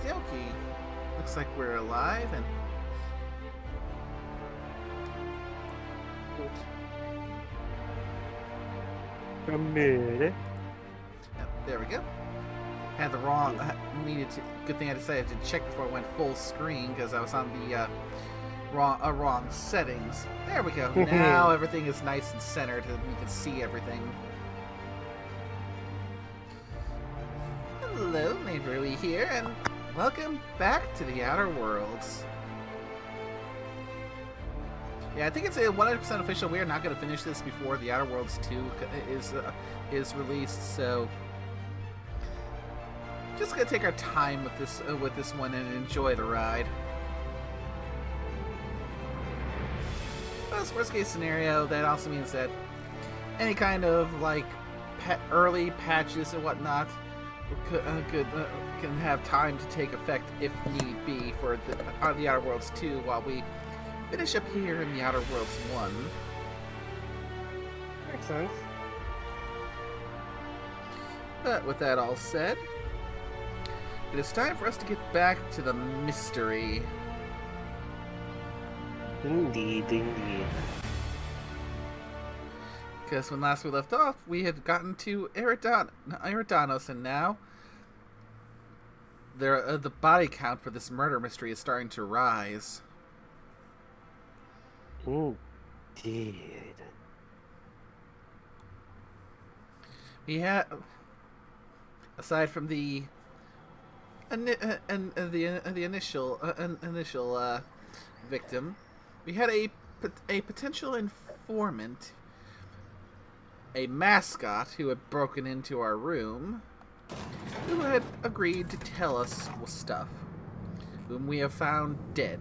dokie. Looks like we're alive and... Committed. There we go. Had the wrong... needed to... Good thing I decided to check before I went full screen, because I was on the wrong settings. There we go. Now everything is nice and centered, and we can see everything. Hello, Neighborly here, and welcome back to the Outer Worlds. Yeah, I think it's a 100% official. We are not going to finish this before the Outer Worlds 2 is released, so just going to take our time with this one and enjoy the ride. But worst case scenario, that also means that any kind of like early patches and whatnot can have time to take effect if need be for the Outer Worlds 2 while we finish up here in the Outer Worlds 1. Makes sense. But with that all said, it is time for us to get back to the mystery. Indeed, indeed. Because when last we left off, we had gotten to Eridanos, and now the body count for this murder mystery is starting to rise. Indeed. We had, aside from the initial victim, we had a potential informant, a mascot who had broken into our room, who had agreed to tell us stuff, whom we have found dead.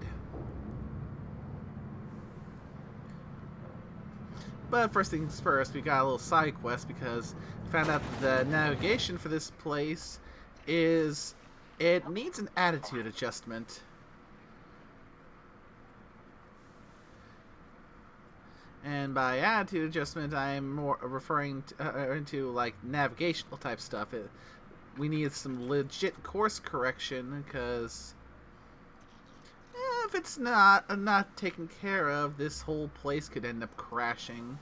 But first things first, we got a little side quest because we found out that the navigation for this place it needs an attitude adjustment. And by attitude adjustment, I'm more referring to like navigational type stuff. We need some legit course correction because if it's not taken care of, this whole place could end up crashing.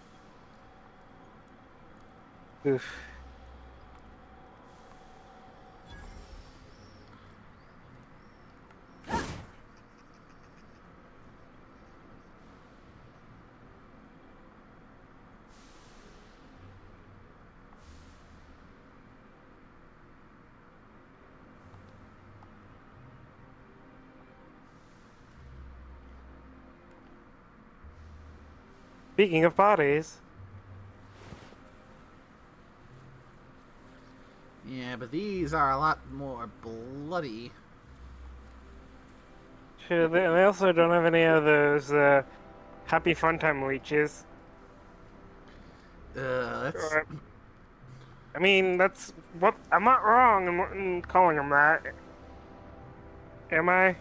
Oof. Speaking of bodies, Yeah, but these are a lot more bloody. sure, they also don't have any of those happy fun time leeches. That's... I mean, that's what I'm not wrong in calling them that, am I?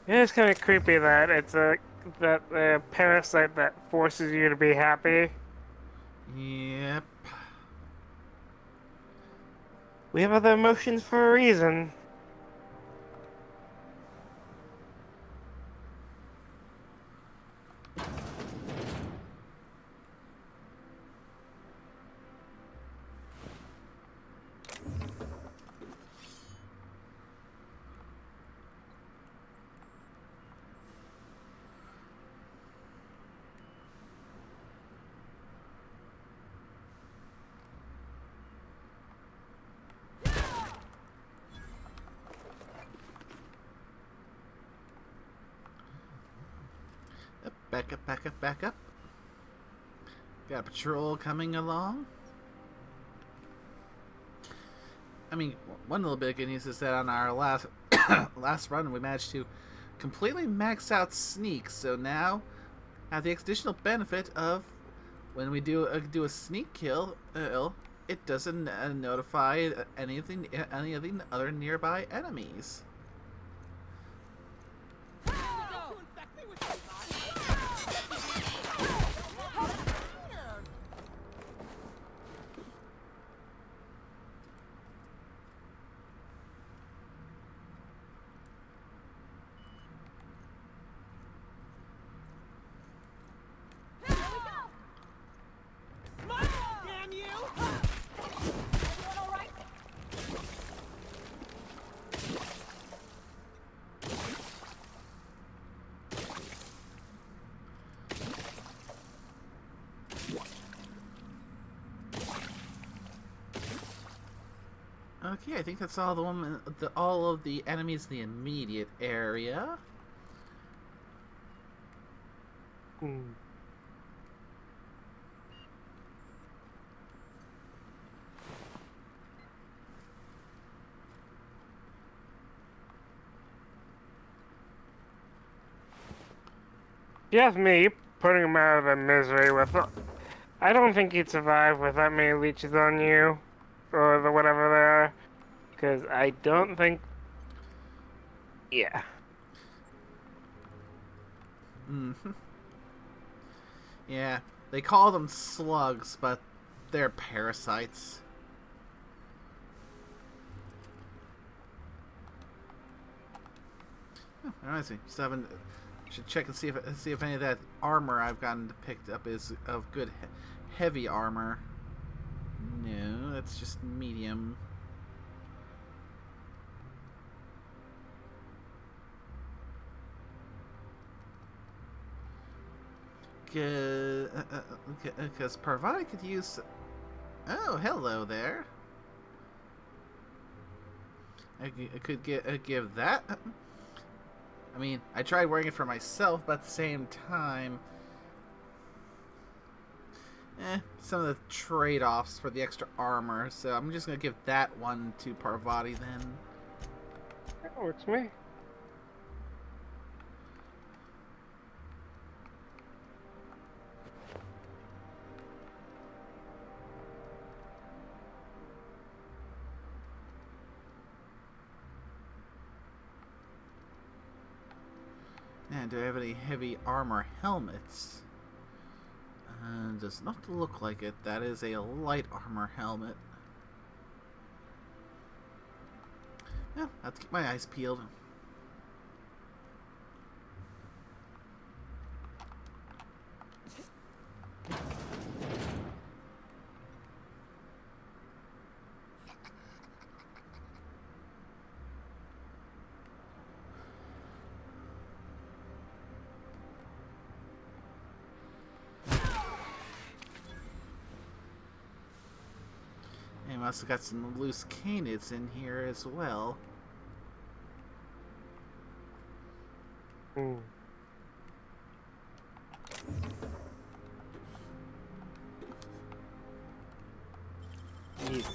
It's kind of creepy that it's that parasite that forces you to be happy. Yep. We have other emotions for a reason. Back up, back up, back up. Got a patrol coming along. I mean, one little bit of good news is that on our last run, we managed to completely max out sneak. So now, have the additional benefit of when we do a sneak kill, it doesn't notify any of the other nearby enemies. Okay, I think that's all all of the enemies in the immediate area. Hmm. Yes, me putting him out of the misery with. I don't think he'd survive with that many leeches on you, or the whatever they are, because I don't think. Yeah. Mm-hmm. Yeah, they call them slugs, but they're parasites. Oh, reminds me, should check and see if any of that armor I've gotten picked up is of good heavy armor. No, that's just medium. Because Parvati could use. Oh, hello there. I could give that. I mean, I tried wearing it for myself, but at the same time, some of the trade-offs for the extra armor. So I'm just gonna give that one to Parvati then. That works for me. Man, do I have any heavy armor helmets? Does not look like it. That is a light armor helmet. Yeah, I have to keep my eyes peeled. And we also got some loose canids in here as well. Hmm. Yes.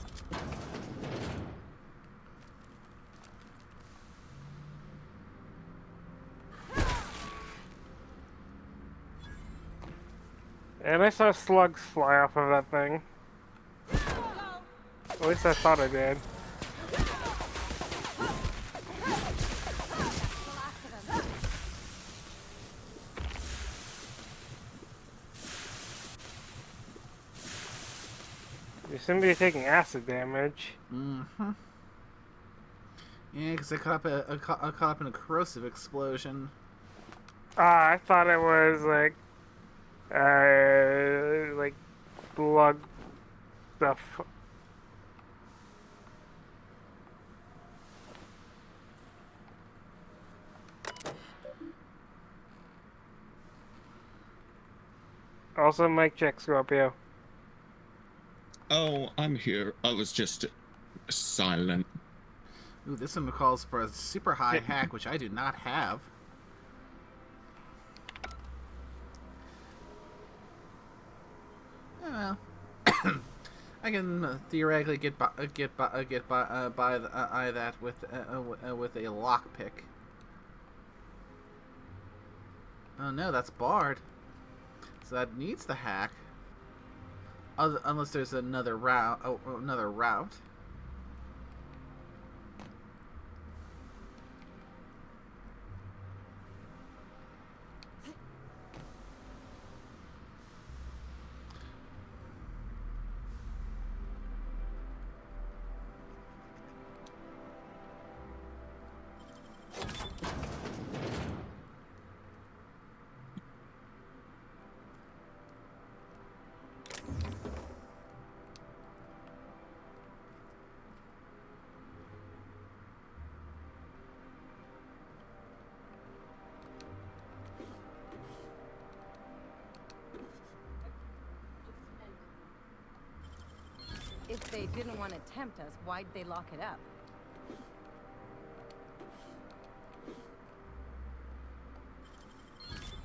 And I saw slugs fly off of that thing. At least I thought I did. You seem to be taking acid damage. Mm-hmm. Yeah, because I caught up in a corrosive explosion. Ah, I thought it was like slug stuff. Also, mic check, Scorpio. Oh, I'm here. I was just silent. Ooh, this one calls for a super high hack, which I do not have. Well, I can theoretically buy that with a lockpick. Oh no, that's barred. So that needs the hack. Unless there's another route. Oh, another route. If they didn't want to tempt us, why'd they lock it up?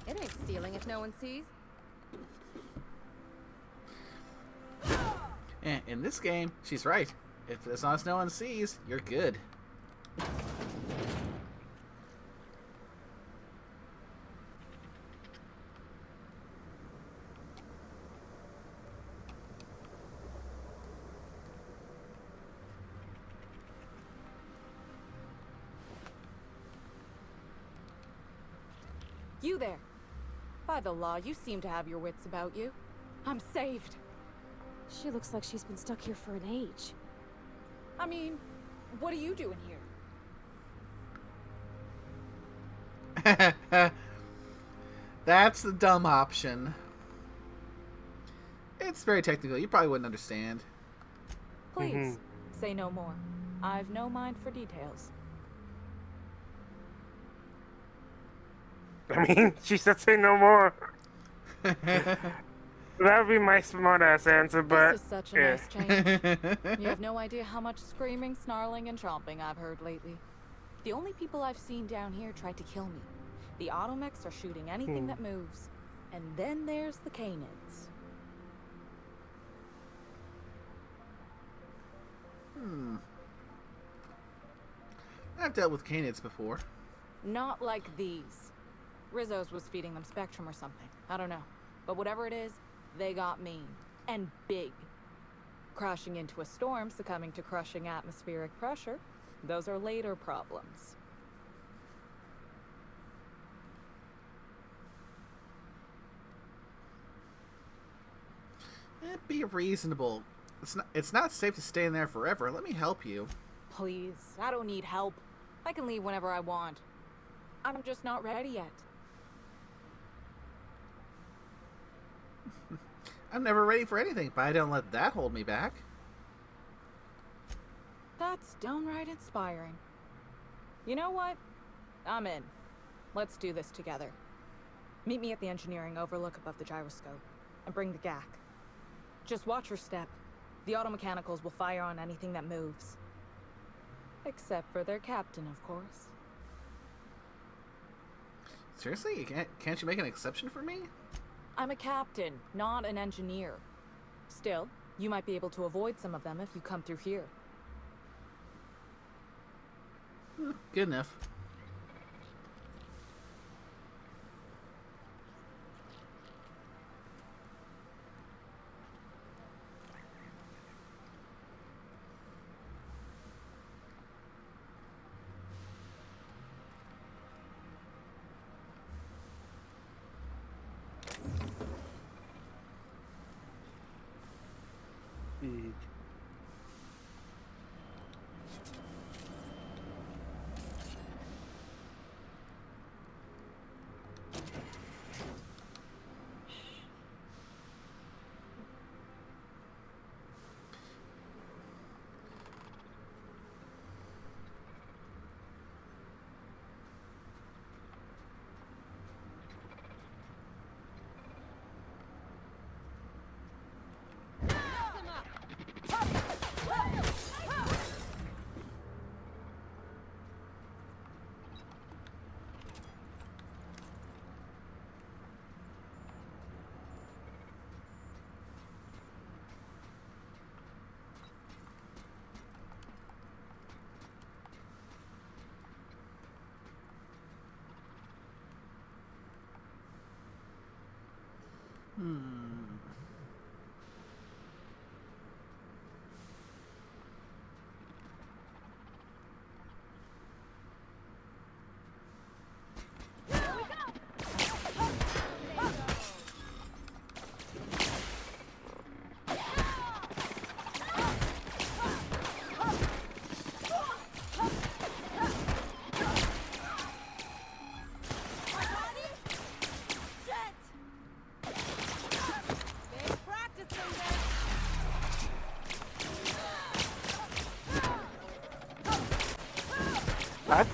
It ain't stealing if no one sees. And in this game, she's right. If as long as no one sees, you're good. You there. By the law, you seem to have your wits about you. I'm saved. She looks like she's been stuck here for an age. I mean, what are you doing here? That's the dumb option. It's very technical. You probably wouldn't understand. Please, say no more. I've no mind for details. I mean, she said say no more. That would be my smart-ass answer, but... This is such a yeah. nice change. You have no idea how much screaming, snarling, and chomping I've heard lately. The only people I've seen down here tried to kill me. The automechs are shooting anything that moves. And then there's the canids. I've dealt with canids before. Not like these. Rizzo's was feeding them Spectrum or something. I don't know. But whatever it is, they got mean. And big. Crashing into a storm, succumbing to crushing atmospheric pressure. Those are later problems. Be reasonable. It's not safe to stay in there forever. Let me help you. Please, I don't need help. I can leave whenever I want. I'm just not ready yet. I'm never ready for anything, but I don't let that hold me back. That's downright inspiring. You know what? I'm in. Let's do this together. Meet me at the engineering overlook above the gyroscope, and bring the GAC. Just watch your step. The automechanicals will fire on anything that moves. Except for their captain, of course. Seriously? Can't you make an exception for me? I'm a captain, not an engineer. Still, you might be able to avoid some of them if you come through here. Good enough.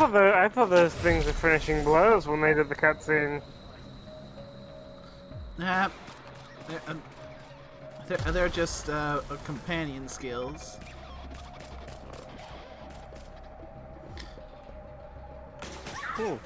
I thought those things were finishing blows when they did the cutscene. Nah. They're just companion skills. Cool.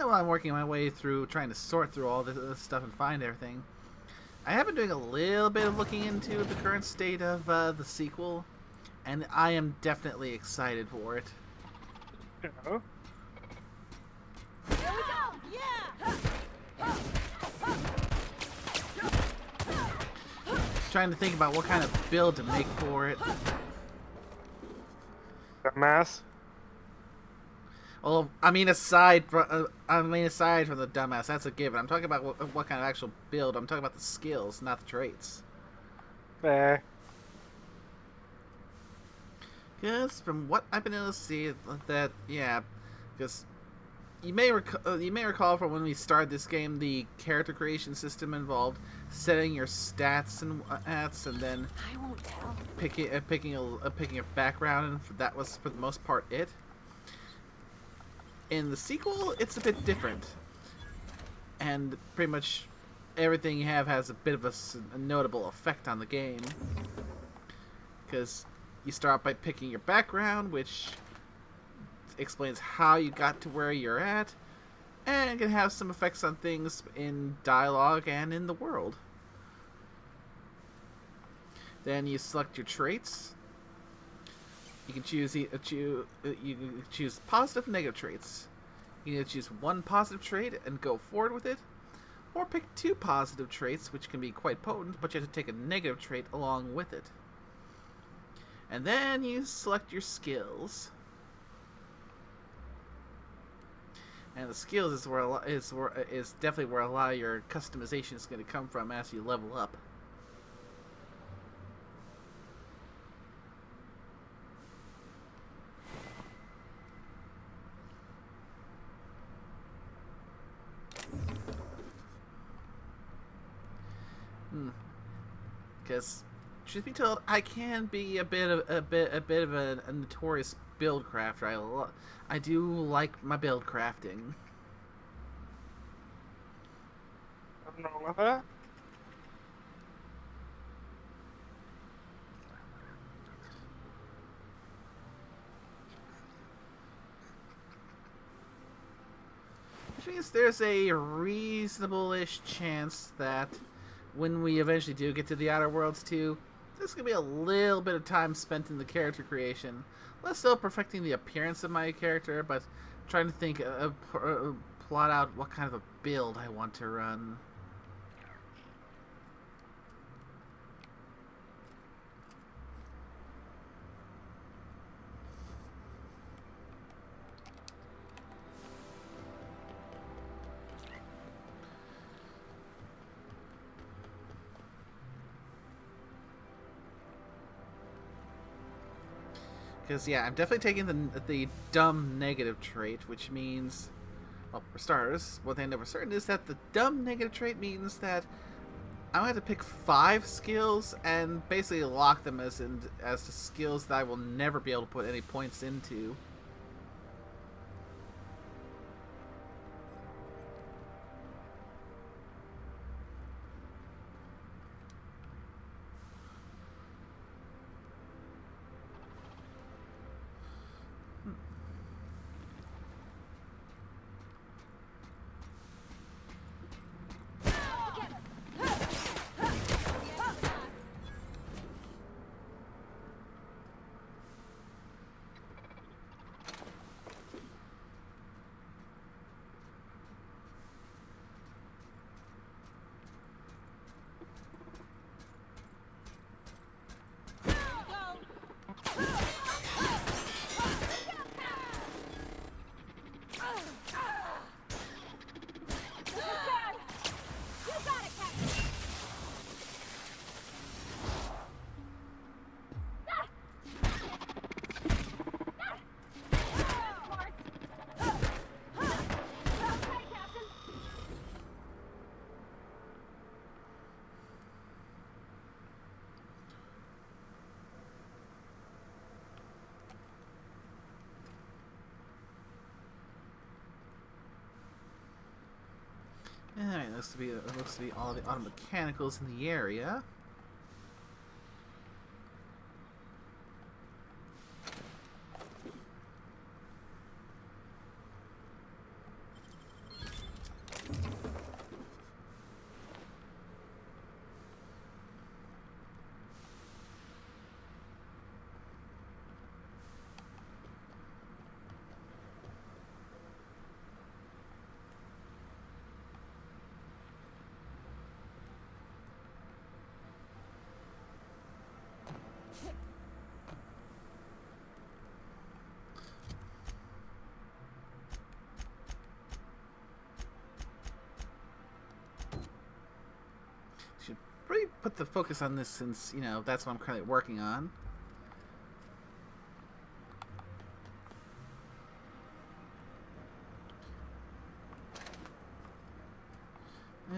While I'm working my way through, trying to sort through all this stuff and find everything, I have been doing a little bit of looking into the current state of the sequel, and I am definitely excited for it. Oh. Here we go! Yeah! Trying to think about what kind of build to make for it. Dumbass. Well, I mean, aside from the dumbass, that's a given. I'm talking about what kind of actual build. I'm talking about the skills, not the traits. Fair. Because from what I've been able to see, that yeah, because you may recall from when we started this game, the character creation system involved setting your stats and then I won't tell. picking a background, and that was for the most part it. In the sequel, it's a bit different, and pretty much everything you have has a bit of a notable effect on the game. Because you start by picking your background, which explains how you got to where you're at, and can have some effects on things in dialogue and in the world. Then you select your traits. You can choose positive and negative traits. You can either choose one positive trait and go forward with it, or pick two positive traits, which can be quite potent, but you have to take a negative trait along with it. And then you select your skills. And the skills is definitely where a lot of your customization is going to come from as you level up. Because, truth be told, I can be a bit of a notorious build crafter. I do like my build crafting. Nothing wrong with that. Which means there's a reasonable-ish chance that when we eventually do get to the Outer Worlds 2, there's going to be a little bit of time spent in the character creation. Less so perfecting the appearance of my character, but trying to think, plot out what kind of a build I want to run. Because, yeah, I'm definitely taking the dumb negative trait, which means, well, for starters, one thing I know for certain is that the dumb negative trait means that I'm going to have to pick 5 skills and basically lock them as the skills that I will never be able to put any points into. It looks to be all the auto mechanicals in the area. Should probably put the focus on this since, you know, that's what I'm currently working on.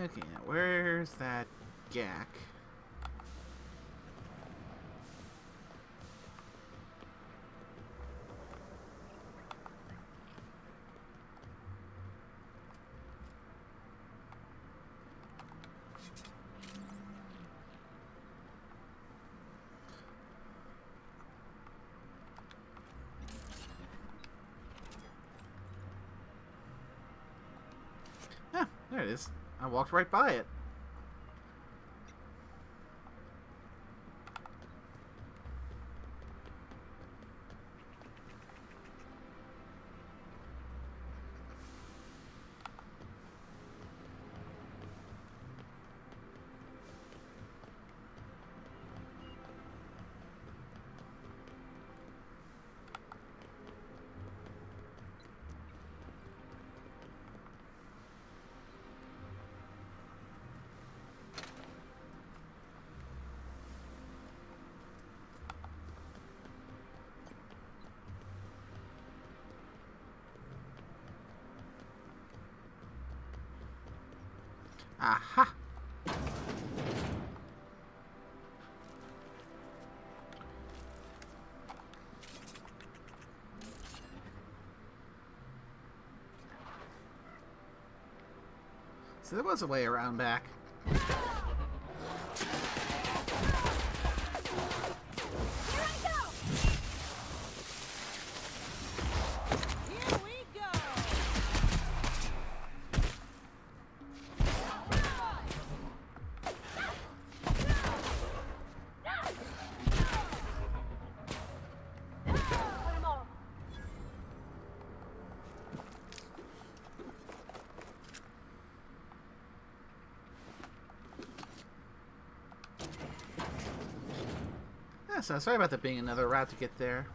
Okay, now where's that gack? Ah, there it is. I walked right by it. Aha! So there was a way around back. Yeah, so sorry about there being another route to get there.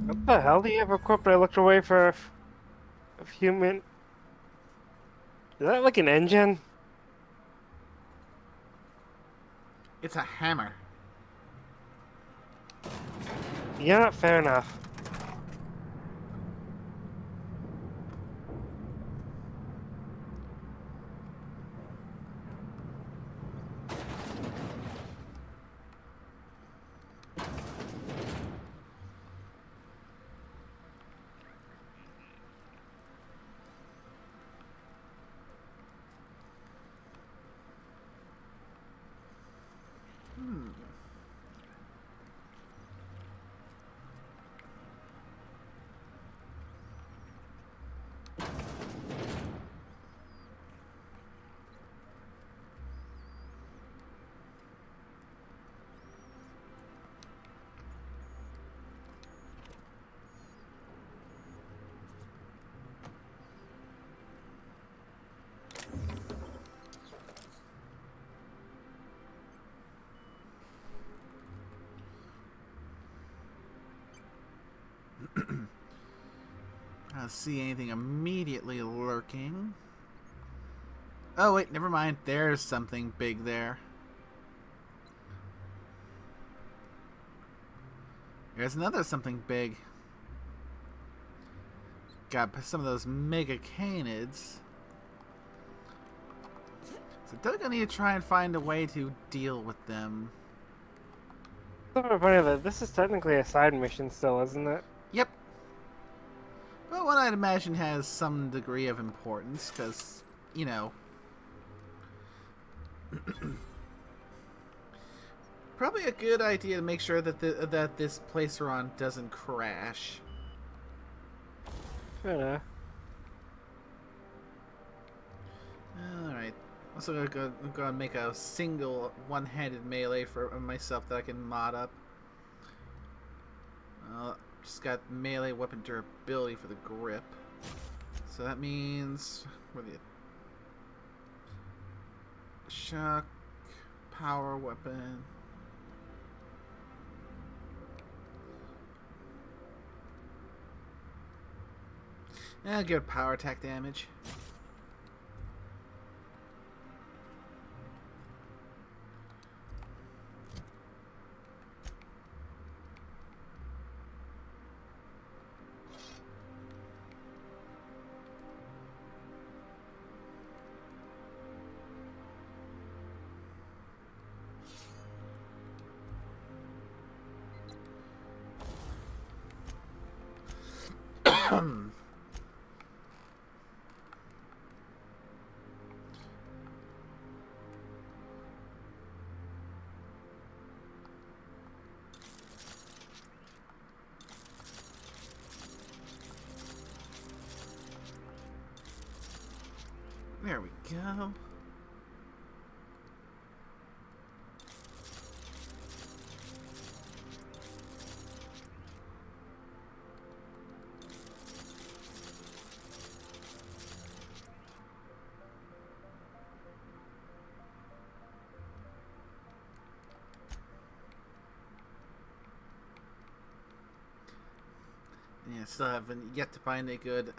What the hell do you have equipped? I looked away for a few minutes. Is that like an engine? It's a hammer. Yeah, fair enough. I don't see anything immediately lurking. Oh, wait, never mind. There's something big there. There's another something big. Got some of those mega canids. So Doug, I need to try and find a way to deal with them. It's so funny that this is technically a side mission still, isn't it? Yep. But one I'd imagine has some degree of importance, because, you know... probably a good idea to make sure that that this place we're on doesn't crash. Fair enough. Alright. Also gonna go and make a single one-handed melee for myself that I can mod up. Just got melee weapon durability for the grip. So that means... what are the... shock, power weapon... I'll give it power attack damage. There we go. Yeah, still haven't yet to find a good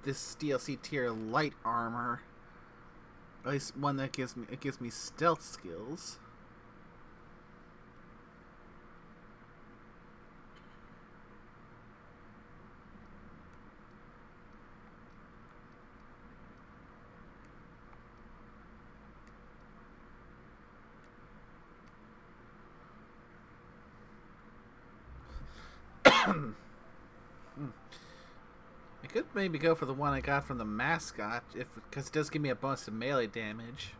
this DLC tier light armor. At least one that gives me stealth skills. I could maybe go for the one I got from the mascot, because it does give me a bonus to melee damage.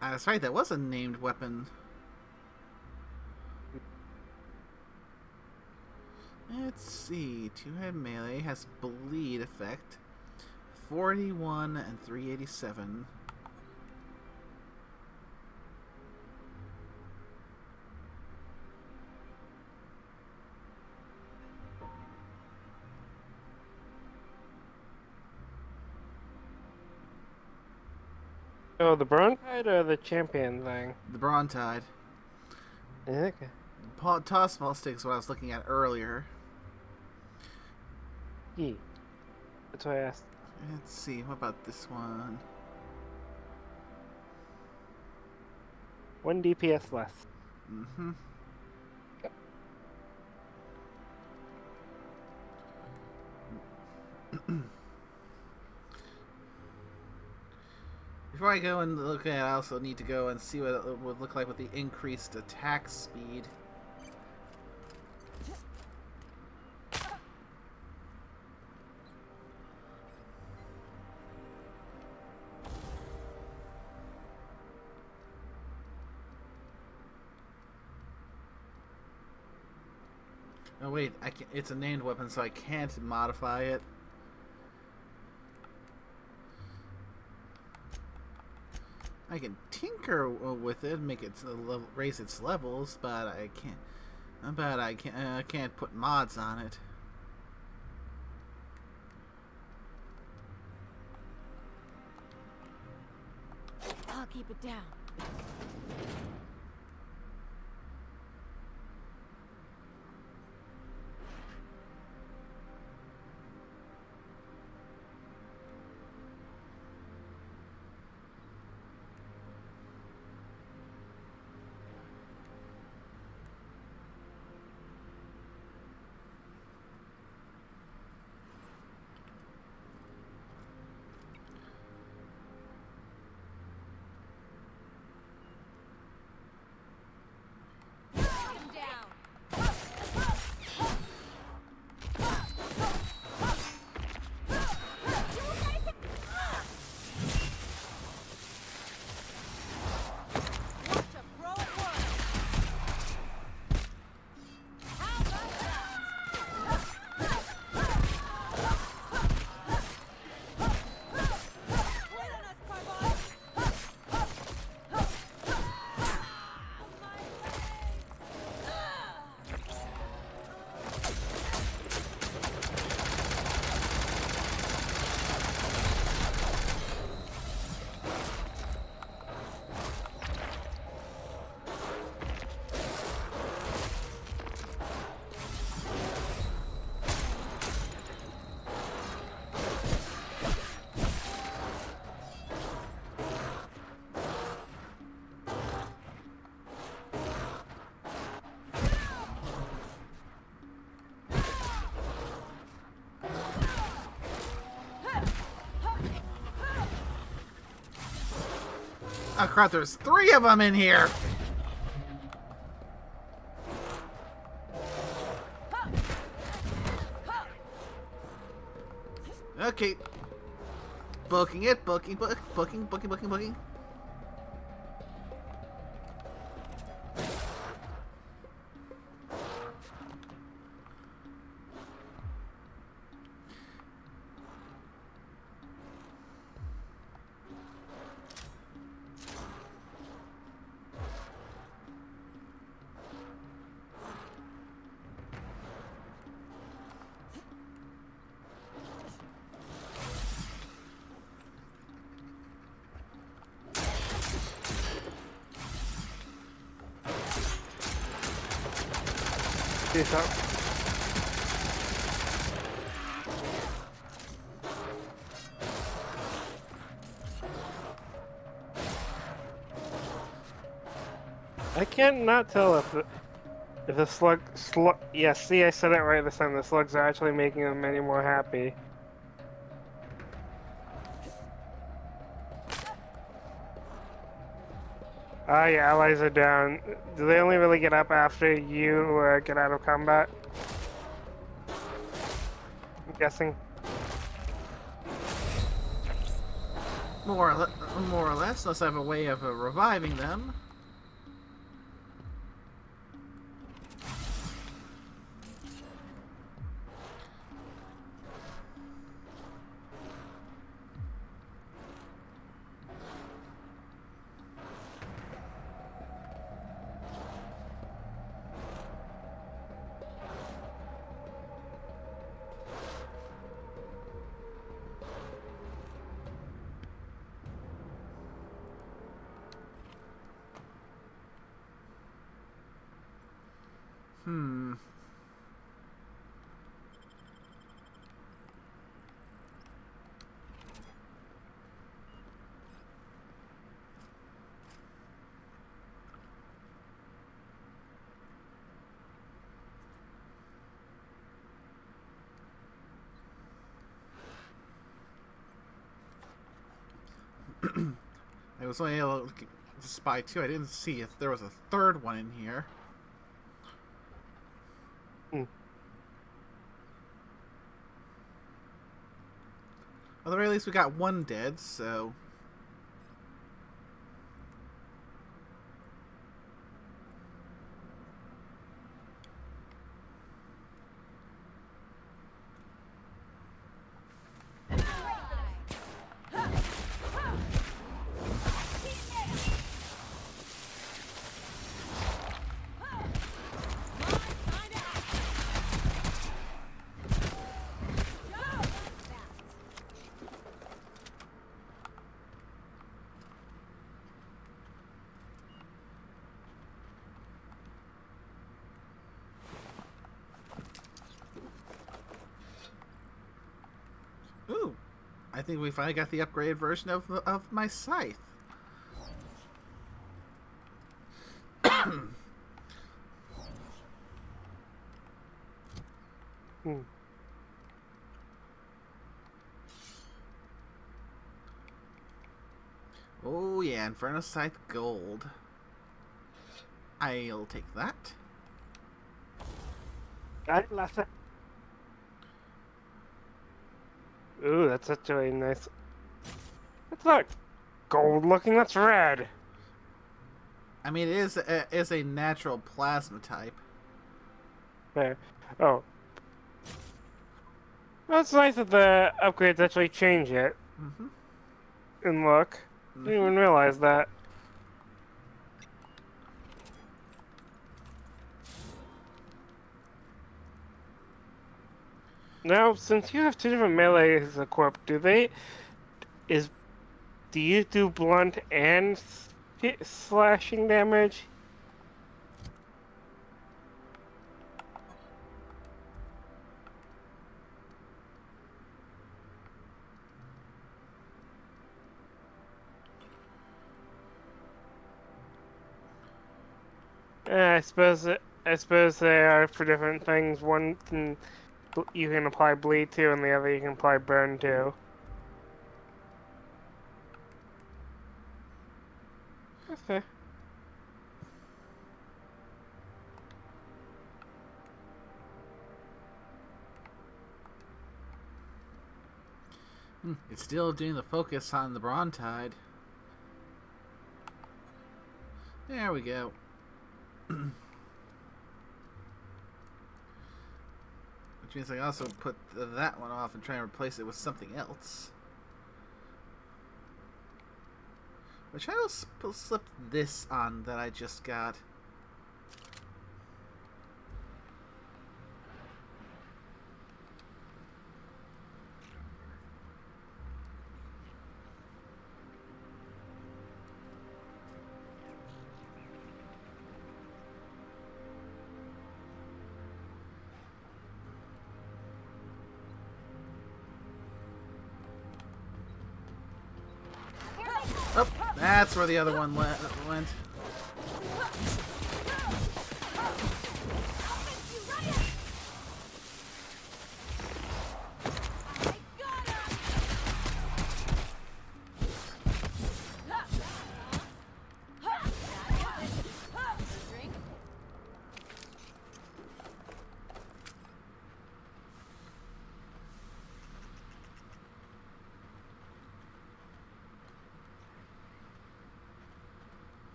That's right, that was a named weapon. Let's see. Two-head melee has bleed effect. 41 and 387. Oh, the Bronchite or the champion thing? The Brontide. Okay. Toss ball stick is what I was looking at earlier. Yee. That's why I asked. Let's see, what about this one? 1 DPS less. Mm-hmm. before I go and look at it, I also need to go and see what it would look like with the increased attack speed. Oh wait, I can it's a named weapon, so I can't modify it. I can tinker with it, make it raise its levels, but I can't. I can't put mods on it. I'll keep it down. Oh crap, there's 3 of them in here! Okay. Booking it, booking. Peace out. I can't not tell if the slug. Yeah, see, I said it right this time. The slugs are actually making them any more happy. Ah, your allies are down. Do they only really get up after you get out of combat? I'm guessing. More or less, unless I have a way of reviving them. I was only able to spy 2. I didn't see if there was a third one in here. Hmm. At the very least, we got 1 dead, so... Ooh, I think we finally got the upgraded version of my scythe. Hmm. Oh yeah, Inferno Scythe Gold. I'll take that. Alright, Lassa. Ooh, that's actually nice. That's not gold looking, that's red. I mean, it is a natural plasma type. There. Oh. Well, it's nice that the upgrades actually change it Mm-hmm. in look. Didn't even realize that. Now, since you have 2 different melees equipped, do you do blunt and slashing damage? I suppose they are for different things. One can you can apply bleed to, and the other you can apply burn to. Okay. It's still doing the focus on the Brontide. There we go. Which means I also put that one off and try and replace it with something else. Which I will slip this on that I just got. Oh, that's where the other one went.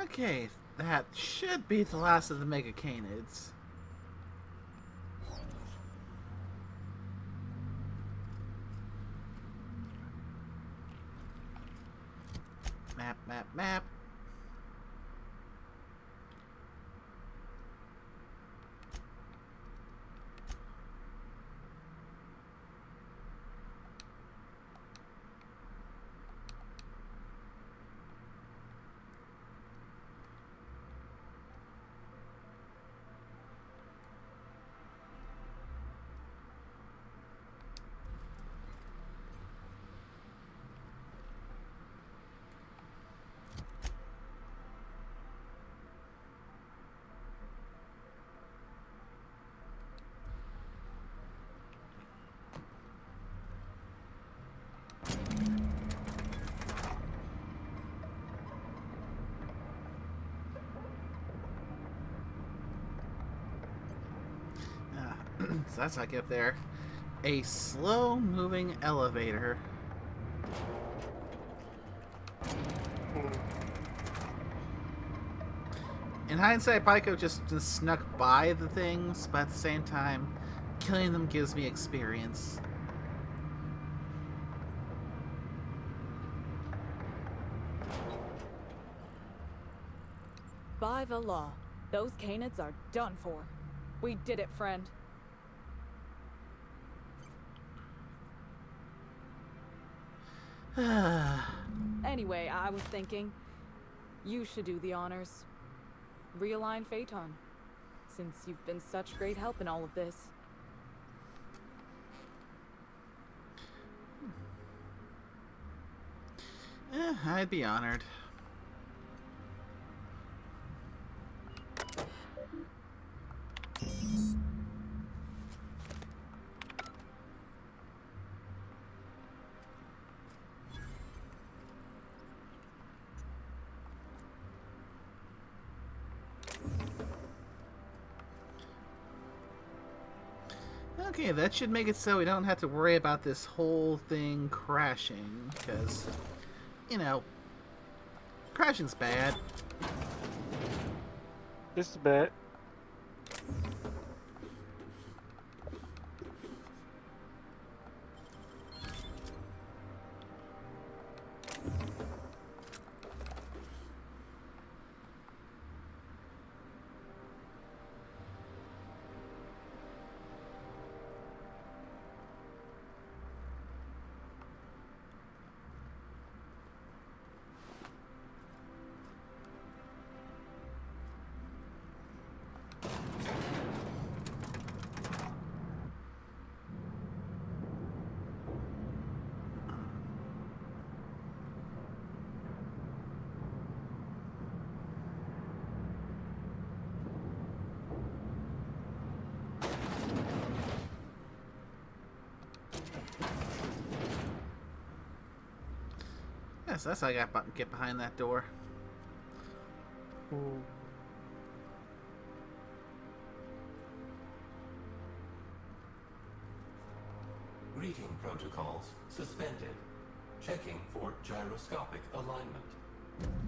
Okay, that should be the last of the Mega Canids. Map, map, map. So that's how I get up there. A slow-moving elevator. In hindsight, I probably could have just snuck by the things, but at the same time, killing them gives me experience. By the law, those Canids are done for. We did it, friend. Anyway, I was thinking, you should do the honors. Realign Phaeton, since you've been such great help in all of this. I'd be honored. Okay, that should make it so we don't have to worry about this whole thing crashing, because, you know, crashing's bad. Just a bit. Yes, that's how I got get behind that door. Greeting protocols suspended. Checking for gyroscopic alignment.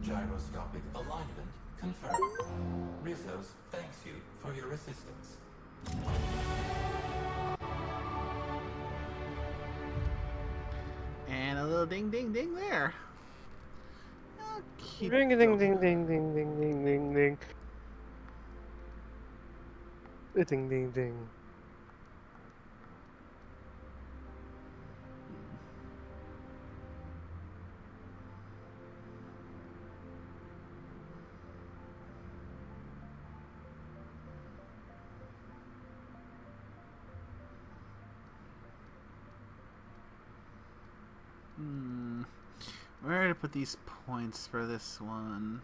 Gyroscopic alignment confirmed. Rizos thanks you for your assistance. And a little ding ding ding there. Ding ding ding ding ding ding ding ding ding. Ding ding ding. Where to put these points for this one?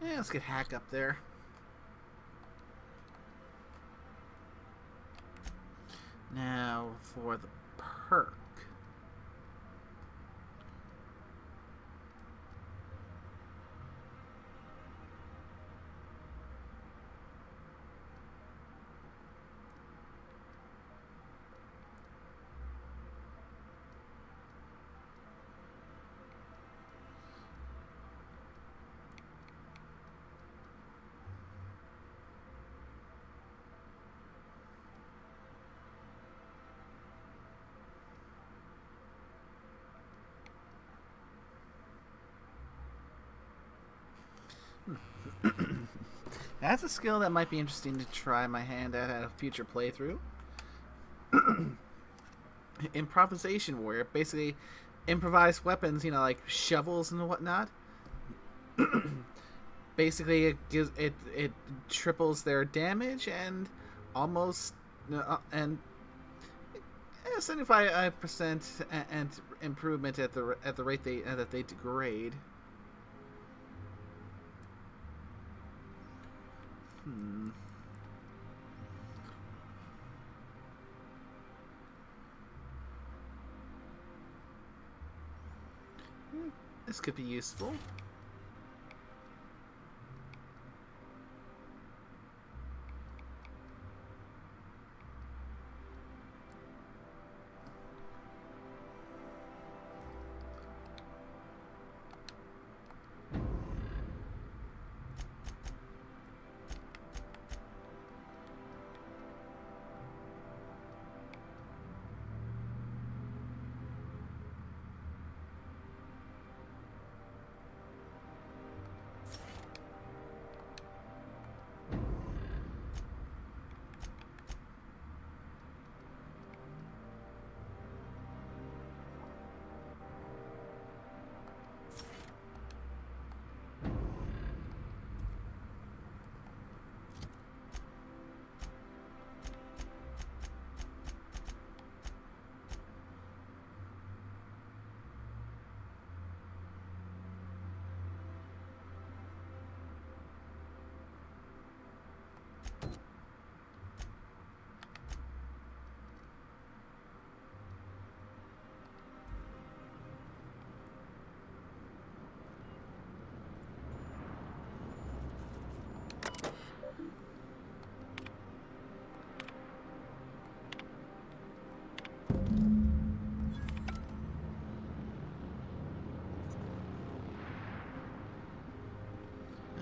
Yeah, let's get Hack up there. Now for the perk. That's a skill that might be interesting to try my hand at a future playthrough. Improvisation warrior. Basically, improvised weapons, you know, like shovels and whatnot. basically it triples their damage and almost and 75% and improvement at the rate that they degrade. This could be useful.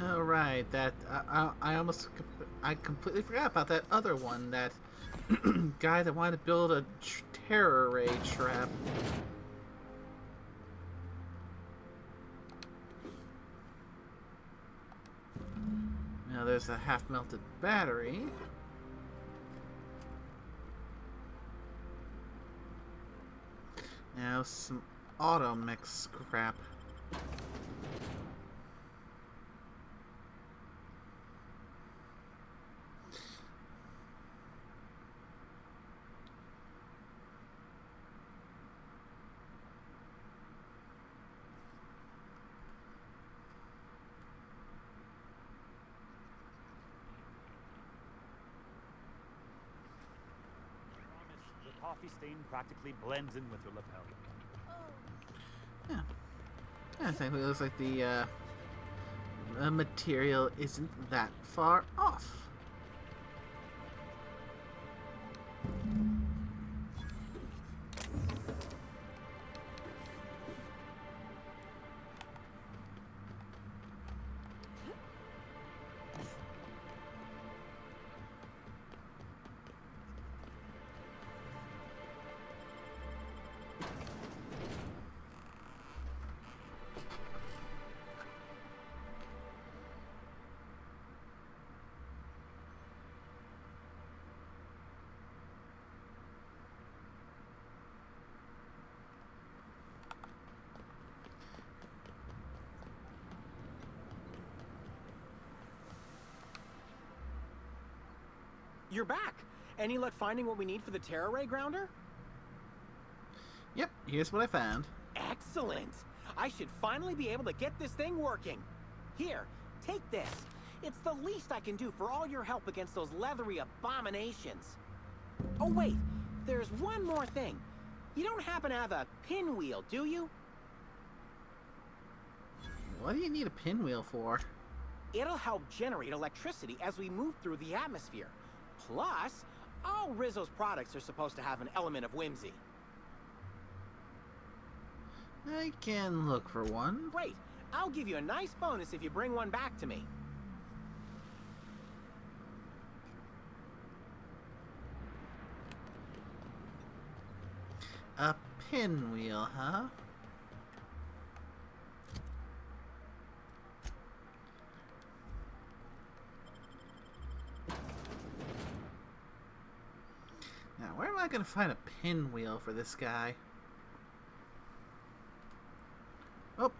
All right, that I completely forgot about that other one, that guy that wanted to build a terror ray trap. Now there's a half melted battery. Now some auto mech scrap. The coffee stain practically blends in with your lapel. Yeah, I think it looks like the material isn't that far off. You're back! Any luck finding what we need for the Terra Ray grounder? Yep, here's what I found. Excellent! I should finally be able to get this thing working. Here, take this. It's the least I can do for all your help against those leathery abominations. Oh wait, there's one more thing. You don't happen to have a pinwheel, do you? What do you need a pinwheel for? It'll help generate electricity as we move through the atmosphere. Plus, all Rizzo's products are supposed to have an element of whimsy. I can look for one. Great. I'll give you a nice bonus if you bring one back to me. A pinwheel, huh? Now, where am I going to find a pinwheel for this guy? Oh,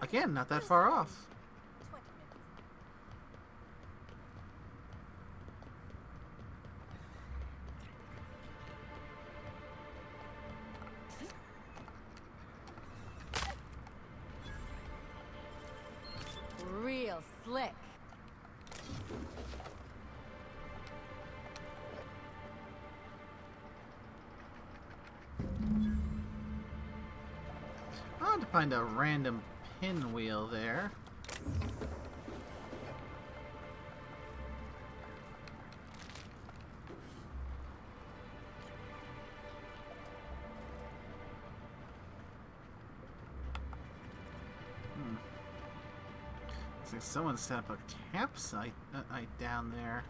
again, not that far off. find a random pinwheel there. Looks like someone set up a campsite down there.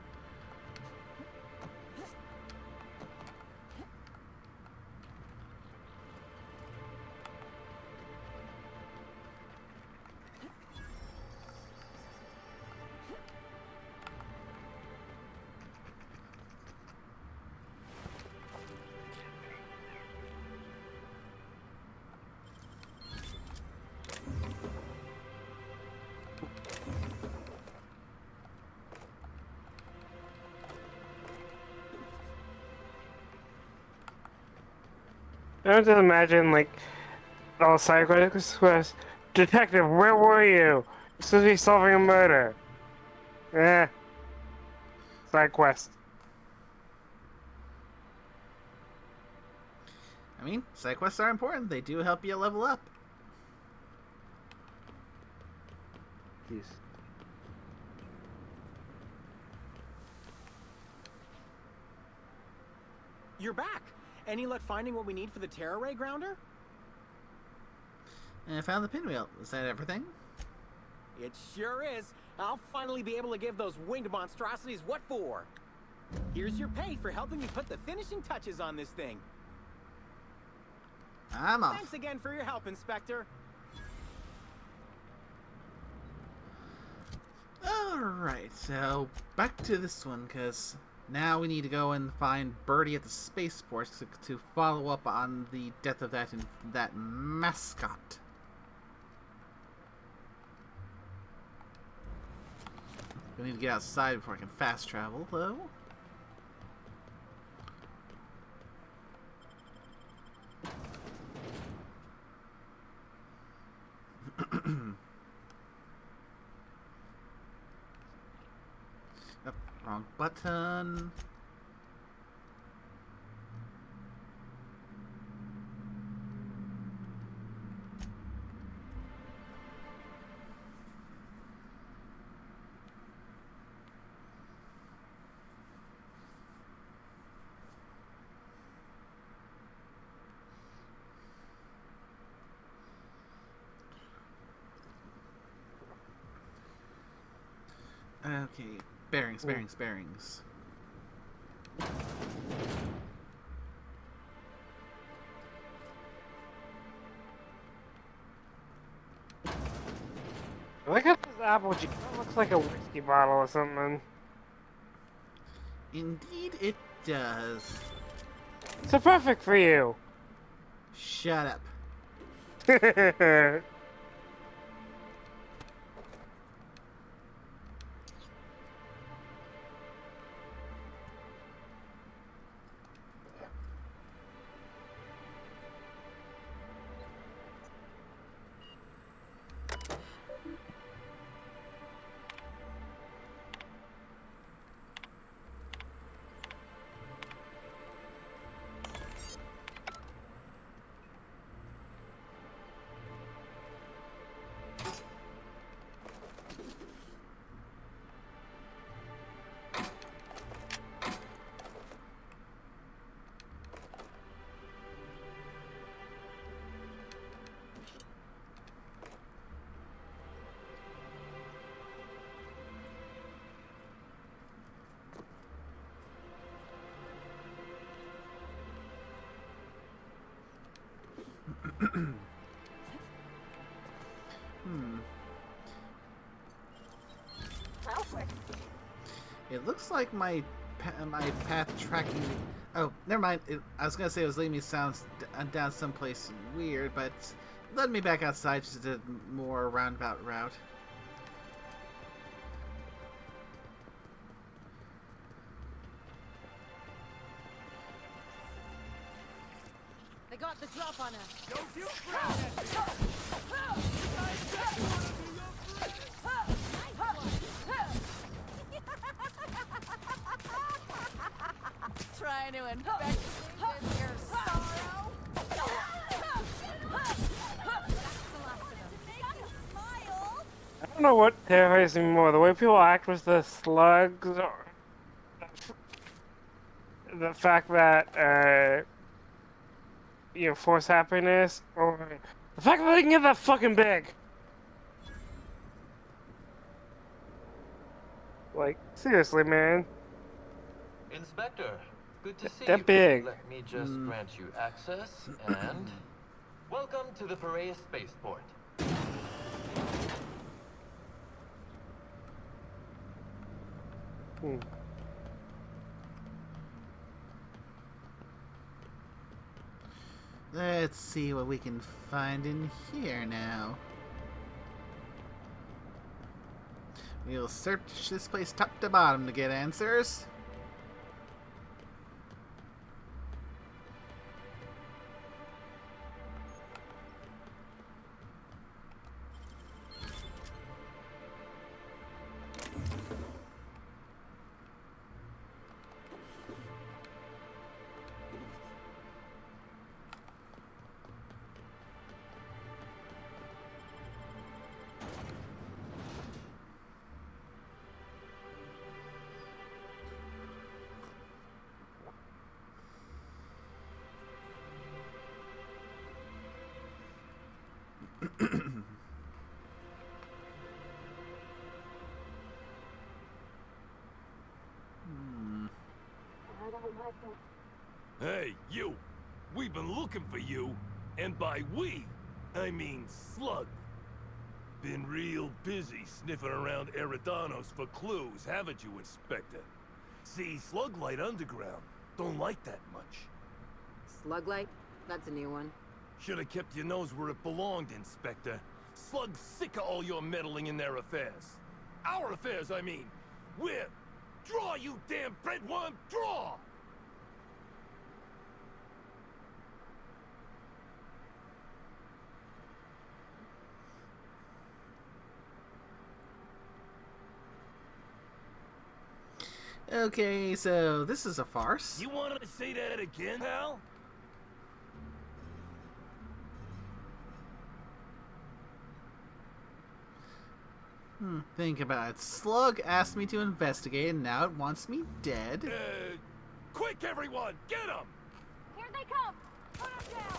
I don't just imagine, like, all side quests was, Detective, where were you? Supposed to be solving a murder. Side quest. I mean, side quests are important. They do help you level up. Jeez. You're back. Any luck finding what we need for the Terra Ray Grounder? And I found the pinwheel. Is that everything? It sure is. I'll finally be able to give those winged monstrosities what for. Here's your pay for helping me put the finishing touches on this thing. I'm off. Thanks again for your help, Inspector. Alright, so back to this one, because now we need to go and find Birdie at the spaceport to follow up on the death of that mascot. We need to get outside before I can fast travel, though. Oh, wrong button. Okay, bearings. Look at this apple juice. That looks like a whiskey bottle or something. Indeed it does. So perfect for you. Shut up. It looks like my path tracking. Oh, never mind. I was gonna say it was leading me down someplace weird, but it led me back outside just a more roundabout route. They got the drop on us. Don't you fret! Trying to infect me with your sorrow. That's the don't know what terrifies me more, the way people act with the slugs, or the fact that, force happiness, or the fact that they can get that fucking big. Like, seriously, man. Inspector, good to see That you. big. Let me just grant you access and welcome to the Piraeus spaceport. Let's see what we can find in here now. We'll search this place top to bottom to get answers. Hey, you! We've been looking for you, and by we, I mean Slug. Been real busy sniffing around Eridanos for clues, haven't you, Inspector? See, Sluglight Underground don't like that much. Sluglight? That's a new one. Should have kept your nose where it belonged, Inspector. Slug's sick of all your meddling in their affairs. Our affairs, I mean. We're... Draw, you damn breadworm, draw! Okay, so this is a farce. You want to say that again, pal? Think about it. Slug asked me to investigate, and now it wants me dead. Quick, everyone! Get him! Here they come! Put them down!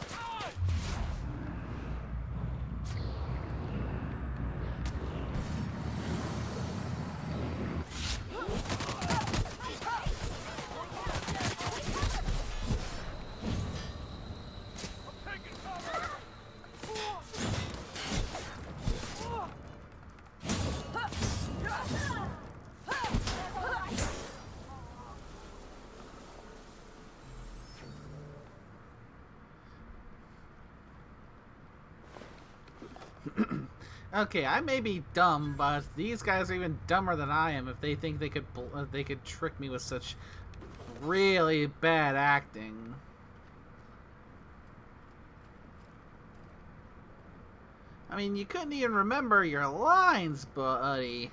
Okay, I may be dumb, but these guys are even dumber than I am if they think they could trick me with such really bad acting. I mean, you couldn't even remember your lines, buddy.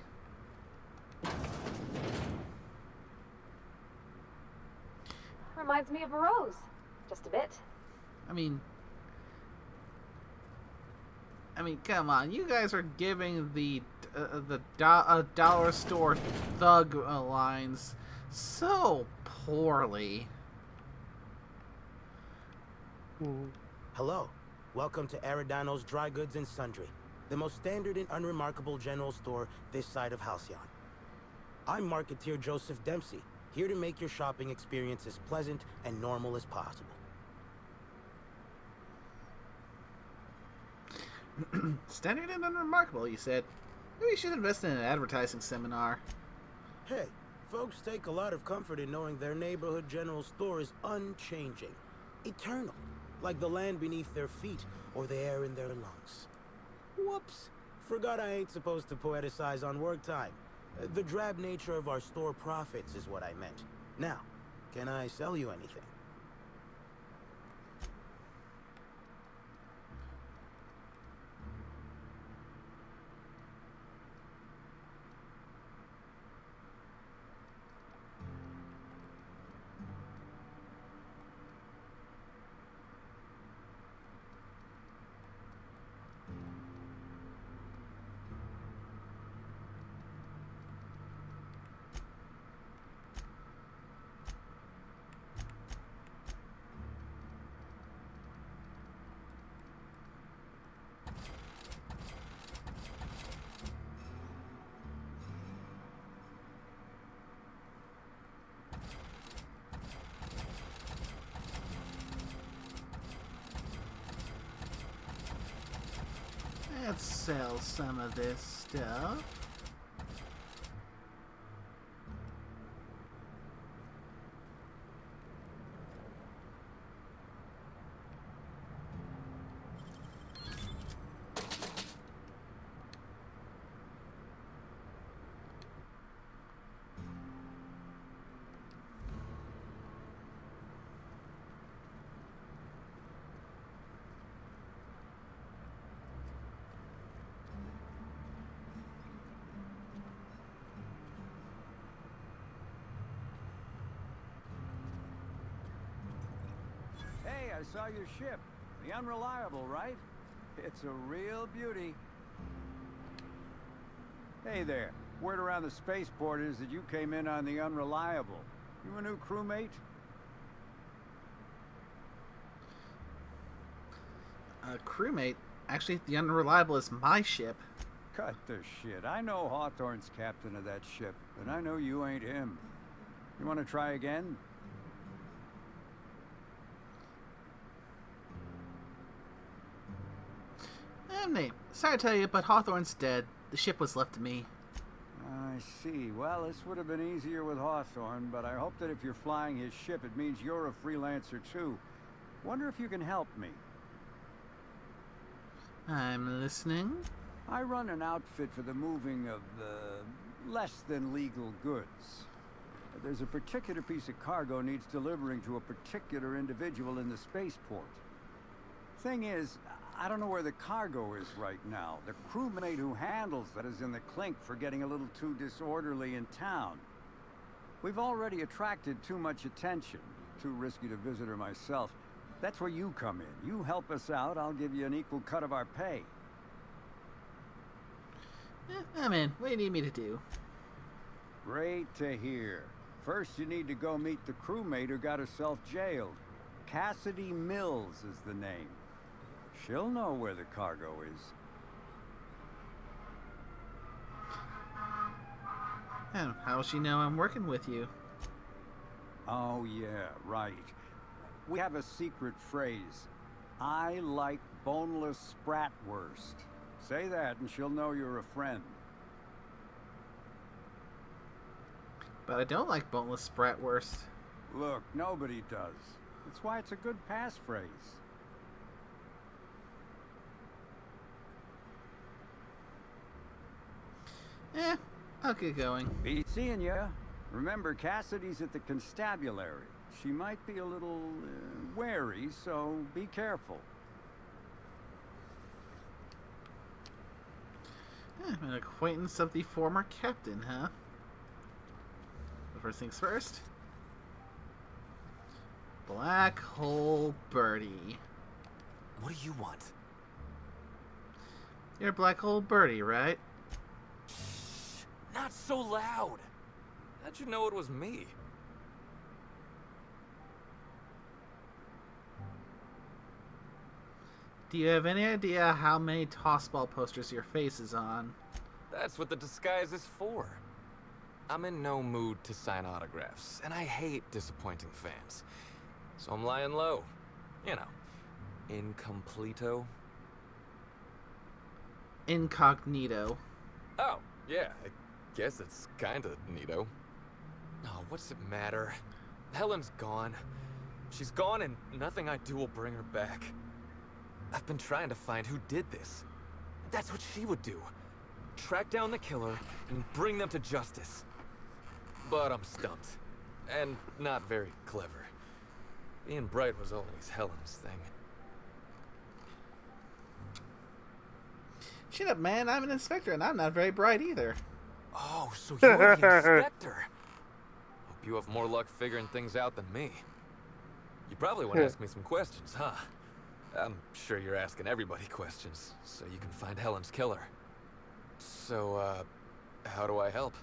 Reminds me of a rose. Just a bit. I mean, come on. You guys are giving the dollar store thug lines so poorly. Hello. Welcome to Eridanos Dry Goods and Sundry, the most standard and unremarkable general store this side of Halcyon. I'm marketeer Joseph Dempsey, here to make your shopping experience as pleasant and normal as possible. Standard and unremarkable, you said. Maybe you should invest in an advertising seminar. Hey, folks take a lot of comfort in knowing their neighborhood general store is unchanging, eternal, like the land beneath their feet or the air in their lungs. Whoops. Forgot I ain't supposed to poeticize on work time. The drab nature of our store profits is what I meant. Now, can I sell you anything? Let's sell some of this stuff. Hey, I saw your ship. The Unreliable, right? It's a real beauty. Hey there. Word around the spaceport is that you came in on the Unreliable. You a new crewmate? Crewmate? Actually, the Unreliable is my ship. Cut the shit. I know Hawthorne's captain of that ship, and I know you ain't him. You want to try again? Nate, sorry to tell you, but Hawthorne's dead. The ship was left to me. I see. Well, this would have been easier with Hawthorne, but I hope that if you're flying his ship, it means you're a freelancer too. Wonder if you can help me. I'm listening. I run an outfit for the moving of less than legal goods. There's a particular piece of cargo needs delivering to a particular individual in the spaceport. Thing is, I don't know where the cargo is right now. The crewmate who handles that is in the clink for getting a little too disorderly in town. We've already attracted too much attention. Too risky to visit her myself. That's where you come in. You help us out, I'll give you an equal cut of our pay. I'm in. What do you need me to do? Great to hear. First, you need to go meet the crewmate who got herself jailed. Cassidy Mills is the name. She'll know where the cargo is. And how will she know I'm working with you? Oh, yeah, right. We have a secret phrase. I like boneless spratwurst. Say that and she'll know you're a friend. But I don't like boneless spratwurst. Look, nobody does. That's why it's a good passphrase. I'll get going. Be seeing ya. Remember, Cassidy's at the constabulary. She might be a little wary, so be careful. I'm an acquaintance of the former captain, huh? But first things first. Black Hole Birdie. What do you want? You're Black Hole Birdie, right? Shh, not so loud. How'd you know it was me? Do you have any idea how many tossball posters your face is on? That's what the disguise is for. I'm in no mood to sign autographs, and I hate disappointing fans. So I'm lying low. You know, incompleto. Incognito. Oh, yeah, I guess it's kinda neato. Oh, what's it matter? Helen's gone. She's gone and nothing I do will bring her back. I've been trying to find who did this. That's what she would do. Track down the killer and bring them to justice. But I'm stumped. And not very clever. Being bright was always Helen's thing. Shut up, man. I'm an inspector and I'm not very bright either. Oh, so you're the inspector. Hope you have more luck figuring things out than me. You probably want to ask me some questions, huh? I'm sure you're asking everybody questions, so you can find Helen's killer. So, how do I help?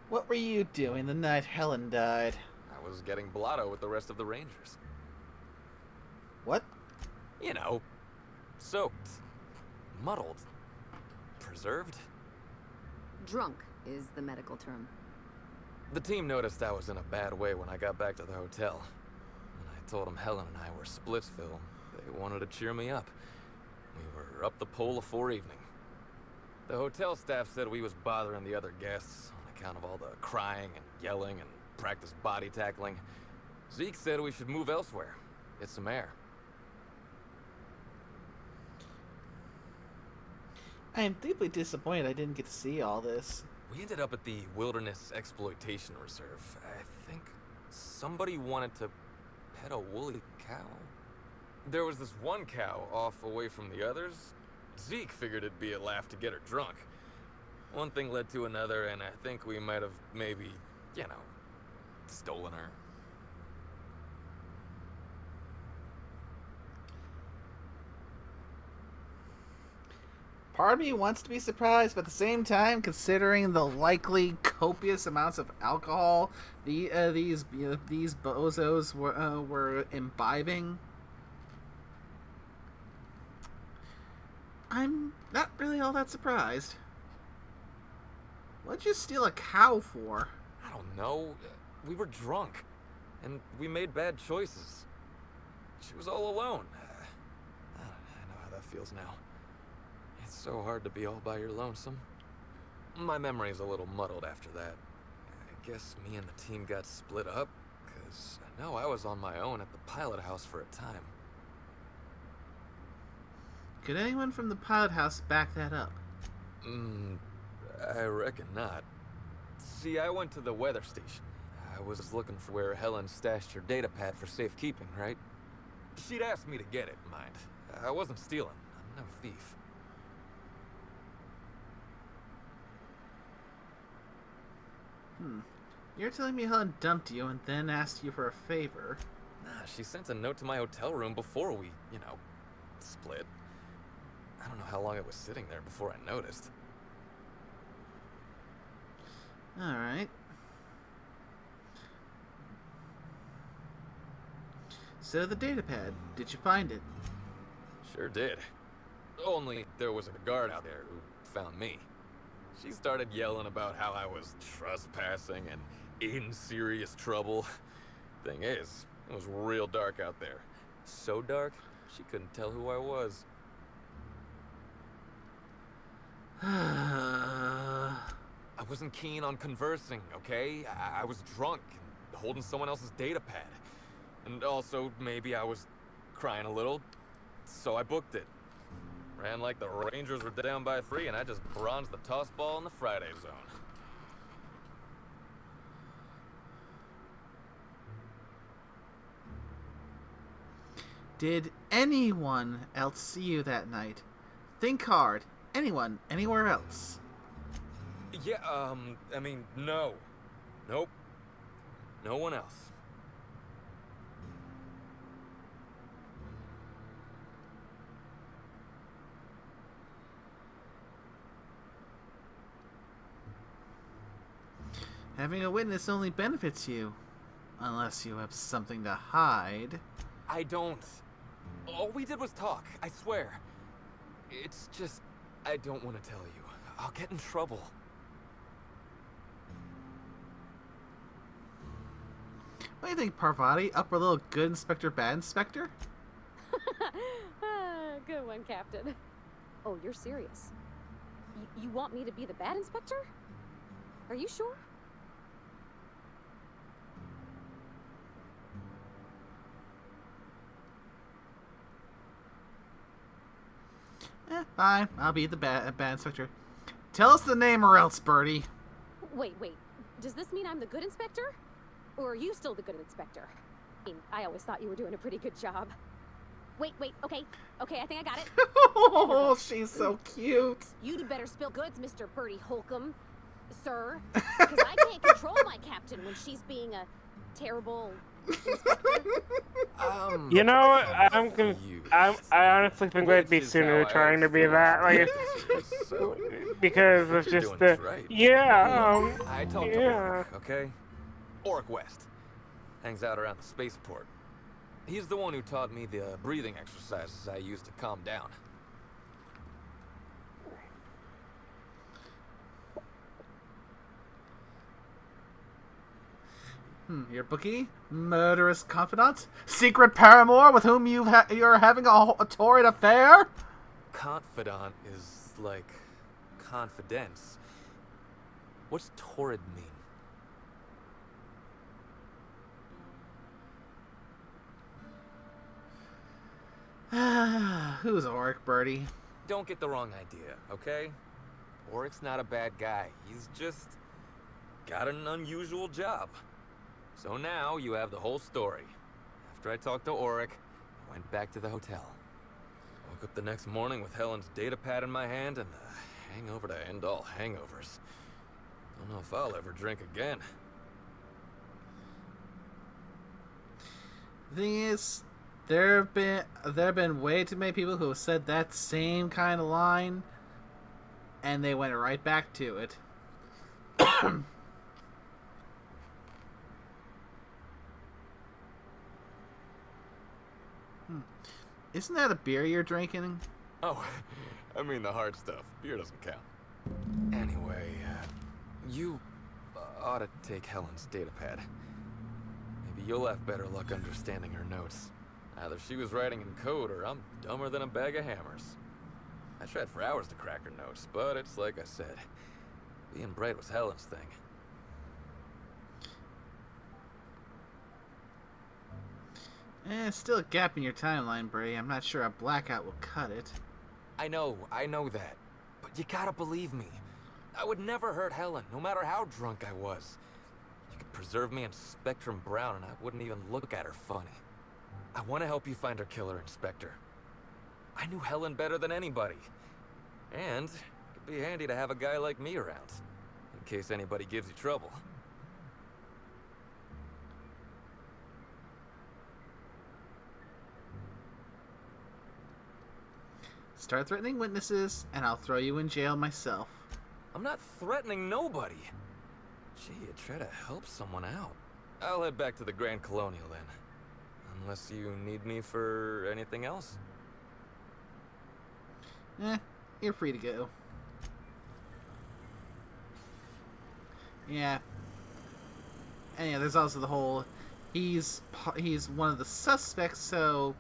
What were you doing the night Helen died? I was getting blotto with the rest of the Rangers. What? You know, soaked, muddled, preserved. Drunk is the medical term. The team noticed I was in a bad way when I got back to the hotel. When I told them Helen and I were Splitsville, they wanted to cheer me up. were up the pole afore evening. The hotel staff said we was bothering the other guests on account of all the crying and yelling and practice body tackling. Zeke said we should move elsewhere, get some air. I am deeply disappointed I didn't get to see all this. We ended up at the Wilderness Exploitation Reserve. I think somebody wanted to pet a woolly cow. There was this one cow off away from the others. Zeke figured it'd be a laugh to get her drunk. One thing led to another, and I think we might have maybe, you know, stolen her. Part of me wants to be surprised, but at the same time, considering the likely copious amounts of alcohol these bozos were imbibing, I'm not really all that surprised. What'd you steal a cow for? I don't know. We were drunk, and we made bad choices. She was all alone. I know how that feels now. It's so hard to be all by your lonesome. My memory's a little muddled after that. I guess me and the team got split up, because I know I was on my own at the pilot house for a time. Could anyone from the pilot house back that up? I reckon not. See, I went to the weather station. I was looking for where Helen stashed her data pad for safekeeping, right? She'd asked me to get it, mind. I wasn't stealing. I'm no thief. You're telling me Helen dumped you and then asked you for a favor? Nah, she sent a note to my hotel room before we, split. I don't know how long it was sitting there before I noticed. Alright. So the datapad, did you find it? Sure did. Only there was a guard out there who found me. She started yelling about how I was trespassing and in serious trouble. Thing is, it was real dark out there. So dark, she couldn't tell who I was. I wasn't keen on conversing, okay? I was drunk and holding someone else's data pad. And also, maybe I was crying a little, so I booked it. Ran like the Rangers were down by 3, and I just bronzed the toss ball in the Friday zone. Did anyone else see you that night? Think hard. Anyone, anywhere else? Yeah, no. Nope. No one else. Having a witness only benefits you. Unless you have something to hide. I don't. All we did was talk, I swear. It's just, I don't want to tell you. I'll get in trouble. What do you think, Parvati? Upper little good inspector, bad inspector? Good one, Captain. Oh, you're serious? You want me to be the bad inspector? Are you sure? Fine. I'll be the bad inspector. Tell us the name or else, Birdie. Wait. Does this mean I'm the good inspector? Or are you still the good inspector? I always thought you were doing a pretty good job. Wait, okay, I think I got it. Oh, she's so cute. You'd better spill goods, Mr. Birdie Holcomb, sir. Because I can't control my captain when she's being a terrible inspector. I honestly think that'd be sooner trying to be that, like, because of just the, I talked to Orc, okay? Orc West. Hangs out around the spaceport. He's the one who taught me the breathing exercises I use to calm down. Your bookie? Murderous confidant? Secret paramour with whom you're having a torrid affair? confidant is like confidence. What's torrid mean? Who's Oric, Birdie? Don't get the wrong idea, okay? Oric's not a bad guy. He's just got an unusual job. So now you have the whole story. After I talked to Oric, I went back to the hotel. Woke up the next morning with Helen's data pad in my hand and the hangover to end all hangovers. Don't know if I'll ever drink again. The thing is, there have been way too many people who have said that same kind of line, and they went right back to it. Isn't that a beer you're drinking? Oh, I mean the hard stuff. Beer doesn't count. Anyway, you ought to take Helen's data pad. Maybe you'll have better luck understanding her notes. Either she was writing in code or I'm dumber than a bag of hammers. I tried for hours to crack her notes, but it's like I said. Being bright was Helen's thing. Still a gap in your timeline, Bray. I'm not sure a blackout will cut it. I know that. But you gotta believe me. I would never hurt Helen, no matter how drunk I was. You could preserve me in Spectrum Brown and I wouldn't even look at her funny. I want to help you find her killer, Inspector. I knew Helen better than anybody. And it'd be handy to have a guy like me around, in case anybody gives you trouble. Start threatening witnesses, and I'll throw you in jail myself. I'm not threatening nobody. Gee, you try to help someone out. I'll head back to the Grand Colonial then. Unless you need me for anything else. You're free to go. Yeah. And yeah, there's also the whole... He's one of the suspects, so...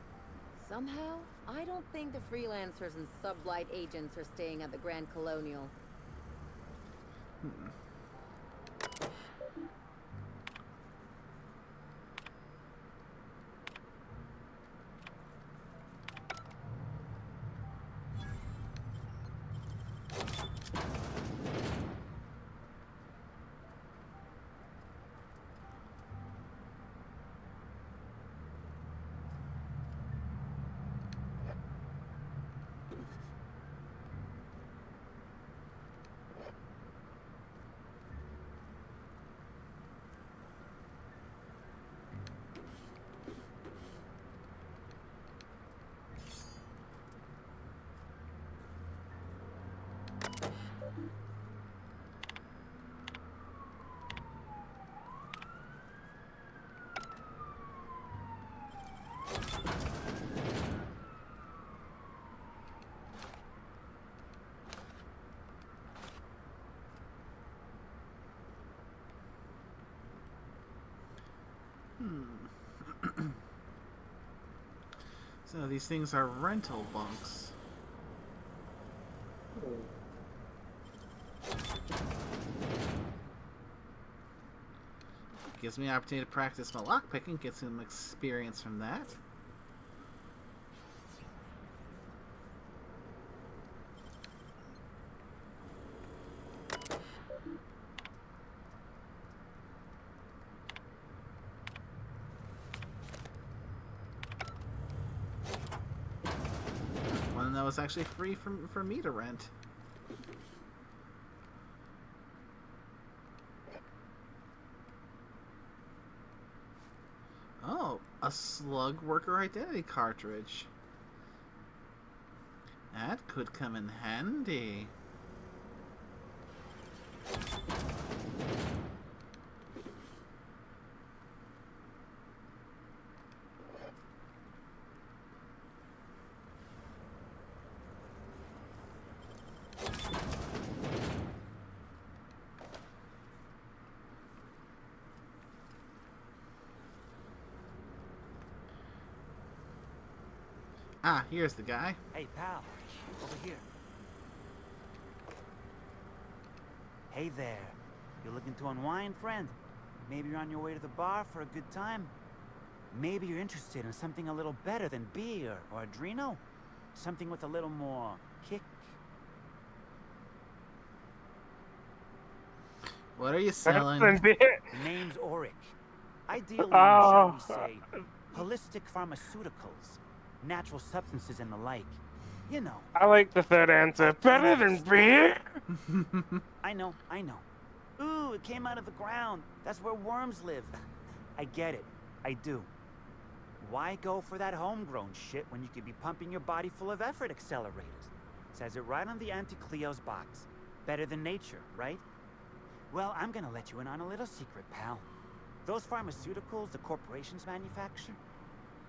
Somehow, I don't think the freelancers and sublight agents are staying at the Grand Colonial. So these things are rental bunks. Gives me an opportunity to practice my lockpicking, get some experience from that. One that was actually free for me to rent. Oh, a slug worker identity cartridge. That could come in handy. Ah, here's the guy. Hey, pal. Over here. Hey there. You looking to unwind, friend? Maybe you're on your way to the bar for a good time? Maybe you're interested in something a little better than beer or Adreno? Something with a little more kick? What are you selling? The name's Auric. I deal in, Oh. shall we say, holistic pharmaceuticals, natural substances and the like. You know. I like the third answer. Better than beer? I know. Ooh, it came out of the ground. That's where worms live. I get it. I do. Why go for that homegrown shit when you could be pumping your body full of effort accelerators? Says it right on the Anti-Cleo's box. Better than nature, right? Well, I'm gonna let you in on a little secret, pal. Those pharmaceuticals the corporations manufacture,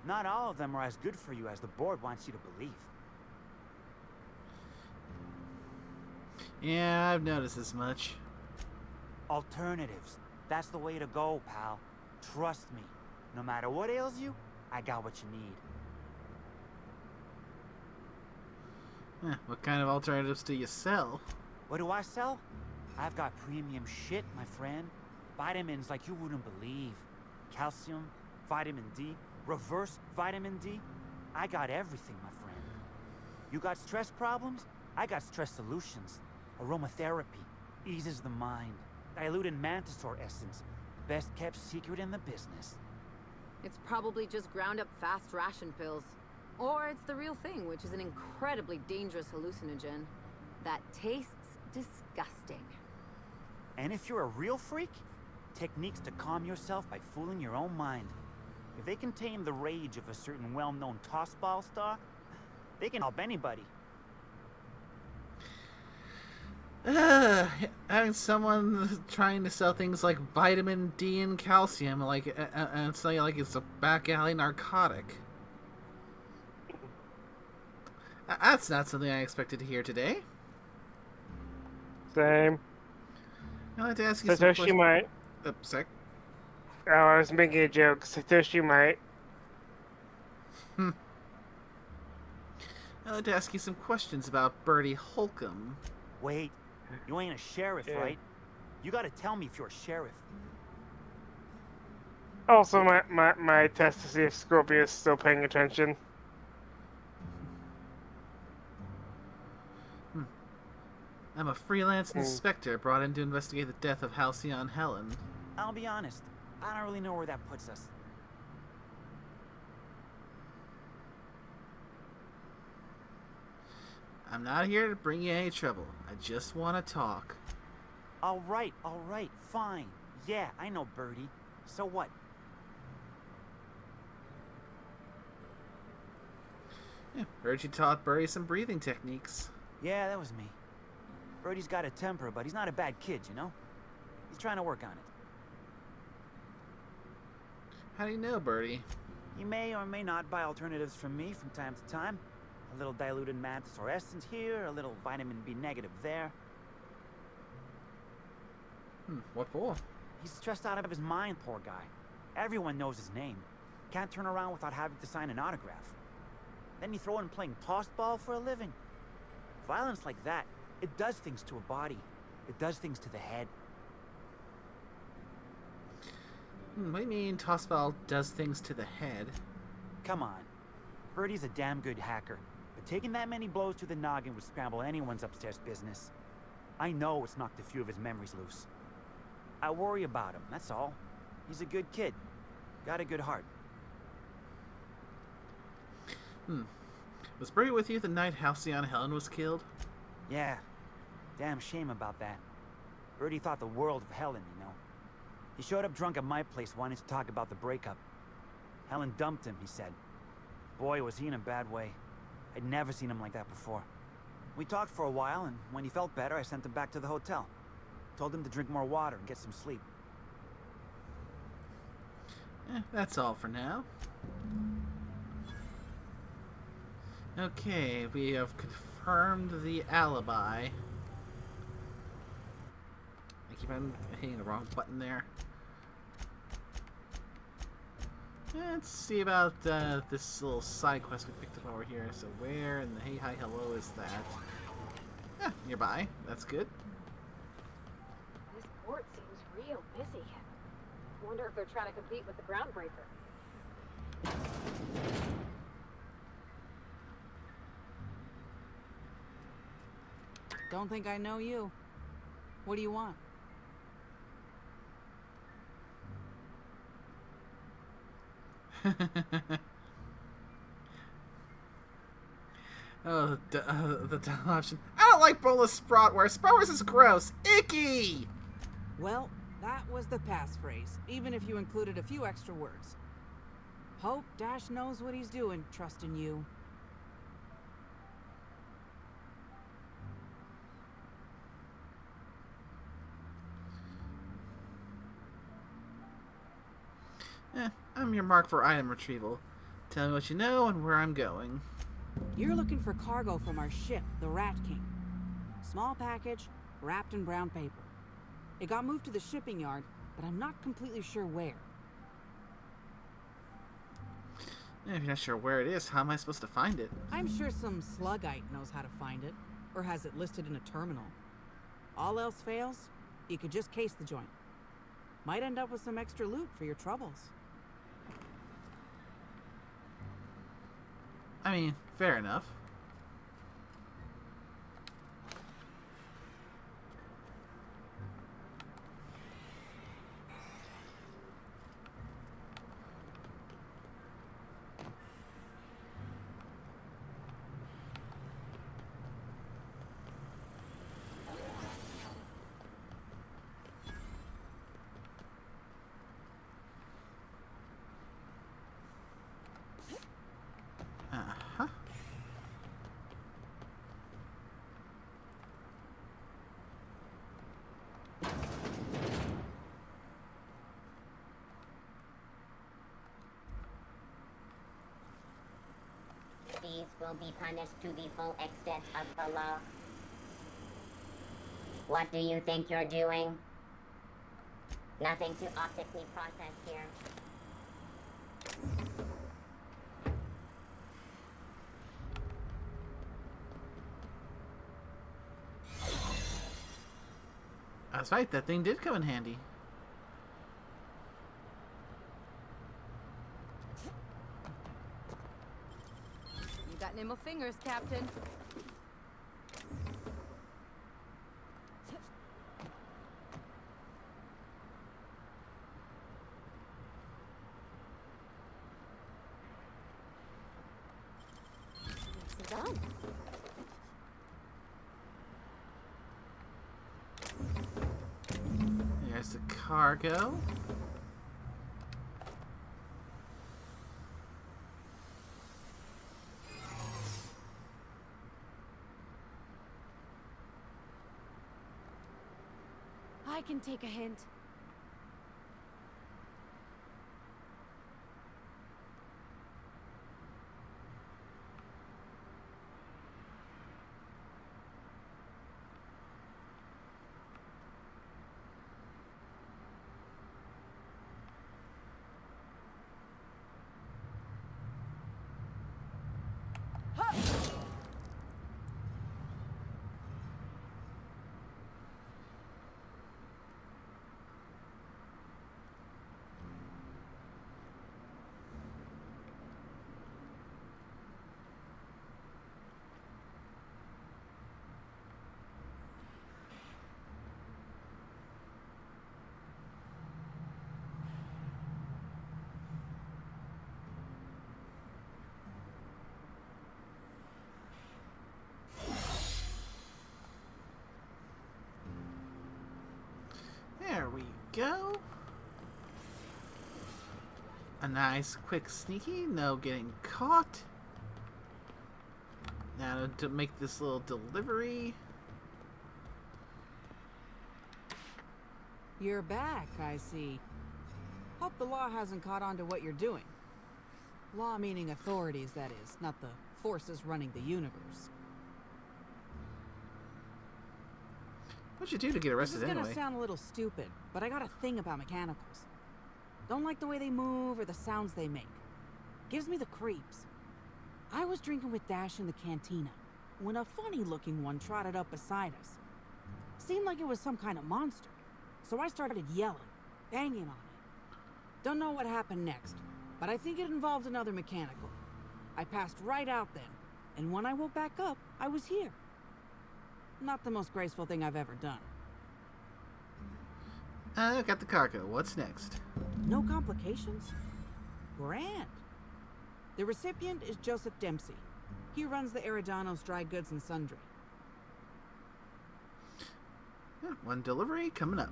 not all of them are as good for you as the board wants you to believe. Yeah, I've noticed as much. Alternatives. That's the way to go, pal. Trust me. No matter what ails you, I got what you need. What kind of alternatives do you sell? What do I sell? I've got premium shit, my friend. Vitamins like you wouldn't believe. Calcium, vitamin D, reverse vitamin D. I got everything, my friend. You got stress problems? I got stress solutions. Aromatherapy eases the mind. Diluted mantisaur essence. Best kept secret in the business. It's probably just ground up fast ration pills. Or it's the real thing, which is an incredibly dangerous hallucinogen that tastes disgusting. And if you're a real freak, techniques to calm yourself by fooling your own mind. If they contain the rage of a certain well-known tossball star, they can help anybody. Having someone trying to sell things like vitamin D and calcium, like, and say like it's a back alley narcotic. That's not something I expected to hear today. Same. I'd like to ask you some Satoshi questions. might. Sec. Oh, I was making a joke. Satoshi might. I'd like to ask you some questions about Bertie Holcomb. Wait, you ain't a sheriff, Yeah. right? You gotta tell me if you're a sheriff. Also, my test to see if Scorpio is still paying attention. I'm a freelance inspector brought in to investigate the death of Halcyon Helen. I'll be honest, I don't really know where that puts us. I'm not here to bring you any trouble. I just want to talk. All right, fine. Yeah, I know Birdie. So what? Yeah, heard you taught Bertie some breathing techniques. Yeah, that was me. Birdie's got a temper, but he's not a bad kid, you know? He's trying to work on it. How do you know, Bertie? He may or may not buy alternatives from me from time to time. A little diluted mantisaur essence here, a little vitamin B negative there. What for? He's stressed out of his mind, poor guy. Everyone knows his name. Can't turn around without having to sign an autograph. Then you throw in playing tossball for a living. Violence like that, it does things to a body. It does things to the head. What do you mean tossball does things to the head? Come on. Birdie's a damn good hacker, but taking that many blows to the noggin would scramble anyone's upstairs business. I know it's knocked a few of his memories loose. I worry about him, that's all. He's a good kid. Got a good heart. Was Bertie with you the night Halcyon Helen was killed? Yeah. Damn shame about that. Birdie thought the world of Helen, you know. He showed up drunk at my place wanting to talk about the breakup. Helen dumped him, he said. Boy, was he in a bad way. I'd never seen him like that before. We talked for a while, and when he felt better, I sent him back to the hotel. Told him to drink more water and get some sleep. That's all for now. Okay, we have confirmed the alibi. I keep on hitting the wrong button there. Let's see about this little side quest we picked up over here. So where in the hey hi hello is that? Nearby. That's good. This port seems real busy. Wonder if they're trying to compete with the Groundbreaker. Don't think I know you. What do you want? Oh, the dull option. I don't like bolus spratwurst. Spratwurst is gross. Icky! Well, that was the passphrase, even if you included a few extra words. Hope Dash knows what he's doing, trusting you. I'm your mark for item retrieval. Tell me what you know and where I'm going. You're looking for cargo from our ship, the Rat King. Small package, wrapped in brown paper. It got moved to the shipping yard, but I'm not completely sure where. If you're not sure where it is, how am I supposed to find it? I'm sure some sluggite knows how to find it, or has it listed in a terminal. All else fails, you could just case the joint. Might end up with some extra loot for your troubles. I mean, fair enough. Uh-huh. Thieves will be punished to the full extent of the law. What do you think you're doing? Nothing to optically process here. That's right, that thing did come in handy. You got nimble fingers, Captain. Done. There's the cargo. I can take a hint. There we go. A nice, quick, sneaky, no getting caught. Now to make this little delivery. You're back, I see. Hope the law hasn't caught on to what you're doing. Law meaning authorities, that is, not the forces running the universe. What'd you do to get arrested This is anyway? gonna sound a little stupid, but I got a thing about mechanicals. Don't like the way they move or the sounds they make. Gives me the creeps. I was drinking with Dash in the cantina when a funny-looking one trotted up beside us. Seemed like it was some kind of monster, so I started yelling, banging on it. Don't know what happened next, but I think it involved another mechanical. I passed right out then, and when I woke back up, I was here. Not the most graceful thing I've ever done. Got the cargo. What's next? No complications? Grand. The recipient is Joseph Dempsey. He runs the Eridanos Dry Goods and Sundry. Yeah, one delivery coming up.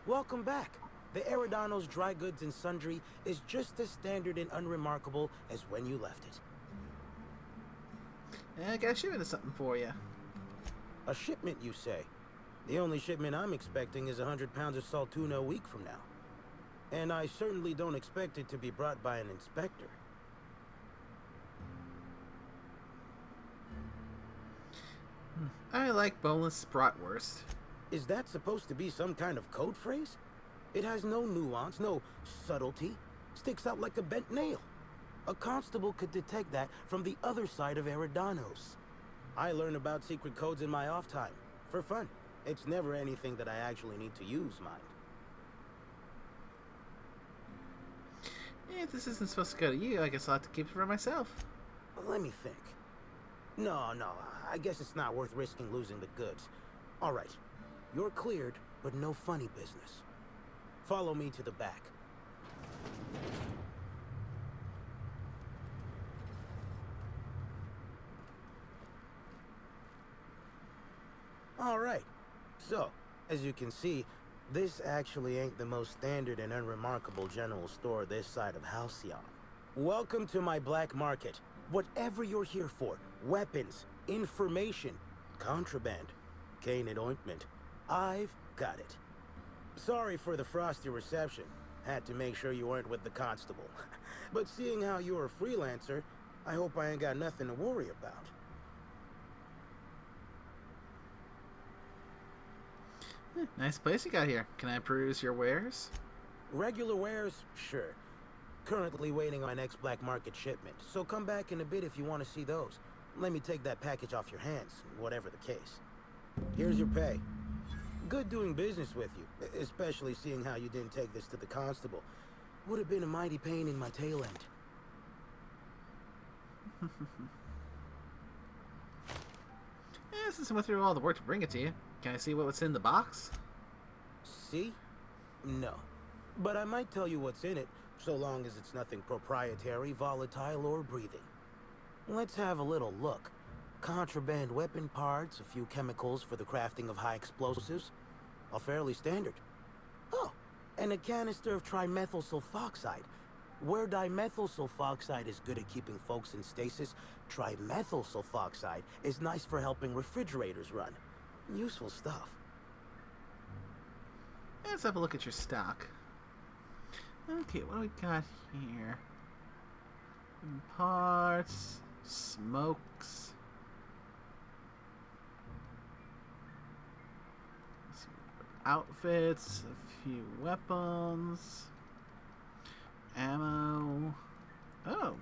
Welcome back. The Eridanos Dry Goods and Sundry is just as standard and unremarkable as when you left it. I got a shipment of something for you. A shipment, you say? The only shipment I'm expecting is 100 pounds of salt tuna a week from now. And I certainly don't expect it to be brought by an inspector. I like boneless bratwurst. Is that supposed to be some kind of code phrase? It has no nuance, no subtlety. Sticks out like a bent nail. A constable could detect that from the other side of Eridanos. I learn about secret codes in my off time. For fun. It's never anything that I actually need to use, mind. If this isn't supposed to go to you, I guess I'll have to keep it for myself. Let me think. No, I guess it's not worth risking losing the goods. All right. You're cleared, but no funny business. Follow me to the back. All right. So, as you can see, this actually ain't the most standard and unremarkable general store this side of Halcyon. Welcome to my black market. Whatever you're here for, weapons, information, contraband, cane and ointment, I've got it. Sorry for the frosty reception. Had to make sure you weren't with the constable. But seeing how you're a freelancer, I hope I ain't got nothing to worry about. Nice place you got here. Can I peruse your wares? Regular wares? Sure. Currently waiting on my next black market shipment, so come back in a bit if you want to see those. Let me take that package off your hands, whatever the case. Here's your pay. Good doing business with you, especially seeing how you didn't take this to the constable. Would have been a mighty pain in my tail end. Since I went through all the work to bring it to you, can I see what's in the box? See? No. But I might tell you what's in it, so long as it's nothing proprietary, volatile, or breathing. Let's have a little look. Contraband weapon parts, a few chemicals for the crafting of high explosives. All fairly standard. Oh, and a canister of trimethyl sulfoxide. Where dimethyl sulfoxide is good at keeping folks in stasis, trimethyl sulfoxide is nice for helping refrigerators run. Useful stuff. Let's have a look at your stock. Okay, what do we got here? Parts, smokes, some outfits, a few weapons, ammo. Oh.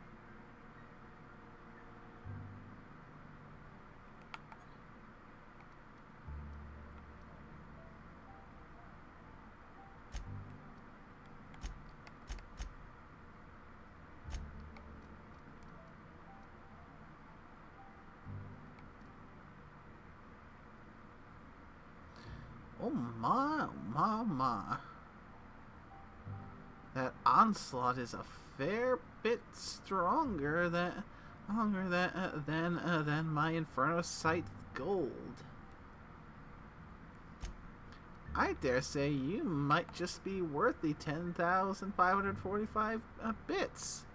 Oh my. That onslaught is a fair bit stronger than my Inferno Sight Gold. I dare say you might just be worth the 10,545 bits.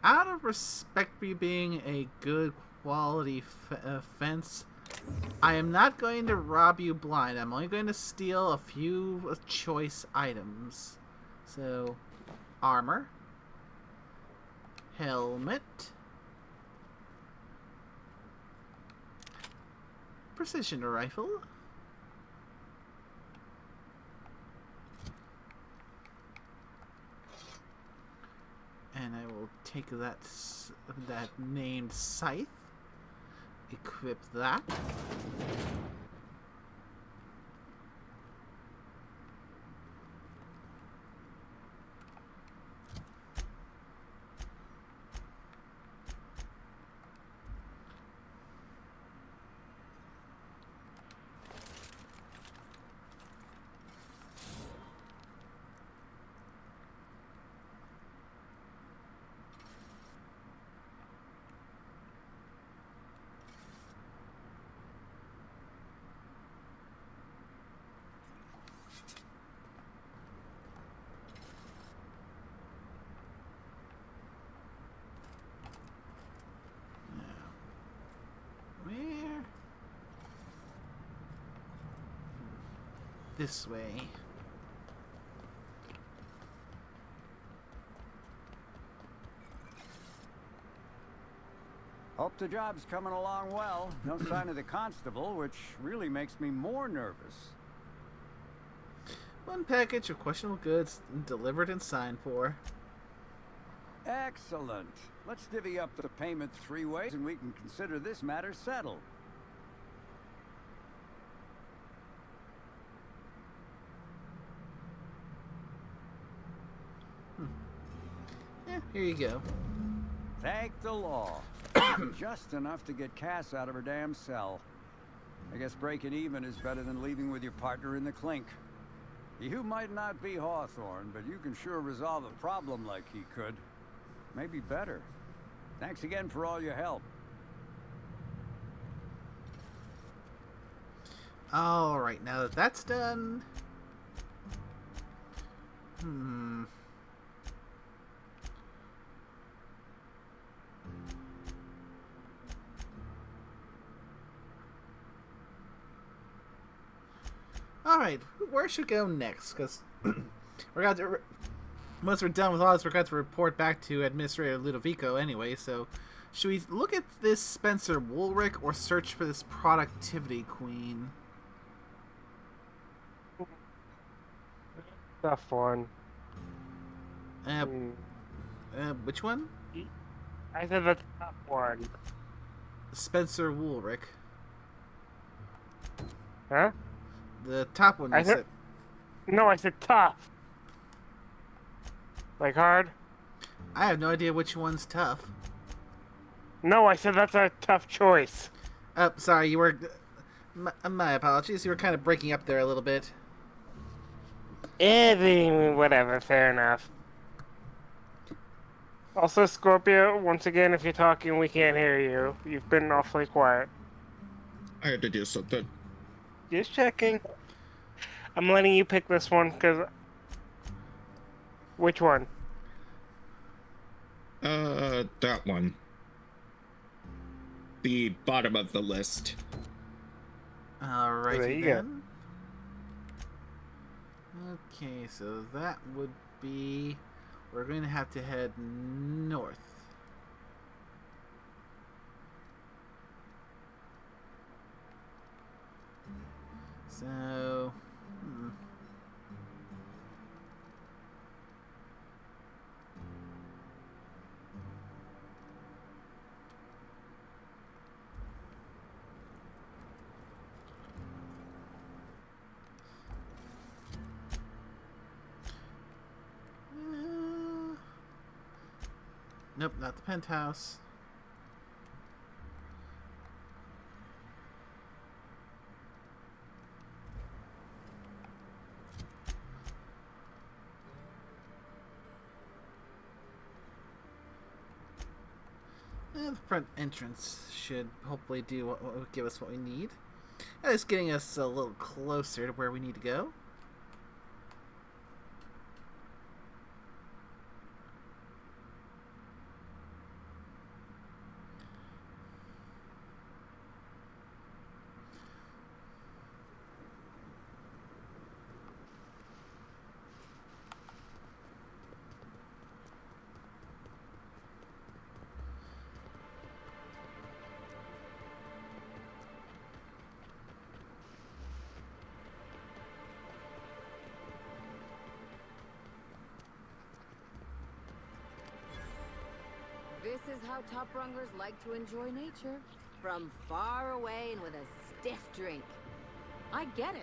Out of respect for you being a good quality fence, I am not going to rob you blind. I'm only going to steal a few choice items. So, armor, helmet, precision rifle, and I will take that named scythe, equip that. Where? This way. Hope the job's coming along well. No sign of the constable, which really makes me more nervous. One package of questionable goods delivered and signed for. Excellent. Let's divvy up the payment 3 ways and we can consider this matter settled. Yeah, here you go. Thank the law. Just enough to get Cass out of her damn cell. I guess breaking even is better than leaving with your partner in the clink. You might not be Hawthorne, but you can sure resolve a problem like he could. Maybe better. Thanks again for all your help. Alright, now that that's done... Alright, where should we go next? Because we're going to... Once we're done with all this, we're going to report back to Administrator Ludovico anyway, so... Should we look at this Spencer Woolrick or search for this Productivity Queen? Tough one. Which one? I said the top one. Spencer Woolrick. Huh? The top one you said. No, I said tough. Like hard? I have no idea which one's tough. No, I said that's a tough choice. Sorry, you were... My apologies, you were kind of breaking up there a little bit. Whatever, fair enough. Also, Scorpio, once again, if you're talking, we can't hear you. You've been awfully quiet. I had to do something. Just checking. I'm letting you pick this one, because... Which one? That one. The bottom of the list. Alrighty then. Okay, so that would be... We're going to have to head north. So... Nope, not the penthouse. The front entrance should hopefully do what give us what we need. And it's getting us a little closer to where we need to go. how top rungers like to enjoy nature. From far away and with a stiff drink. I get it.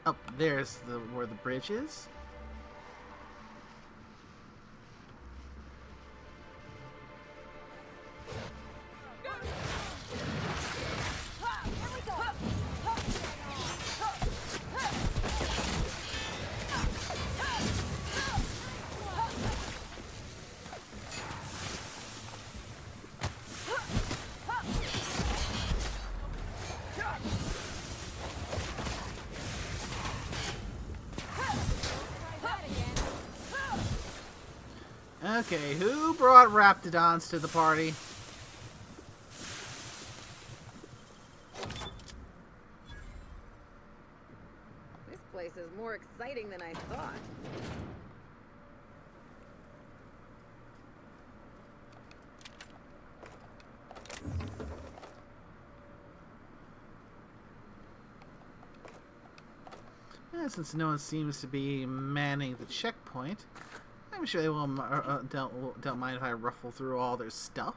Oh, there's where the bridge is. Okay, who brought Raptidons to the party? This place is more exciting than I thought. Since no one seems to be manning the checkpoint, I'm sure they won't, don't mind if I ruffle through all their stuff.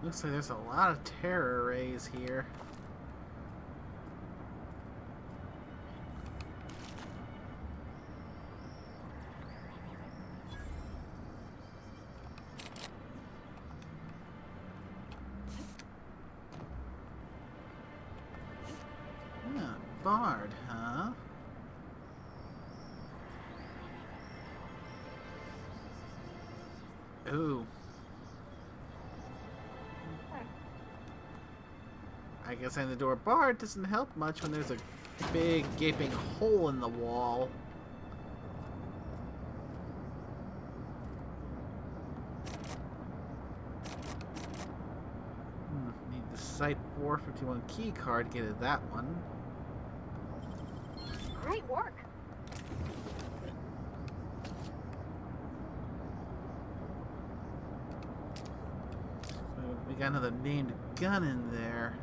Looks like there's a lot of terror rays here. Yeah, Bard, huh? Ooh. I guess saying the door barred doesn't help much when there's a big gaping hole in the wall. Need the Site 451 key card to get at that one. Great work. We got another named gun in there.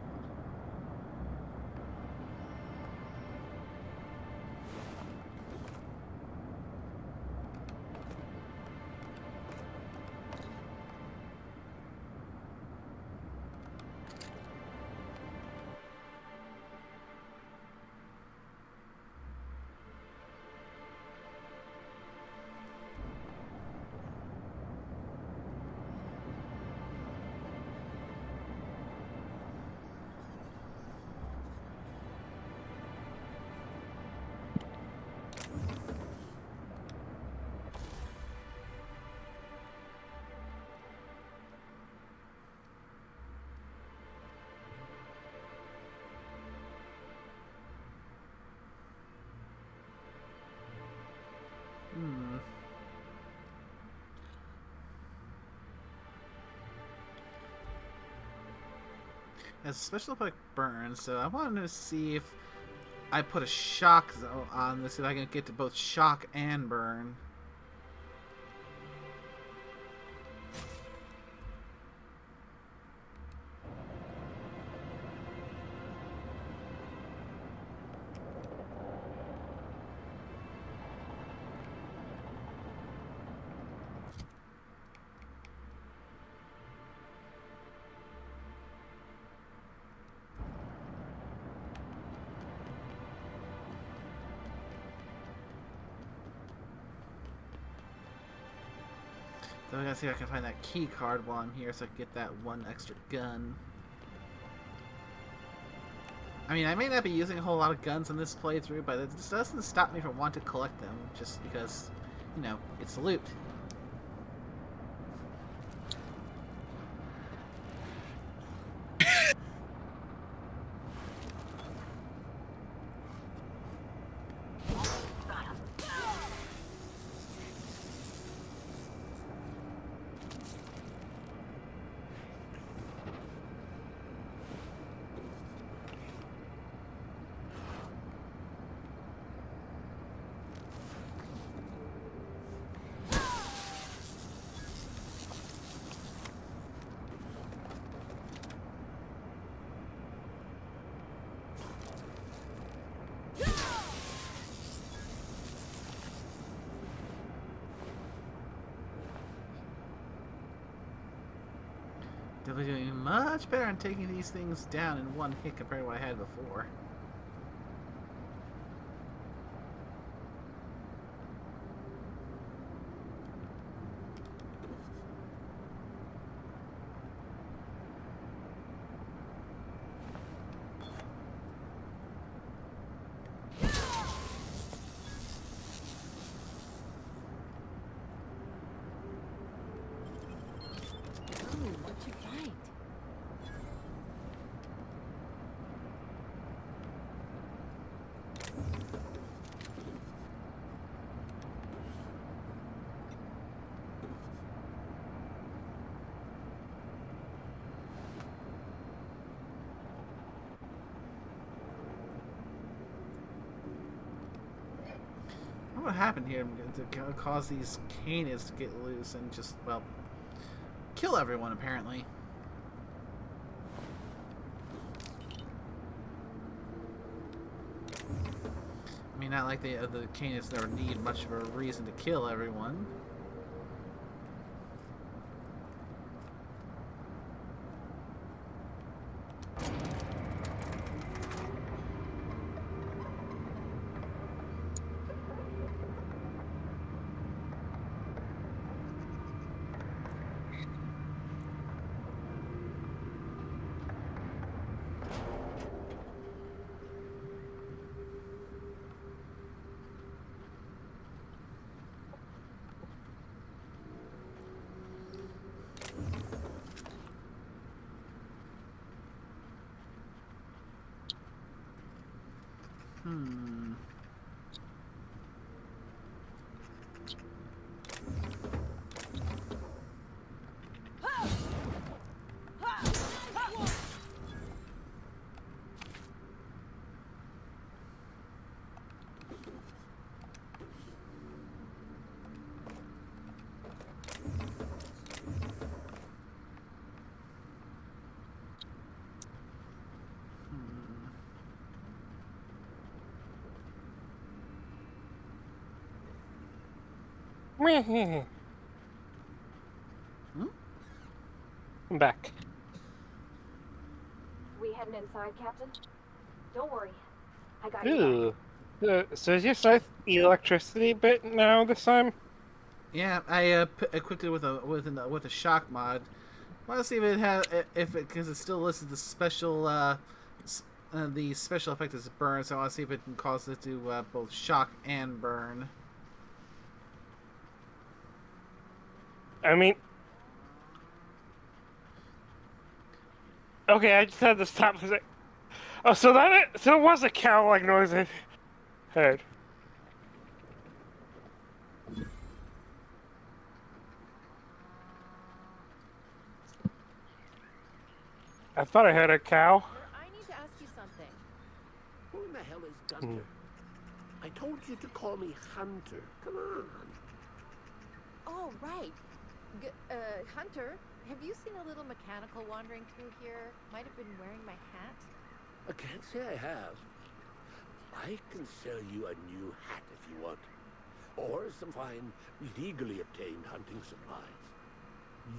has a special effect burn, so I wanted to see if I put a shock on this, if I can get to both shock and burn. So I gotta see if I can find that key card while I'm here so I can get that one extra gun. I mean, I may not be using a whole lot of guns in this playthrough, but it just doesn't stop me from wanting to collect them, just because, you know, it's loot. Definitely doing much better on taking these things down in one hit compared to what I had before. What'd you find? What happened here to cause these canids to get loose and just, well, kill everyone, apparently. I mean, not like the canids never need much of a reason to kill everyone. I'm back. We heading inside, Captain? Don't worry. I got you. Ooh. So is your scythe electricity bit now this time? Yeah, I equipped it with a shock mod. Want to see if it has because it still listed the special the special effect is burn. So I want to see if it can cause it to both shock and burn. I mean, okay, I just had to stop for a sec. Oh, so it was a cow like noise I heard. I thought I heard a cow. I need to ask you something. Who in the hell is Gunter? I told you to call me Hunter. Come on. Oh, right. Hunter, have you seen a little mechanical wandering through here? Might have been wearing my hat. I can't say I have. I can sell you a new hat if you want. Or some fine, legally obtained hunting supplies.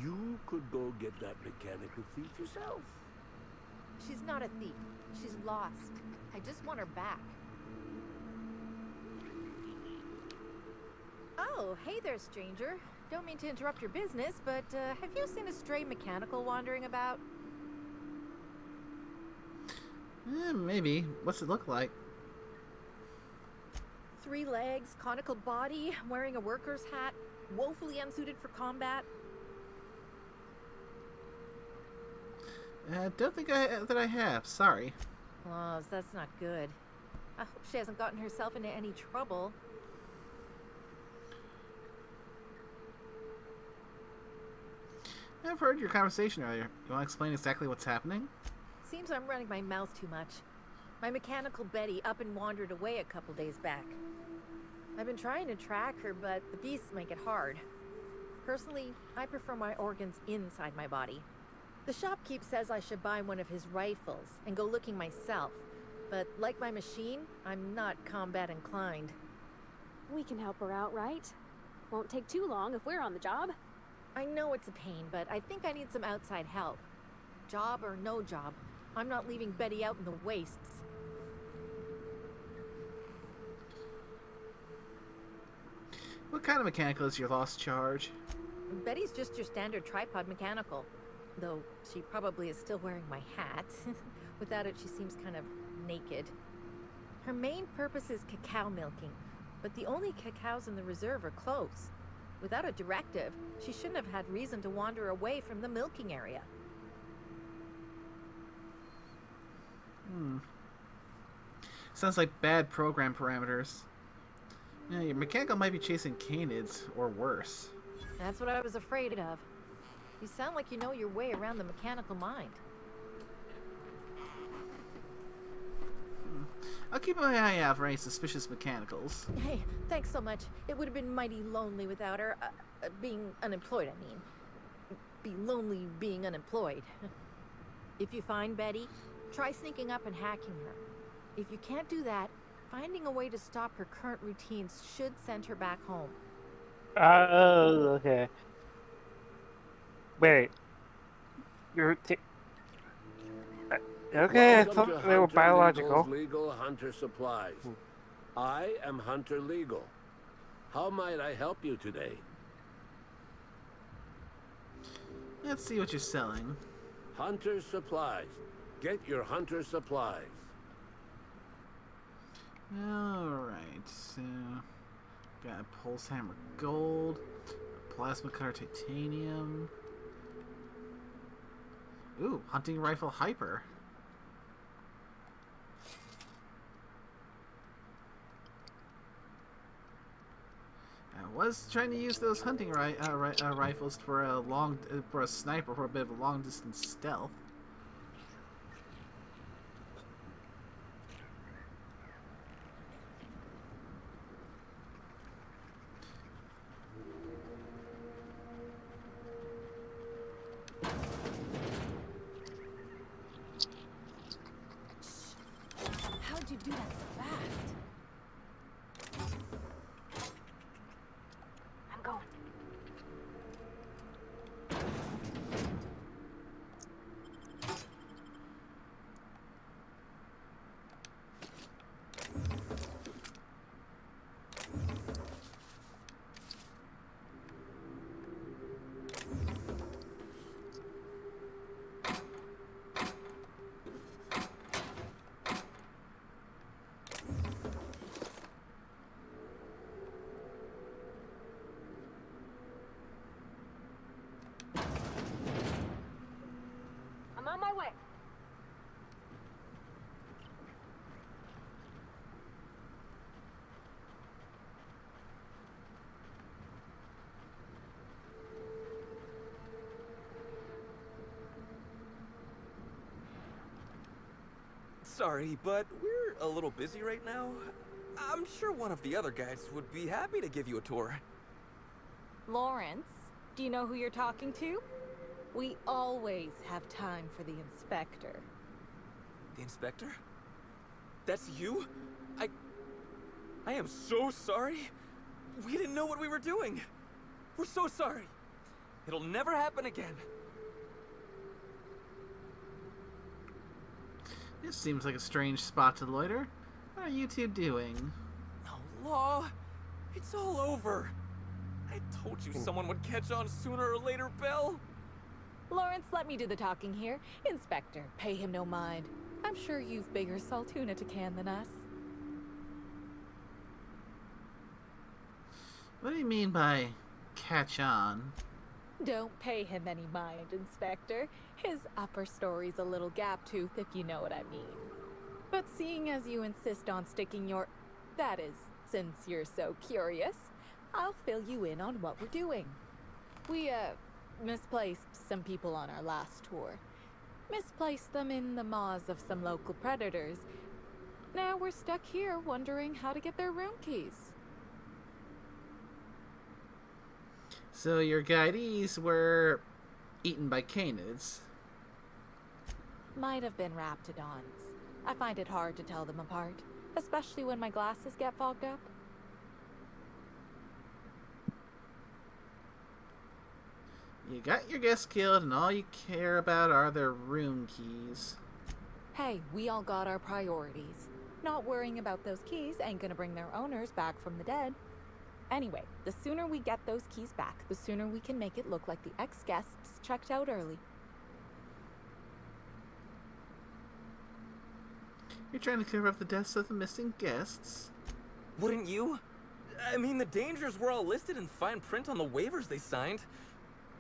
You could go get that mechanical thief yourself. She's not a thief. She's lost. I just want her back. Oh, hey there, stranger. Don't mean to interrupt your business, but have you seen a stray mechanical wandering about? Maybe. What's it look like? 3 legs, conical body, wearing a worker's hat, woefully unsuited for combat. Don't think that I have. Sorry. Oh, that's not good. I hope she hasn't gotten herself into any trouble. I've heard your conversation earlier. You want to explain exactly what's happening? Seems I'm running my mouth too much. My mechanical Betty up and wandered away a couple days back. I've been trying to track her, but the beasts make it hard. Personally, I prefer my organs inside my body. The shopkeep says I should buy one of his rifles and go looking myself. But like my machine, I'm not combat inclined. We can help her out, right? Won't take too long if we're on the job. I know it's a pain, but I think I need some outside help. Job or no job, I'm not leaving Betty out in the wastes. What kind of mechanical is your lost charge? Betty's just your standard tripod mechanical. Though she probably is still wearing my hat. Without it, she seems kind of naked. Her main purpose is cacao milking, but the only cacaos in the reserve are closed. Without a directive, she shouldn't have had reason to wander away from the milking area. Sounds like bad program parameters. Yeah, your mechanical might be chasing canids, or worse. That's what I was afraid of. You sound like you know your way around the mechanical mind. I'll keep my eye out for any suspicious mechanicals. Hey, thanks so much. It would have been mighty lonely without her. Being unemployed, I mean. Be lonely being unemployed. If you find Betty, try sneaking up and hacking her. If you can't do that, finding a way to stop her current routines should send her back home. Oh, okay. Wait. You're okay, I thought they were biological. Legal Hunter Supplies. I am Hunter Legal. How might I help you today? Let's see what you're selling. Hunter Supplies. Get your Hunter Supplies. Alright, so... got a Pulse Hammer Gold, Plasma Cutter Titanium... Ooh, Hunting Rifle Hyper. I was trying to use those hunting rifles for a sniper for a bit of a long distance stealth. How'd you do that so fast? I'm going. sorry, but we're a little busy right now. I'm sure one of the other guys would be happy to give you a tour. Lawrence, do you know who you're talking to? We always have time for the inspector. The inspector? That's you? I am so sorry. We didn't know what we were doing. We're so sorry. It'll never happen again. This seems like a strange spot to loiter. What are you two doing? No, Law. It's all over. I told you someone would catch on sooner or later, Belle. Lawrence, let me do the talking here. Inspector, pay him no mind. I'm sure you've bigger saltuna to can than us. What do you mean by catch on? Don't pay him any mind, Inspector. His upper story's a little gap-toothed, if you know what I mean. But seeing as you insist on sticking your... That is, since you're so curious, I'll fill you in on what we're doing. We, misplaced some people on our last tour. Misplaced them in the maws of some local predators. Now we're stuck here wondering how to get their room keys. So your guidees were eaten by canids. Might have been raptidons. I find it hard to tell them apart, especially when my glasses get fogged up. You got your guests killed, and all you care about are their room keys. Hey, we all got our priorities. Not worrying about those keys ain't gonna bring their owners back from the dead. Anyway, the sooner we get those keys back, the sooner we can make it look like the ex-guests checked out early. You're trying to cover up the deaths of the missing guests? Wouldn't you? I mean, the dangers were all listed in fine print on the waivers they signed.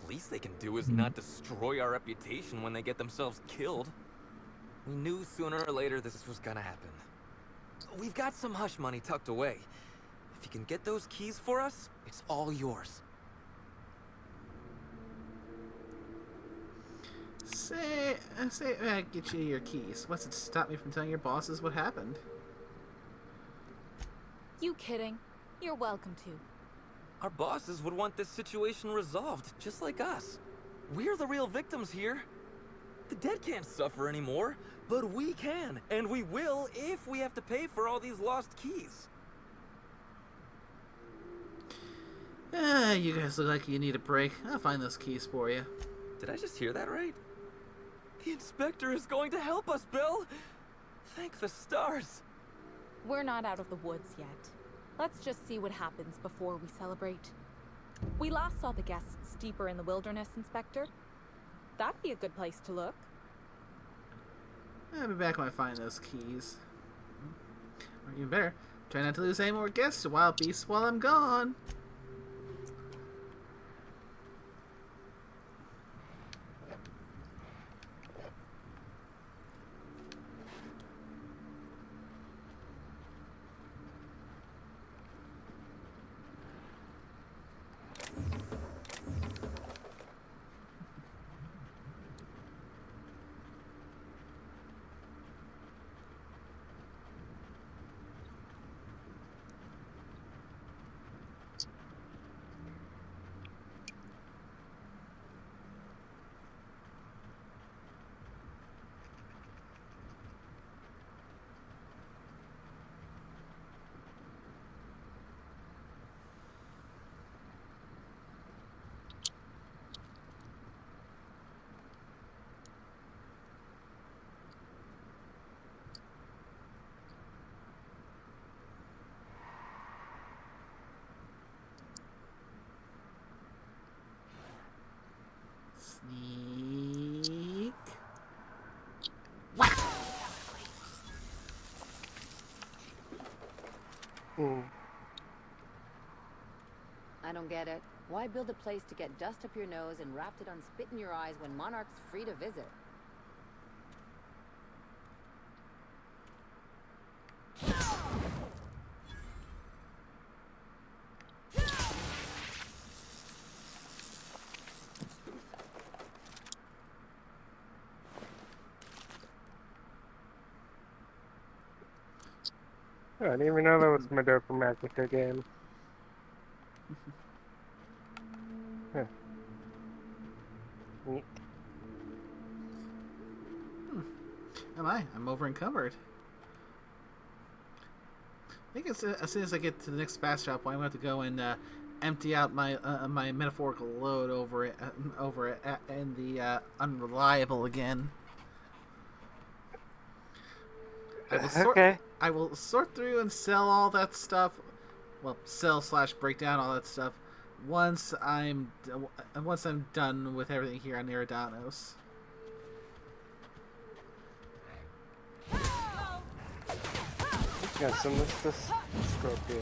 Least they can do is not destroy our reputation when they get themselves killed. We knew sooner or later this was gonna happen. We've got some hush money tucked away. If you can get those keys for us, it's all yours. Say, I get you your keys. What's it stop me from telling your bosses what happened? You kidding? You're welcome to. Our bosses would want this situation resolved, just like us. We're the real victims here. The dead can't suffer anymore, but we can, and we will if we have to pay for all these lost keys. You guys look like you need a break. I'll find those keys for you. Did I just hear that right? The inspector is going to help us, Bill! Thank the stars! We're not out of the woods yet. Let's just see what happens before we celebrate. We last saw the guests deeper in the wilderness, Inspector. That'd be a good place to look. I'll be back when I find those keys. Or even better, try not to lose any more guests to wild beasts while I'm gone. Sneak. What? I don't get it. Why build a place to get dust up your nose and wrapped it on spit in your eyes when Monarch's free to visit? Oh, I didn't even know that was Madoka Magica game. Huh. Neat. I'm over encumbered. I think as soon as I get to the next fast travel point, I'm going to have to go and empty out my my metaphorical load over it in the unreliable again. I will sort through and sell all that stuff. Well, sell/break down all that stuff once I'm done with everything here on Eridanos. Yeah, so let's just go up here.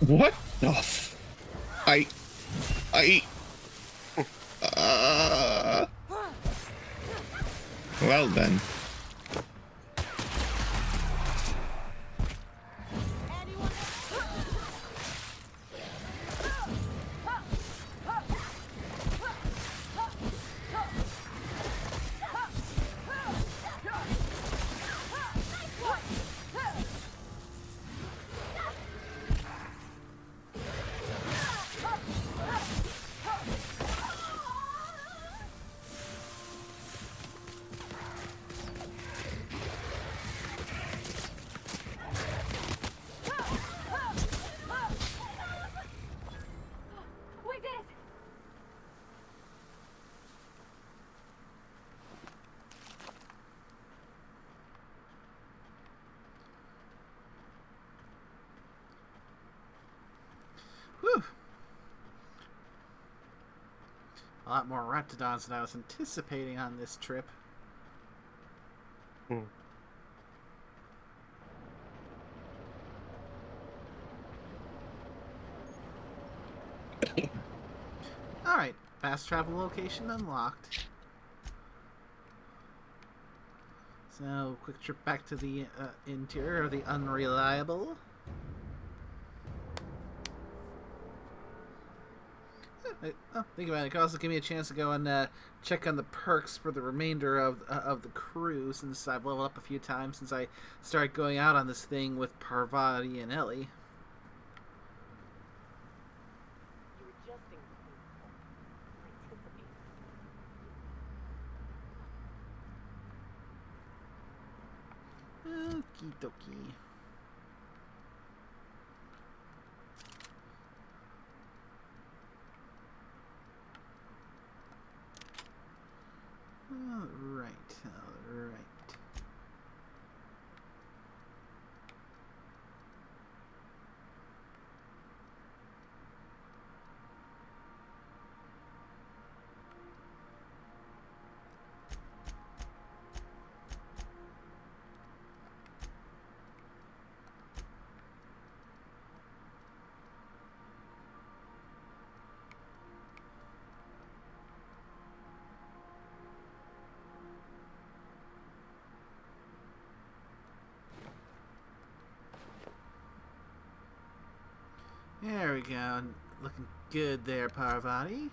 What the well then. Whew. A lot more Raptidons than I was anticipating on this trip. Alright, fast travel location unlocked. So, quick trip back to the interior of the Unreliable. Think about it. It could also give me a chance to go and check on the perks for the remainder of the crew, since I've leveled up a few times since I started going out on this thing with Parvati and Ellie. Okie dokie. Alright. There we go. Looking good there, Parvati.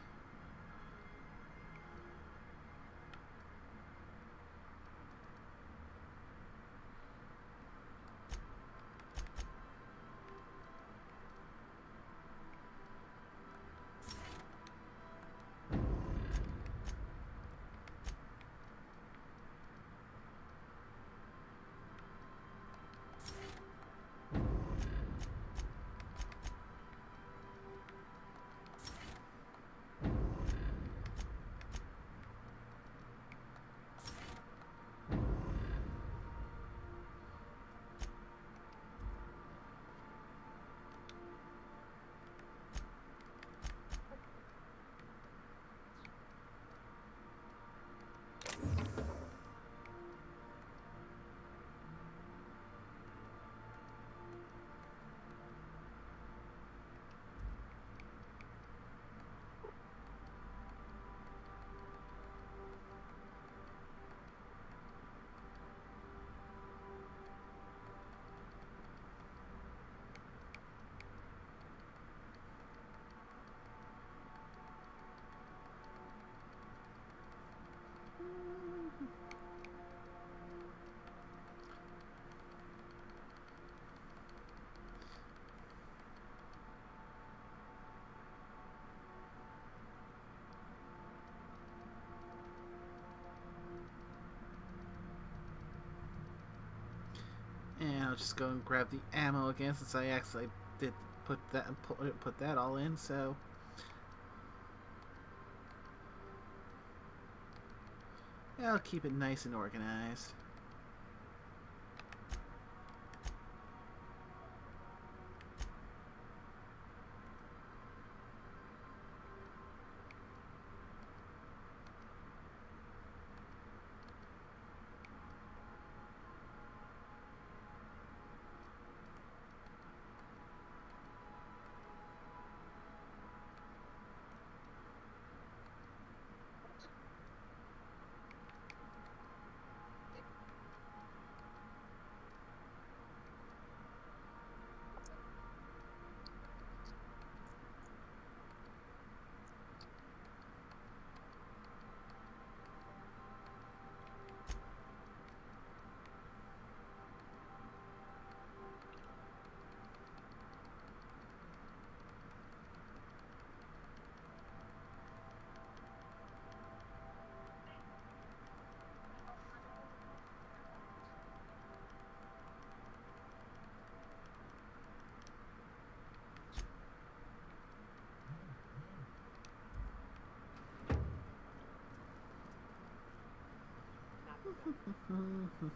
I'll just go and grab the ammo again since I actually did put that all in. So yeah, I'll keep it nice and organized.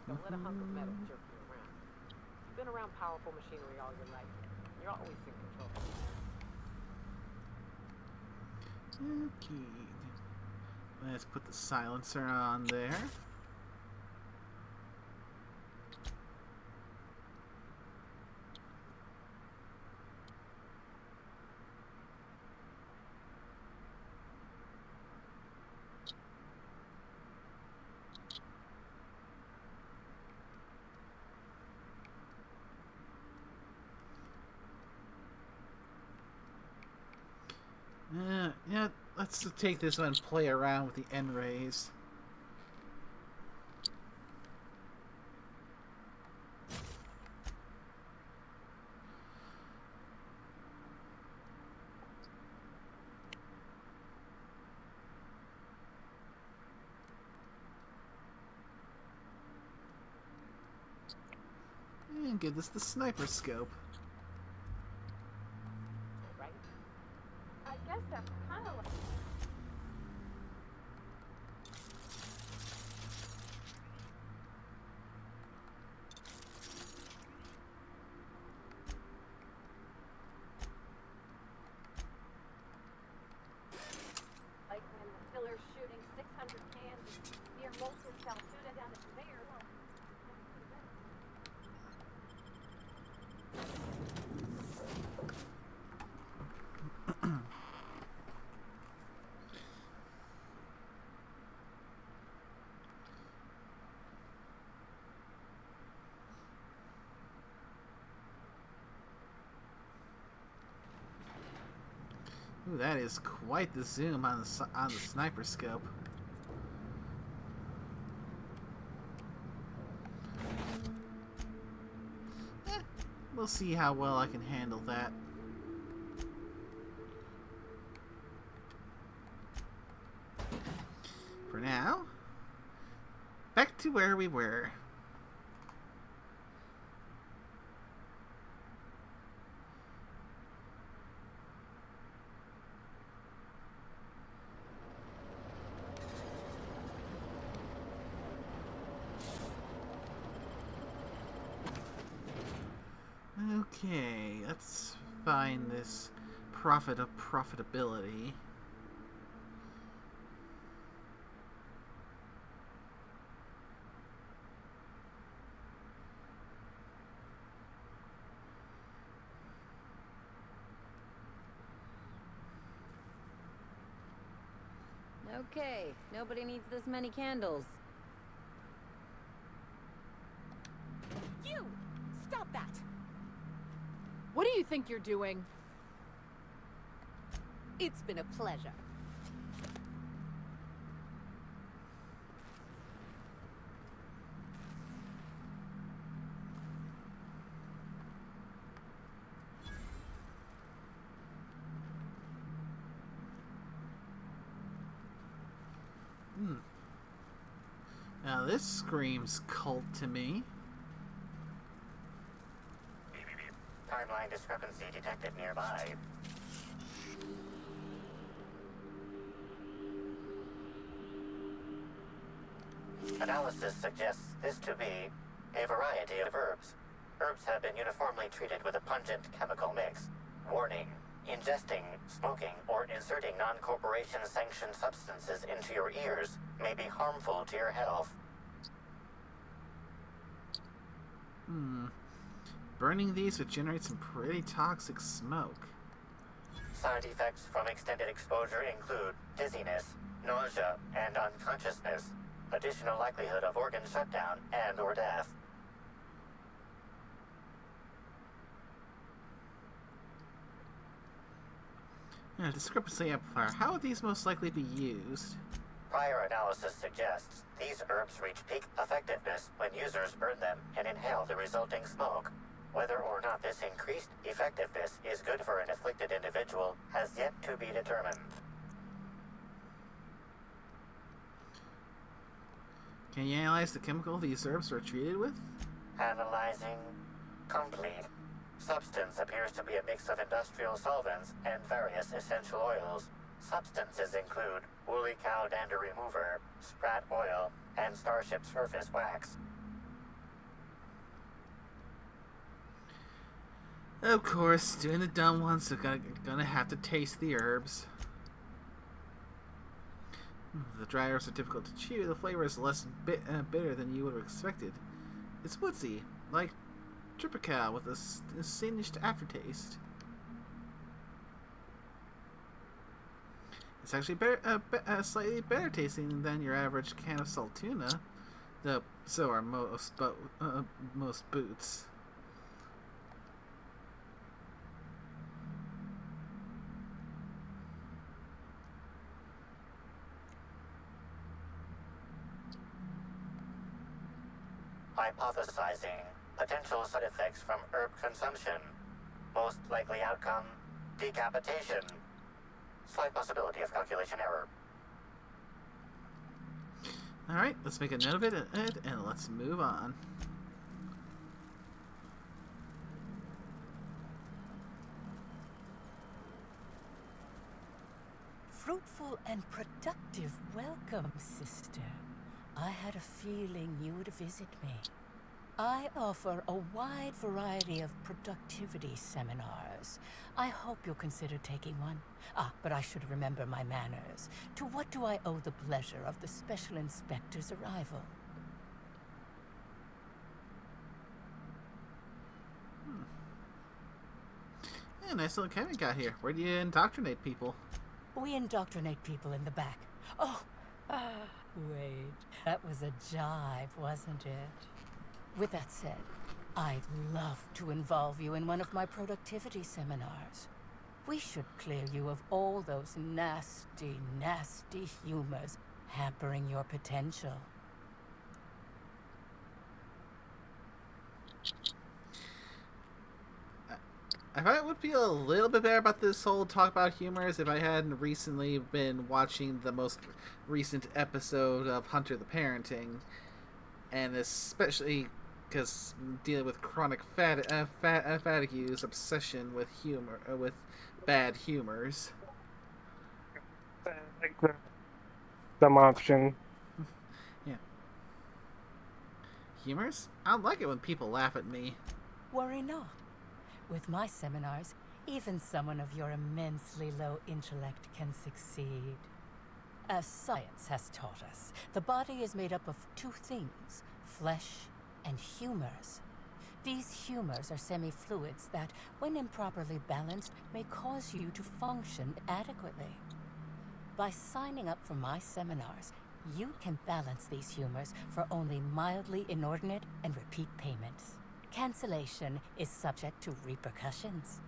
Don't let a hunk of metal jerk you around. You've been around powerful machinery all your life. You're always in control. Okay. Let's put the silencer on there. Yeah, let's take this one and play around with the end rays. And give this the sniper scope. Right? I guess that's kind of like... Like when the killer's shooting 600 cans near molten saltuna down the conveyor. Ooh, that is quite the zoom on the sniper scope. We'll see how well I can handle that. For now, back to where we were. Okay, let's find this profit of profitability. Okay, nobody needs this many candles. You! Stop that! What do you think you're doing? It's been a pleasure. Now this screams cult to me. timeline discrepancy detected nearby. Analysis suggests this to be a variety of herbs. Herbs have been uniformly treated with a pungent chemical mix. Warning: ingesting, smoking, or inserting non-corporation sanctioned substances into your ears may be harmful to your health. Burning these would generate some pretty toxic smoke. Side effects from extended exposure include dizziness, nausea, and unconsciousness. Additional likelihood of organ shutdown and/or death. Discrepancy amplifier. How would these most likely be used? Prior analysis suggests these herbs reach peak effectiveness when users burn them and inhale the resulting smoke. Whether or not this increased effectiveness is good for an afflicted individual has yet to be determined. Can you analyze the chemical these herbs were treated with? Analyzing. Complete. Substance appears to be a mix of industrial solvents and various essential oils. Substances include woolly cow dander remover, sprat oil, and starship surface wax. Of course, doing the dumb ones are gonna have to taste the herbs. The dry herbs are difficult to chew. The flavor is less bitter than you would have expected. It's woodsy, like tripical with a singed aftertaste. It's actually slightly better tasting than your average can of salt tuna. So are most boots. Hypothesizing. Potential side effects from herb consumption. Most likely outcome: decapitation. Slight possibility of calculation error. Alright, let's make a note of it and let's move on. Fruitful and productive welcome, sister. I had a feeling you would visit me. I offer a wide variety of productivity seminars. I hope you'll consider taking one. But I should remember my manners. To what do I owe the pleasure of the Special Inspector's arrival? Yeah, nice little cabin got here. Where do you indoctrinate people? We indoctrinate people in the back. Wait. That was a jibe, wasn't it? With that said, I'd love to involve you in one of my productivity seminars. We should clear you of all those nasty, nasty humors hampering your potential. I thought it would feel a little bit better about this whole talk about humors if I hadn't recently been watching the most recent episode of Hunter the Parenting, and especially because dealing with chronic fatigue's obsession with humor, with bad humors. Like some option. Yeah. Humors? I like it when people laugh at me. Worry not. With my seminars, even someone of your immensely low intellect can succeed. As science has taught us, the body is made up of two things, flesh and humors. These humors are semi-fluids that, when improperly balanced, may cause you to function adequately. By signing up for my seminars, you can balance these humors for only mildly inordinate and repeat payments. Cancellation is subject to repercussions.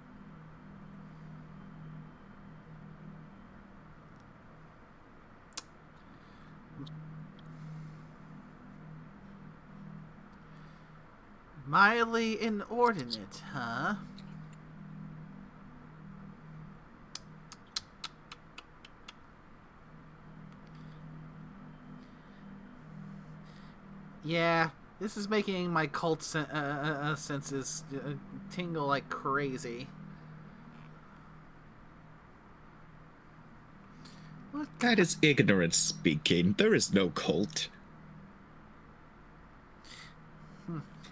Mildly inordinate, huh? Yeah, This is making my cult senses tingle like crazy. What? That is ignorance speaking. There is no cult.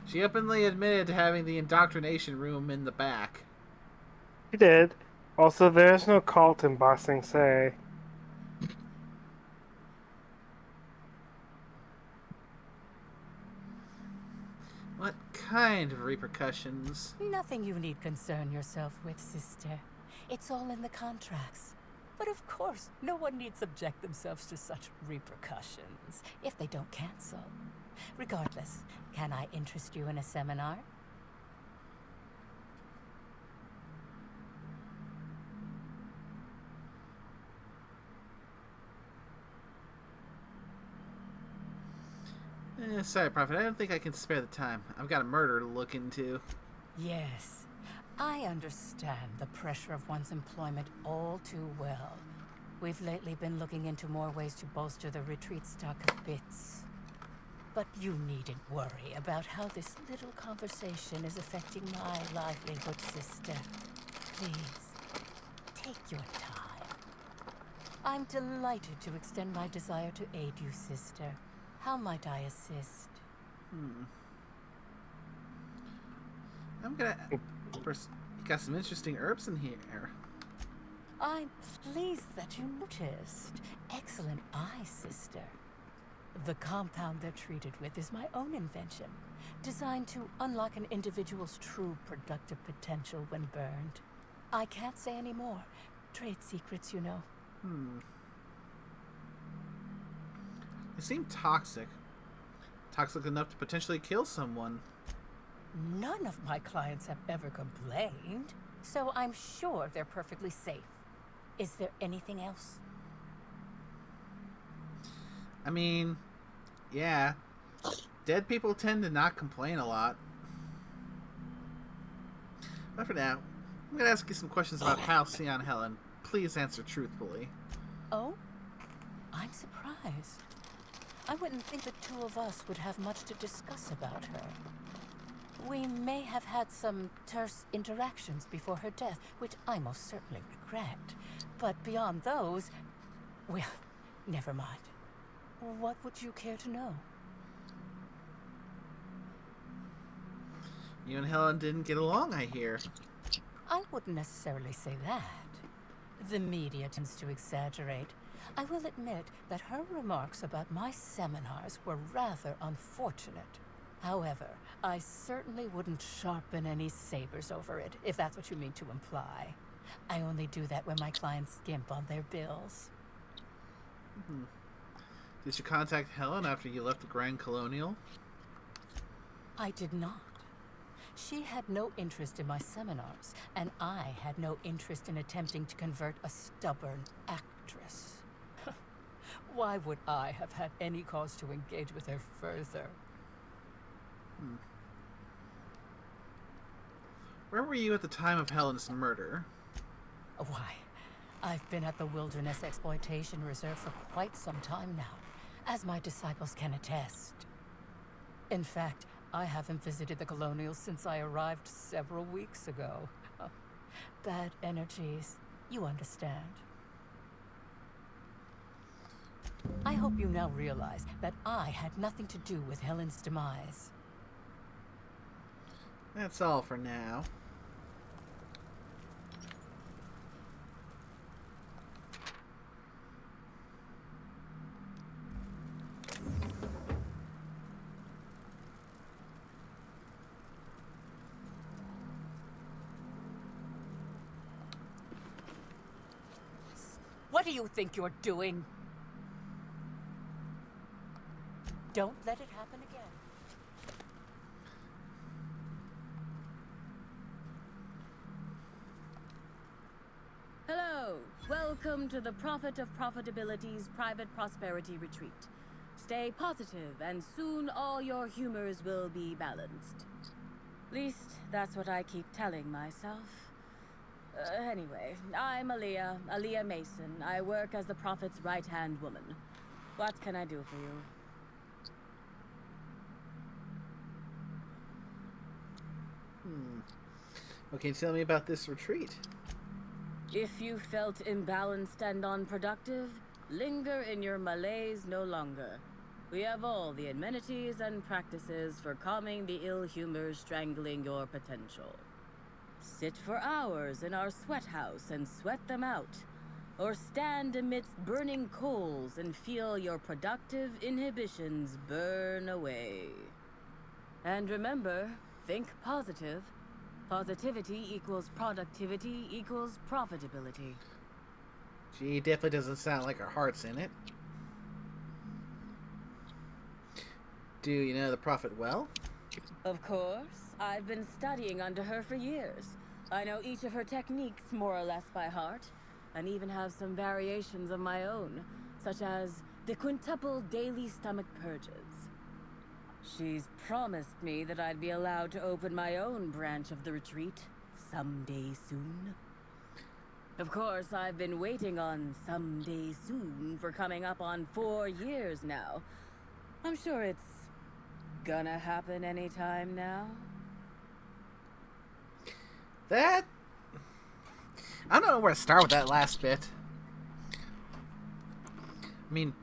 She openly admitted to having the indoctrination room in the back. She did. Also, there's no cult in Bossing Say. What kind of repercussions? Nothing you need concern yourself with, sister. It's all in the contracts. But of course, no one need subject themselves to such repercussions if they don't cancel. Regardless, can I interest you in a seminar? Sorry, Prophet, I don't think I can spare the time. I've got a murder to look into. Yes, I understand the pressure of one's employment all too well. We've lately been looking into more ways to bolster the retreat stock of bits. But you needn't worry about how this little conversation is affecting my livelihood, sister. Please, take your time. I'm delighted to extend my desire to aid you, sister. How might I assist? I'm gonna... First, you got some interesting herbs in here. I'm pleased that you noticed. Excellent eye, sister. The compound they're treated with is my own invention, designed to unlock an individual's true productive potential when burned. I can't say any more. Trade secrets, you know. They seem toxic. Toxic enough to potentially kill someone. None of my clients have ever complained, so I'm sure they're perfectly safe. Is there anything else? I mean, yeah. Dead people tend to not complain a lot. But for now, I'm going to ask you some questions about Halcyon and Helen. Please answer truthfully. Oh? I'm surprised. I wouldn't think the two of us would have much to discuss about her. We may have had some terse interactions before her death, which I most certainly regret. But beyond those, well, never mind. What would you care to know? You and Helen didn't get along, I hear. I wouldn't necessarily say that. The media tends to exaggerate. I will admit that her remarks about my seminars were rather unfortunate. However, I certainly wouldn't sharpen any sabers over it, if that's what you mean to imply. I only do that when my clients skimp on their bills. Did you contact Helen after you left the Grand Colonial? I did not. She had no interest in my seminars, and I had no interest in attempting to convert a stubborn actress. Why would I have had any cause to engage with her further? Where were you at the time of Helen's murder? Why, I've been at the Wilderness Exploitation Reserve for quite some time now, as my disciples can attest. In fact, I haven't visited the Colonials since I arrived several weeks ago. Bad energies, you understand. I hope you now realize that I had nothing to do with Helen's demise. That's all for now. What do you think you're doing? Don't let it happen again. Hello, welcome to the Prophet of Profitability's Private Prosperity Retreat. Stay positive, and soon all your humors will be balanced. Least, that's what I keep telling myself. Anyway, I'm Aaliyah Mason. I work as the Prophet's right-hand woman. What can I do for you? Okay, tell me about this retreat. If you felt imbalanced and unproductive, linger in your malaise no longer. We have all the amenities and practices for calming the ill humors strangling your potential. Sit for hours in our sweat house and sweat them out, or stand amidst burning coals and feel your productive inhibitions burn away. And remember, think positive. Positivity equals productivity equals profitability. Gee, definitely doesn't sound like her heart's in it. Do you know the Prophet well? Of course. I've been studying under her for years. I know each of her techniques more or less by heart, and even have some variations of my own, such as the quintuple daily stomach purges. She's promised me that I'd be allowed to open my own branch of the retreat someday soon. Of course, I've been waiting on someday soon for coming up on 4 years now. I'm sure it's gonna happen anytime now. That... I don't know where to start with that last bit. I mean,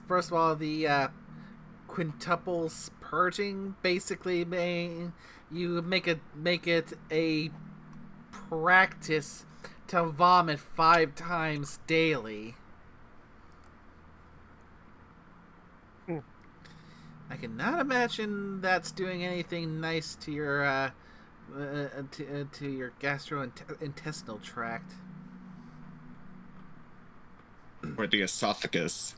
first of all, the quintuples purging basically you make it a practice to vomit 5 times daily. I cannot imagine that's doing anything nice to your to your gastrointestinal tract. Or the esophagus.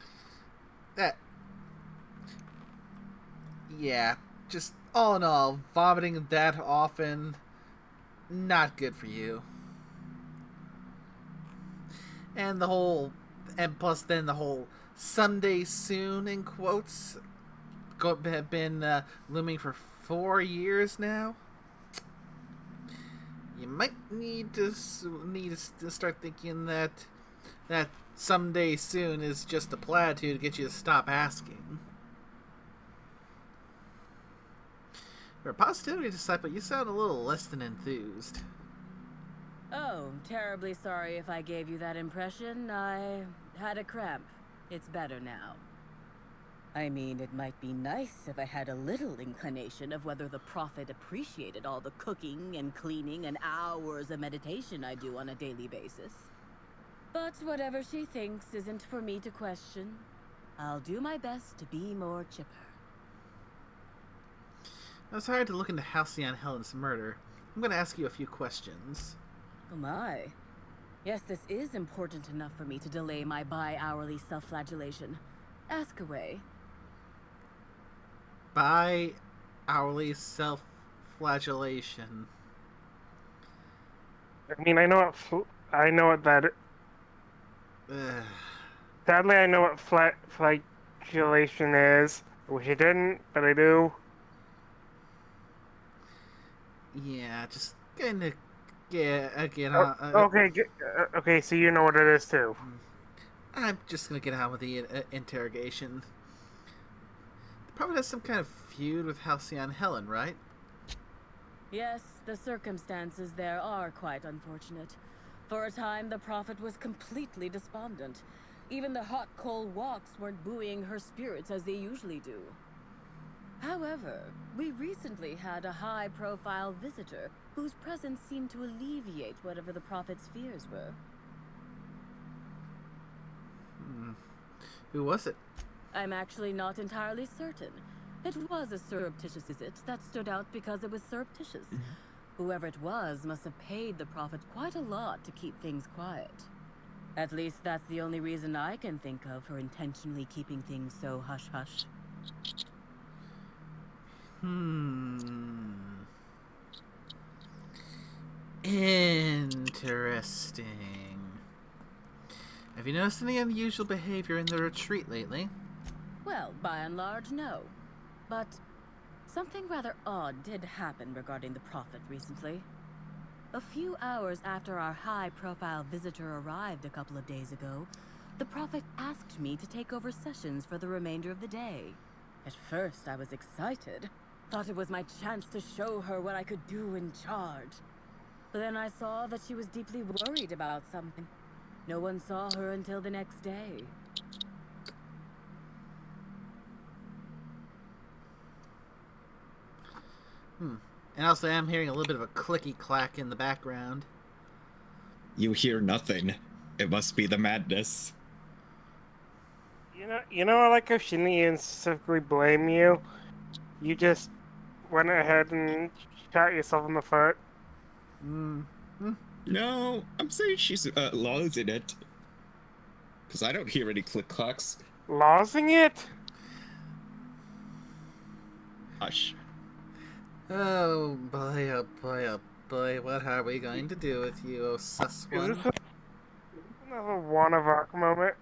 Yeah, just all in all, vomiting that often, not good for you. And plus then the whole "someday soon" in quotes have been looming for 4 years now. You might need to start thinking that "someday soon" is just a platitude to get you to stop asking. For a positivity disciple, you sound a little less than enthused. Oh, terribly sorry if I gave you that impression. I had a cramp. It's better now. I mean, it might be nice if I had a little inclination of whether the Prophet appreciated all the cooking and cleaning and hours of meditation I do on a daily basis. But whatever she thinks isn't for me to question. I'll do my best to be more chipper. I was hired to look into Halcyon Helen's murder. I'm going to ask you a few questions. Oh my. Yes, this is important enough for me to delay my bi-hourly self-flagellation. Ask away. Bi-hourly self-flagellation. I mean, I know what that. Sadly, I know what flagellation is. I wish I didn't, but I do. Yeah, just gonna get okay, so you know what it is too. I'm just gonna get on with the interrogation. The Prophet has some kind of feud with Halcyon Helen, right? Yes, the circumstances there are quite unfortunate. For a time, the Prophet was completely despondent. Even the hot coal walks weren't buoying her spirits as they usually do. However, we recently had a high-profile visitor whose presence seemed to alleviate whatever the Prophet's fears were. Who was it? I'm actually not entirely certain. It was a surreptitious visit that stood out because it was surreptitious. Whoever it was must have paid the Prophet quite a lot to keep things quiet. At least that's the only reason I can think of for intentionally keeping things so hush-hush. Interesting. Have you noticed any unusual behavior in the retreat lately? Well, by and large, no. But something rather odd did happen regarding the Prophet recently. A few hours after our high-profile visitor arrived a couple of days ago, the Prophet asked me to take over sessions for the remainder of the day. At first, I was excited. Thought it was my chance to show her what I could do in charge. But then I saw that she was deeply worried about something. No one saw her until the next day. And also, I'm hearing a little bit of a clicky-clack in the background. You hear nothing. It must be the madness. You know, I like how she didn't even specifically blame you. You just went ahead and shot yourself in the foot. No, I'm saying she's losing it. Because I don't hear any click-clacks. Losing it? Hush. Oh boy, oh boy, oh boy, what are we going to do with you, oh sus one? Is this another one of Arc moment?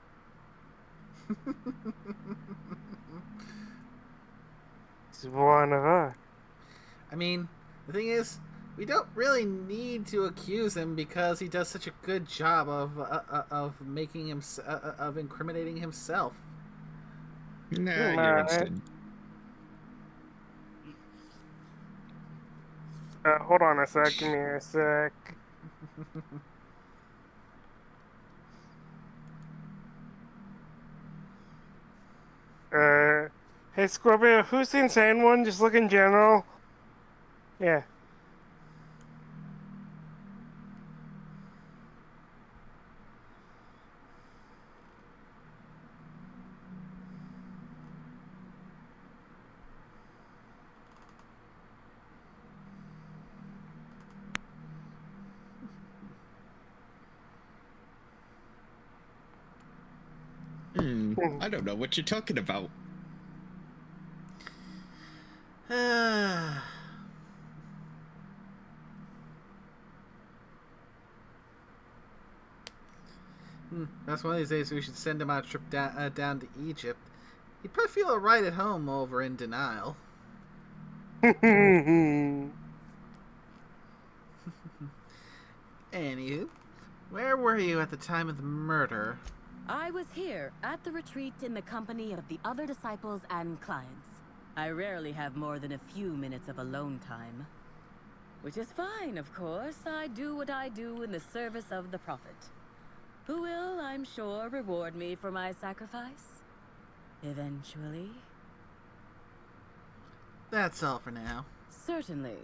It's one of Arc. I mean, the thing is, we don't really need to accuse him because he does such a good job of making him of incriminating himself. Nah, you're instant. Hold on a sec. Give me a sec. Hey Scorpio, who's the insane one? Just look in general. Yeah. I don't know what you're talking about. That's one of these days we should send him on a trip down to Egypt. He'd probably feel right at home over in denial. Anywho, where were you at the time of the murder? I was here, at the retreat in the company of the other disciples and clients. I rarely have more than a few minutes of alone time. Which is fine, of course. I do what I do in the service of the Prophet. Who will, I'm sure, reward me for my sacrifice. Eventually. That's all for now. Certainly.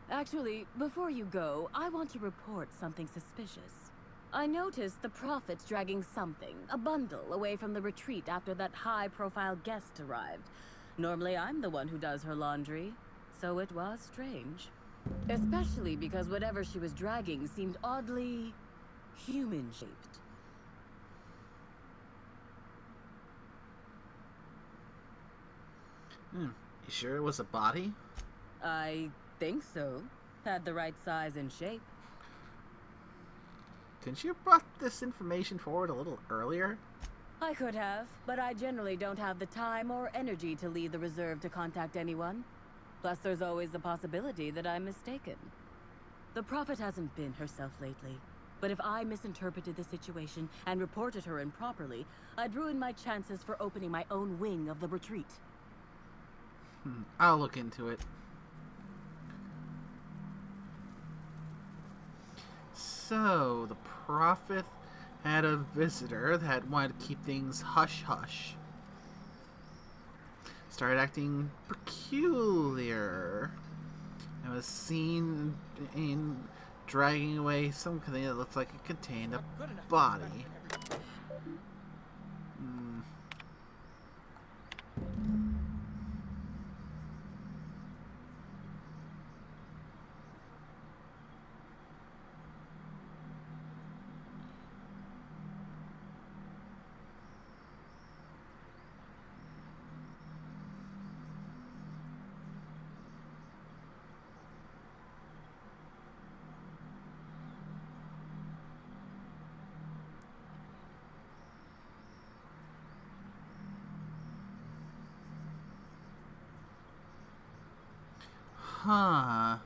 Actually, before you go, I want to report something suspicious. I noticed the Prophet's dragging something, a bundle, away from the retreat after that high-profile guest arrived. Normally, I'm the one who does her laundry, so it was strange. Especially because whatever she was dragging seemed oddly human-shaped. You sure it was a body? I think so. Had the right size and shape. Couldn't you have brought this information forward a little earlier? I could have, but I generally don't have the time or energy to leave the reserve to contact anyone. Plus, there's always the possibility that I'm mistaken. The Prophet hasn't been herself lately, but if I misinterpreted the situation and reported her improperly, I'd ruin my chances for opening my own wing of the retreat. I'll look into it. So, the Prophet had a visitor that wanted to keep things hush-hush. Started acting peculiar. And was seen in dragging away something that looked like it contained a body. Huh.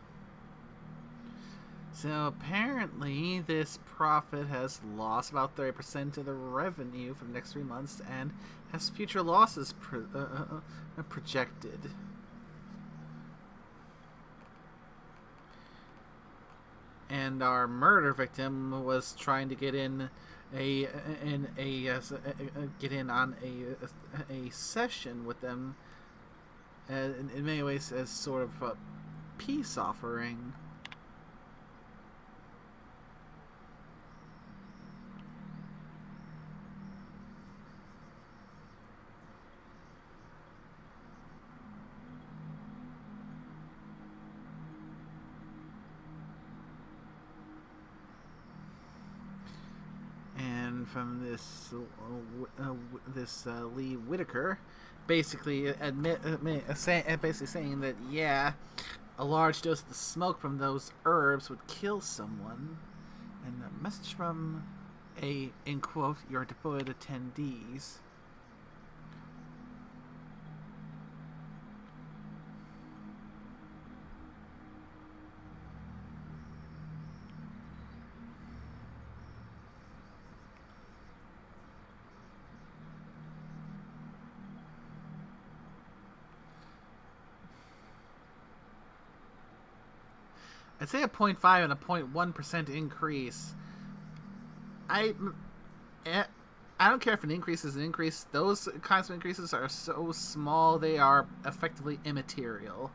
So apparently, this prophet has lost about 30% of the revenue for the next 3 months and has future losses projected. And our murder victim was trying to get in on a session with them, in many ways as sort of a peace offering. From this Lee Whitaker, basically saying that yeah, a large dose of the smoke from those herbs would kill someone, and a message from a, in quote, your devoted attendees. I'd say a 0.5 and a 0.1% increase. I don't care if an increase is an increase. Those kinds of increases are so small, they are effectively immaterial.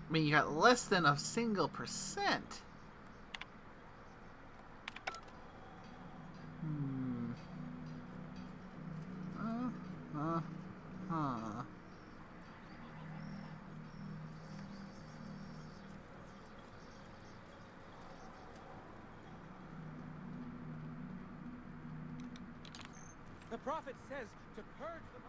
I mean, you got less than a single percent. The prophet says to purge the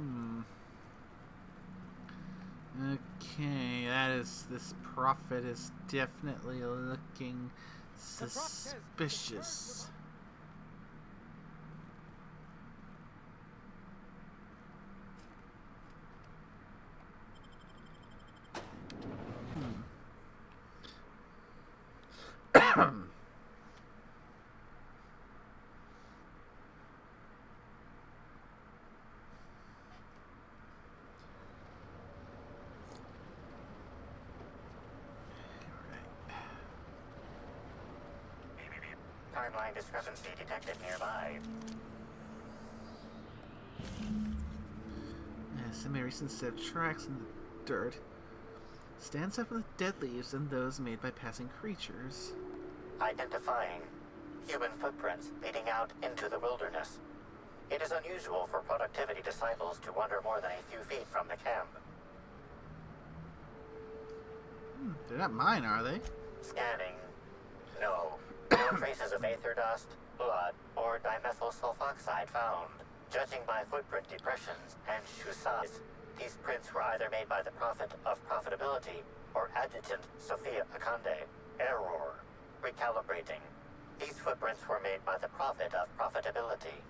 mind. Okay, this prophet is definitely looking suspicious. Timeline discrepancy detected nearby. Semi-recent set of tracks in the dirt stands up with dead leaves and those made by passing creatures. Identifying human footprints leading out into the wilderness. It is unusual for productivity disciples to wander more than a few feet from the camp. They're not mine, are they? Scanning. No. No traces of aether dust, blood, or dimethyl sulfoxide found. Judging by footprint depressions and shoe size, these prints were either made by the Prophet of Profitability or Adjutant Sophia Akande. Error. Recalibrating. These footprints were made by the Prophet of Profitability.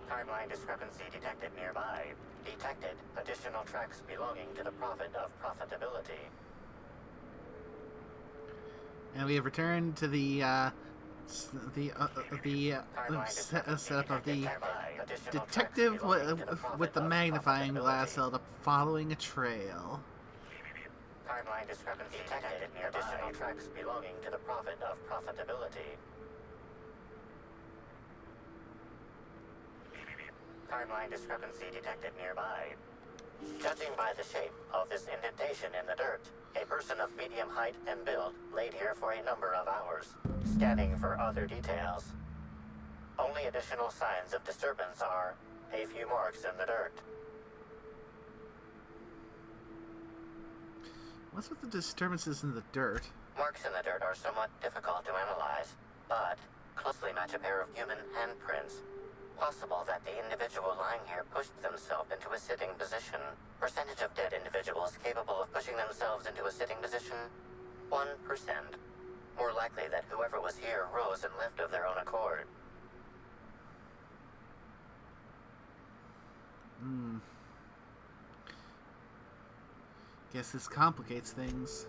Timeline discrepancy detected nearby. Detected additional tracks belonging to the Prophet of Profitability. And we have returned to the setup of the detective with the magnifying glass held up following a trail. Timeline discrepancy detected nearby. Additional tracks belonging to the Prophet of Profitability. Timeline discrepancy detected nearby. Judging by the shape of this indentation in the dirt, a person of medium height and build laid here for a number of hours, scanning for other details. Only additional signs of disturbance are a few marks in the dirt. What's with the disturbances in the dirt? Marks in the dirt are somewhat difficult to analyze, but closely match a pair of human handprints. Possible that the individual lying here pushed themselves into a sitting position. Percentage of dead individuals capable of pushing themselves into a sitting position? 1%. More likely that whoever was here rose and left of their own accord. Guess this complicates things.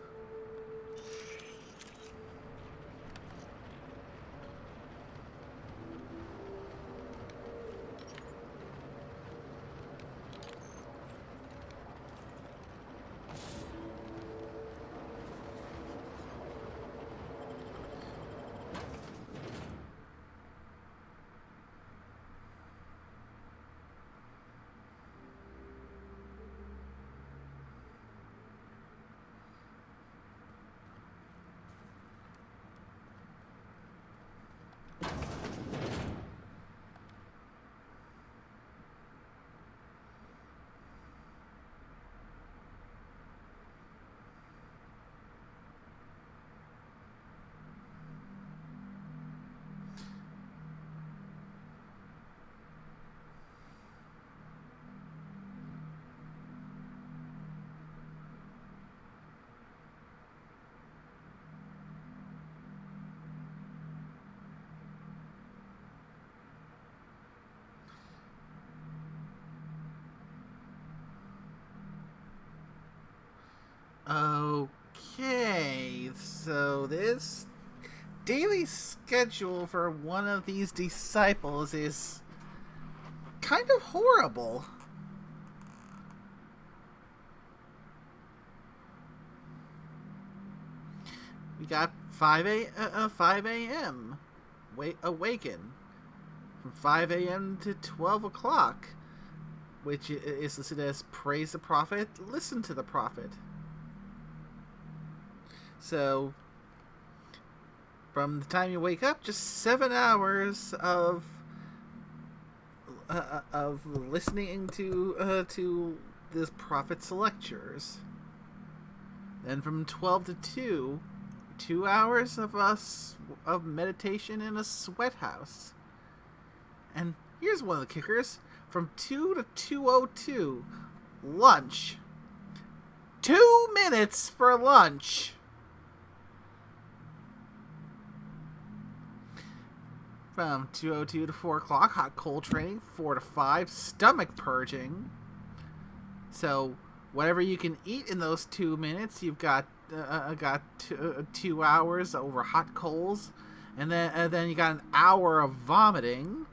Okay, so this daily schedule for one of these disciples is kind of horrible. We got 5 a.m. Awaken. From 5 a.m. to 12 o'clock, which is listed as praise the prophet, listen to the prophet. So, from the time you wake up, just 7 hours of listening to this prophet's lectures. Then from 12 to 2, 2 hours of meditation in a sweat house. And here's one of the kickers: from 2 to 2:02, lunch. 2 minutes for lunch. From 2:02 to 4 o'clock, hot cold training. 4 to 5, stomach purging. So whatever you can eat in those 2 minutes, you've got 2 hours over hot coals, and then you got an hour of vomiting.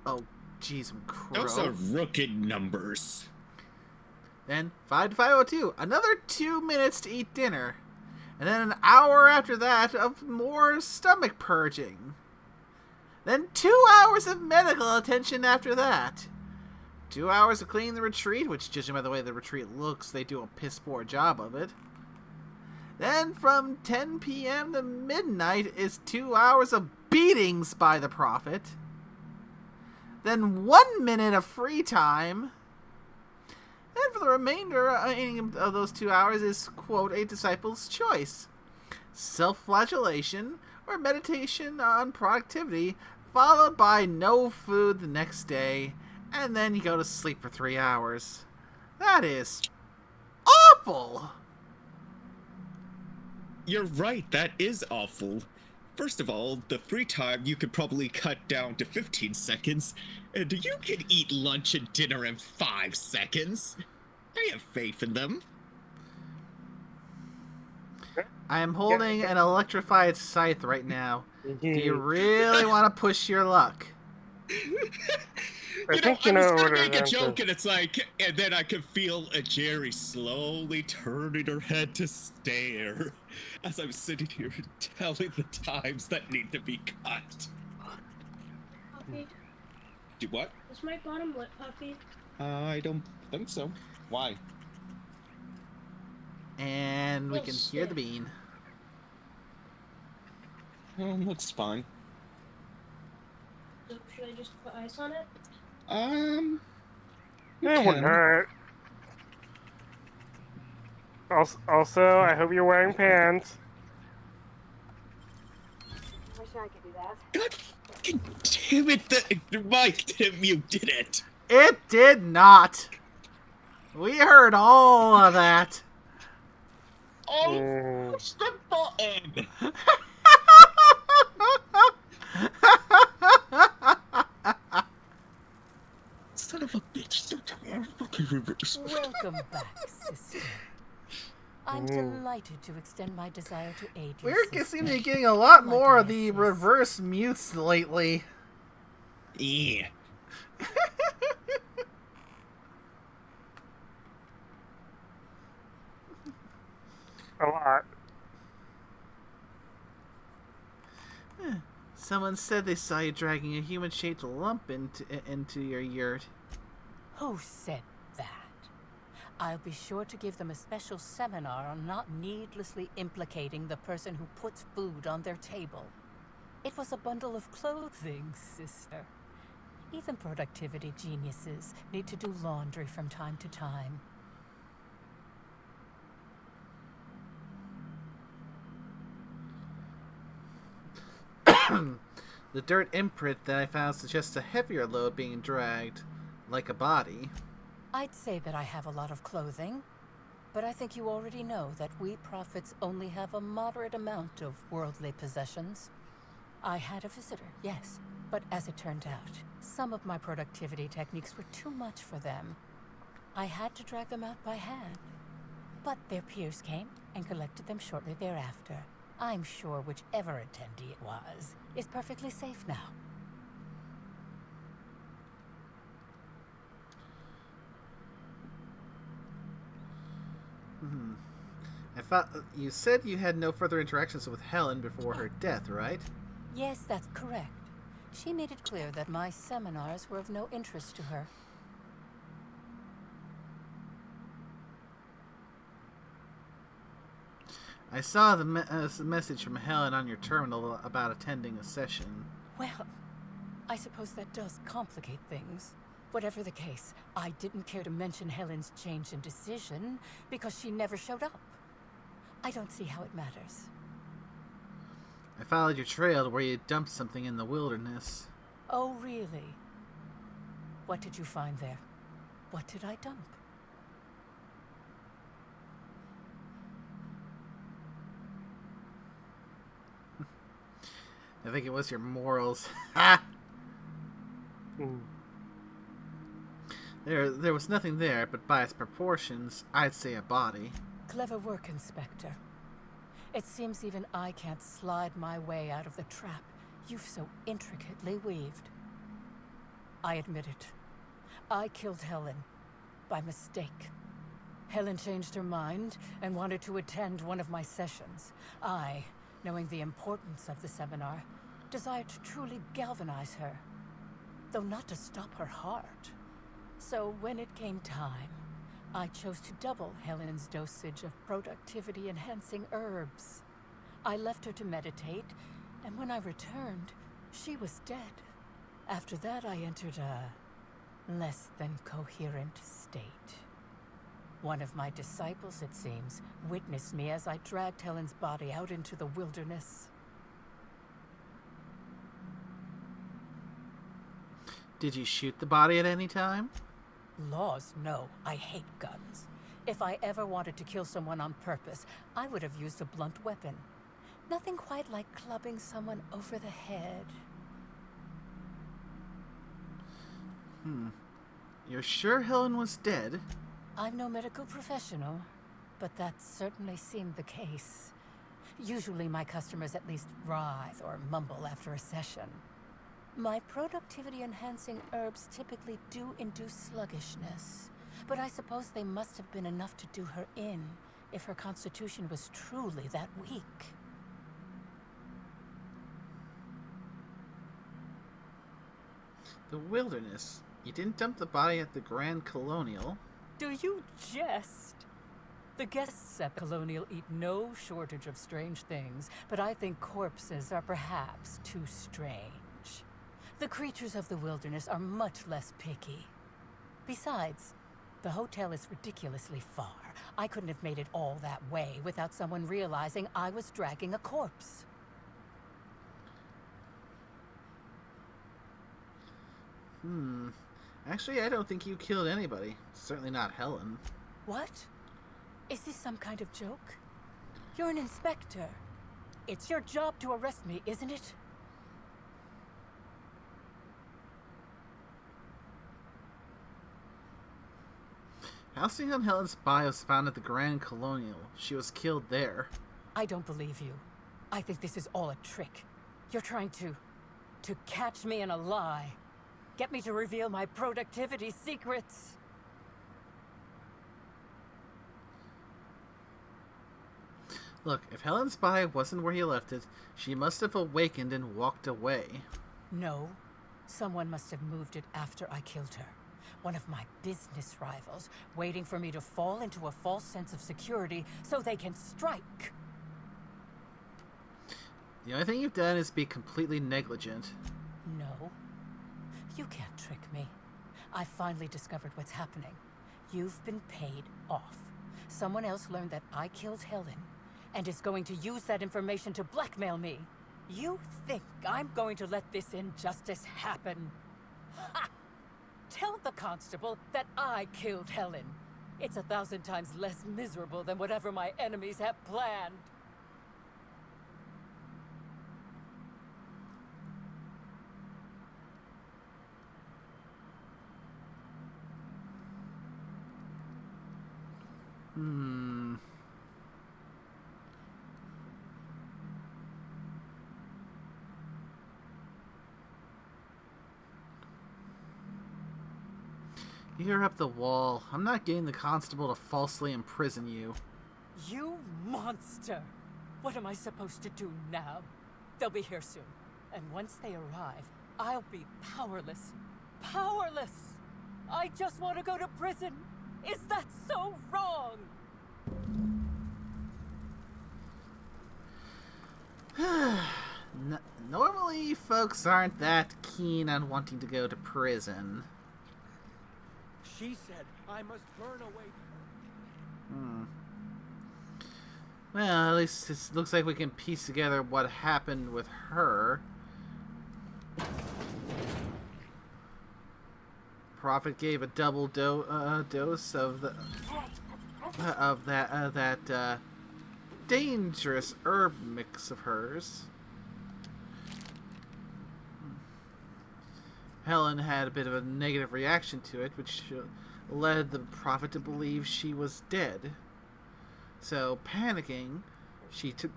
Oh, jeez, crow. Those are rookie numbers. Then 5 to 5:02, another 2 minutes to eat dinner, and then an hour after that of more stomach purging. Then 2 hours of medical attention after that. 2 hours of cleaning the retreat, which, judging by the way the retreat looks, they do a piss poor job of it. Then from 10 p.m. to midnight is 2 hours of beatings by the prophet. Then 1 minute of free time. And for the remainder of those 2 hours is, quote, a disciple's choice: self-flagellation or meditation on productivity, followed by no food the next day, and then you go to sleep for 3 hours. That is awful! You're right, that is awful. First of all, the free time you could probably cut down to 15 seconds, and you can eat lunch and dinner in 5 seconds. I have faith in them. I am holding an electrified scythe right now. Do you really want to push your luck? I was gonna make a joke, and it's like, and then I could feel a Jerry slowly turning her head to stare as I'm sitting here telling the times that need to be cut. Puffy, Do what? is my bottom lip puffy? I don't think so. Why? And we can hear the bean. Looks fine. So should I just put ice on it? You It wouldn't can. hurt. Also, I hope you're wearing pants. Wish I could do that. God fucking damn it, the mic didn't mute, did it? It did not. We heard all of that. Oh, Push the button! Son of a bitch, don't tell me I'm fucking reverse. Welcome back, sister. I'm delighted to extend my desire to aid you. We're seem to be getting a lot more of the reverse mutes lately. Yeah. A lot. Someone said they saw you dragging a human-shaped lump into your yurt. Who said that? I'll be sure to give them a special seminar on not needlessly implicating the person who puts food on their table. It was a bundle of clothing, sister. Even productivity geniuses need to do laundry from time to time. The dirt imprint that I found suggests a heavier load being dragged, like a body. I'd say that I have a lot of clothing, but I think you already know that we prophets only have a moderate amount of worldly possessions. I had a visitor, yes, but as it turned out, some of my productivity techniques were too much for them. I had to drag them out by hand. But their peers came and collected them shortly thereafter. I'm sure whichever attendee it was is perfectly safe now. I thought you said you had no further interactions with Helen before her death, right? Yes, that's correct. She made it clear that my seminars were of no interest to her. I saw the message from Helen on your terminal about attending a session. Well, I suppose that does complicate things. Whatever the case, I didn't care to mention Helen's change in decision because she never showed up. I don't see how it matters. I followed your trail to where you dumped something in the wilderness. Oh, really? What did you find there? What did I dump? I think it was your morals. Ha! There was nothing there, but by its proportions, I'd say a body. Clever work, Inspector. It seems even I can't slide my way out of the trap you've so intricately weaved. I admit it. I killed Helen. By mistake. Helen changed her mind and wanted to attend one of my sessions. I, knowing the importance of the seminar, desired to truly galvanize her, though not to stop her heart. So when it came time, I chose to double Helen's dosage of productivity-enhancing herbs. I left her to meditate, and when I returned, she was dead. After that, I entered a less than coherent state. One of my disciples, it seems, witnessed me as I dragged Helen's body out into the wilderness. Did you shoot the body at any time? Laws, no. I hate guns. If I ever wanted to kill someone on purpose, I would have used a blunt weapon. Nothing quite like clubbing someone over the head. You're sure Helen was dead? I'm no medical professional, but that certainly seemed the case. Usually my customers at least writhe or mumble after a session. My productivity-enhancing herbs typically do induce sluggishness, but I suppose they must have been enough to do her in, if her constitution was truly that weak. The wilderness. You didn't dump the body at the Grand Colonial. Do you jest? The guests at Colonial eat no shortage of strange things, but I think corpses are perhaps too strange. The creatures of the wilderness are much less picky. Besides, the hotel is ridiculously far. I couldn't have made it all that way without someone realizing I was dragging a corpse. Actually, I don't think you killed anybody. Certainly not Helen. What? Is this some kind of joke? You're an inspector. It's your job to arrest me, isn't it? Housing on Helen's body was found at the Grand Colonial. She was killed there. I don't believe you. I think this is all a trick. You're trying to catch me in a lie. Get me to reveal my productivity secrets. Look, if Helen's body wasn't where he left it, she must have awakened and walked away. No. Someone must have moved it after I killed her. One of my business rivals, waiting for me to fall into a false sense of security so they can strike. The only thing you've done is be completely negligent. No. You can't trick me. I finally discovered what's happening. You've been paid off. Someone else learned that I killed Helen and is going to use that information to blackmail me. You think I'm going to let this injustice happen? Ha! Tell the constable that I killed Helen. It's 1,000 times less miserable than whatever my enemies have planned. You're up the wall. I'm not getting the constable to falsely imprison you. You monster! What am I supposed to do now? They'll be here soon. And once they arrive, I'll be powerless. Powerless! I just want to go to prison! Is that so wrong? Normally, folks aren't that keen on wanting to go to prison. She said I must burn away. Well, at least it looks like we can piece together what happened with her. Prophet gave a double dose of that dangerous herb mix of hers. Helen had a bit of a negative reaction to it, which led the Prophet to believe she was dead. So, panicking, she took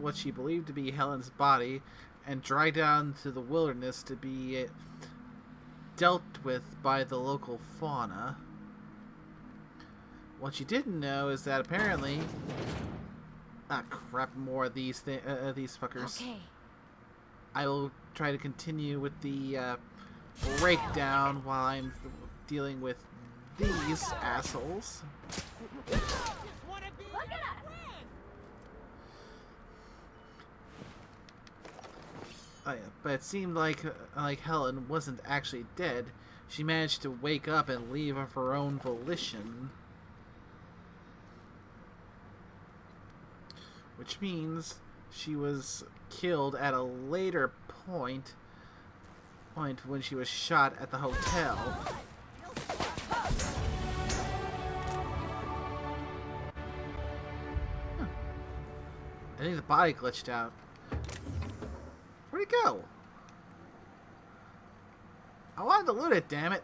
what she believed to be Helen's body and dragged down to the wilderness to be dealt with by the local fauna. What she didn't know is that apparently, crap, more of these fuckers. Okay. I will try to continue with the breakdown while I'm dealing with these assholes. Oh, yeah. But it seemed like Helen wasn't actually dead. She managed to wake up and leave of her own volition. Which means she was killed at a later point when she was shot at the hotel. I think the body glitched out. Where'd it go? I wanted to loot it, damn it.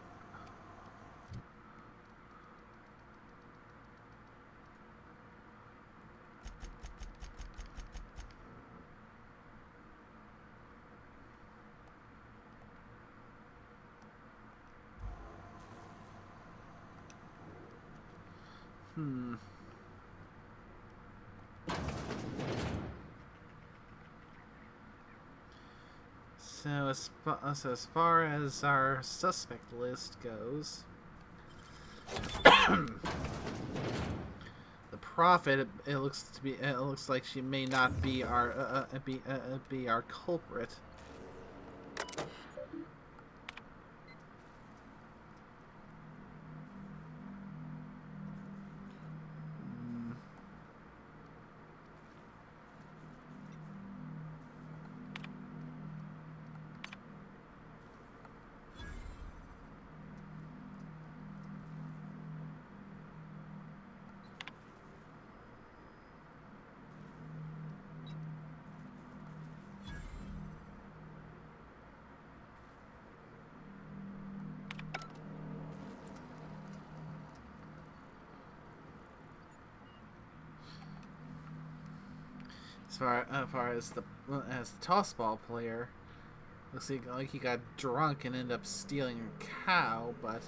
So as far as our suspect list goes, the Prophet, it looks like she may not be our be our culprit. As far as the toss ball player, looks like he got drunk and ended up stealing a cow, but.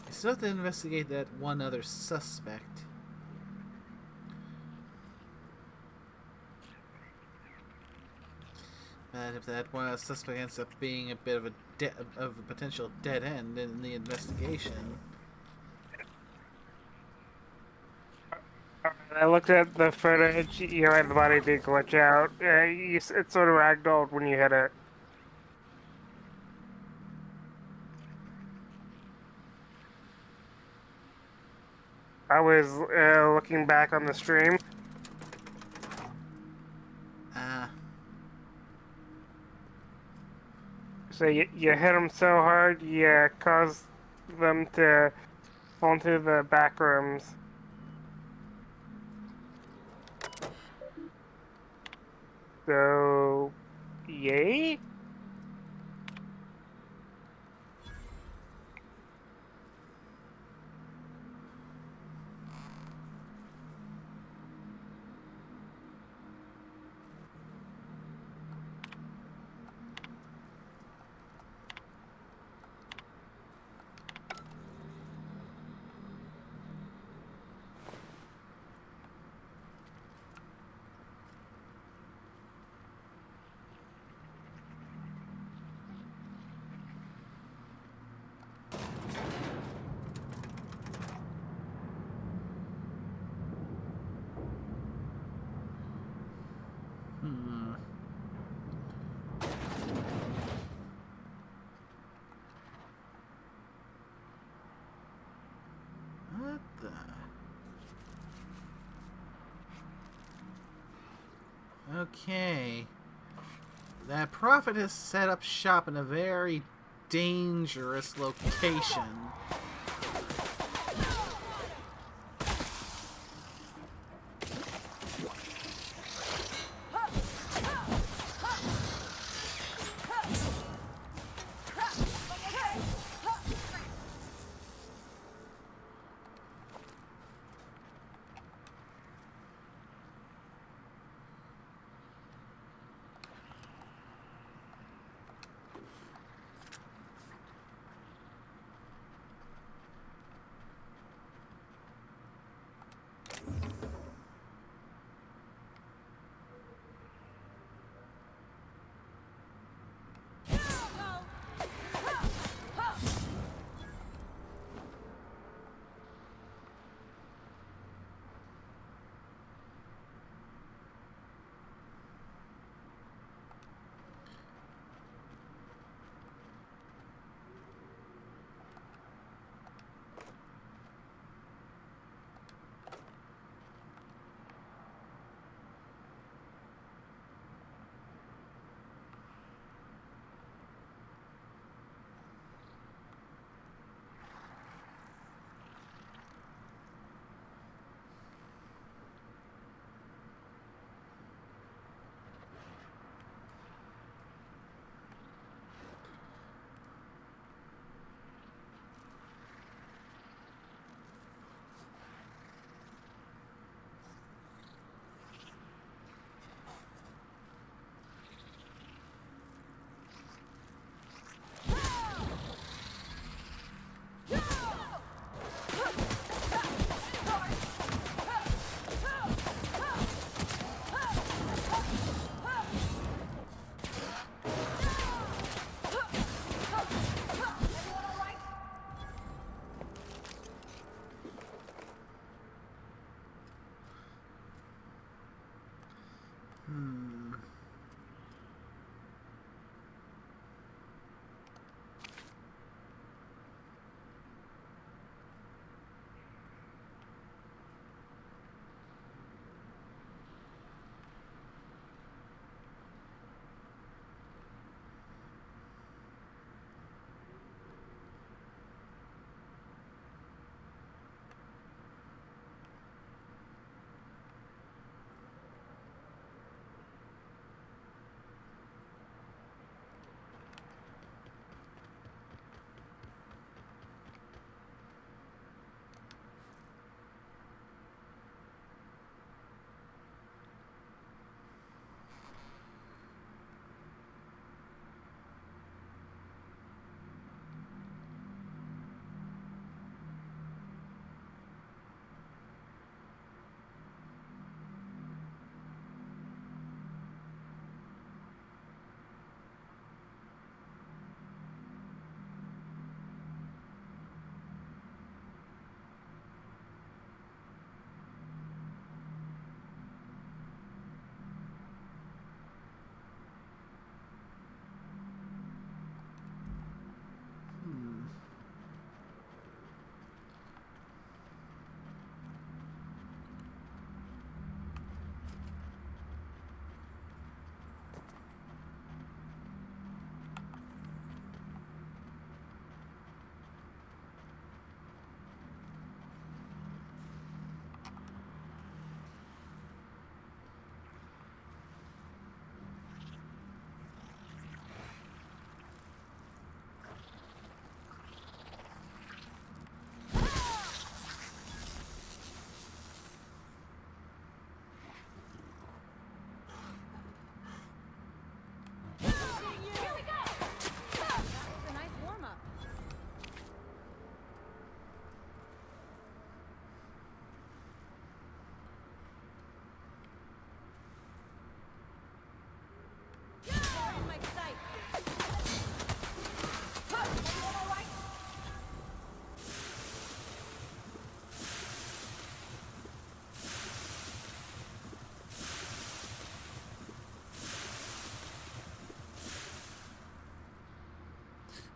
Still have to investigate that one other suspect. But if that one suspect ends up being a bit of a potential dead end in the investigation. I looked at the footage. You know, the body did glitch out. It sort of ragdolled when you hit it. I was looking back on the stream. So you hit them so hard, you caused them to fall into the back rooms. So, yay? What the? Okay. That prophet has set up shop in a very dangerous location.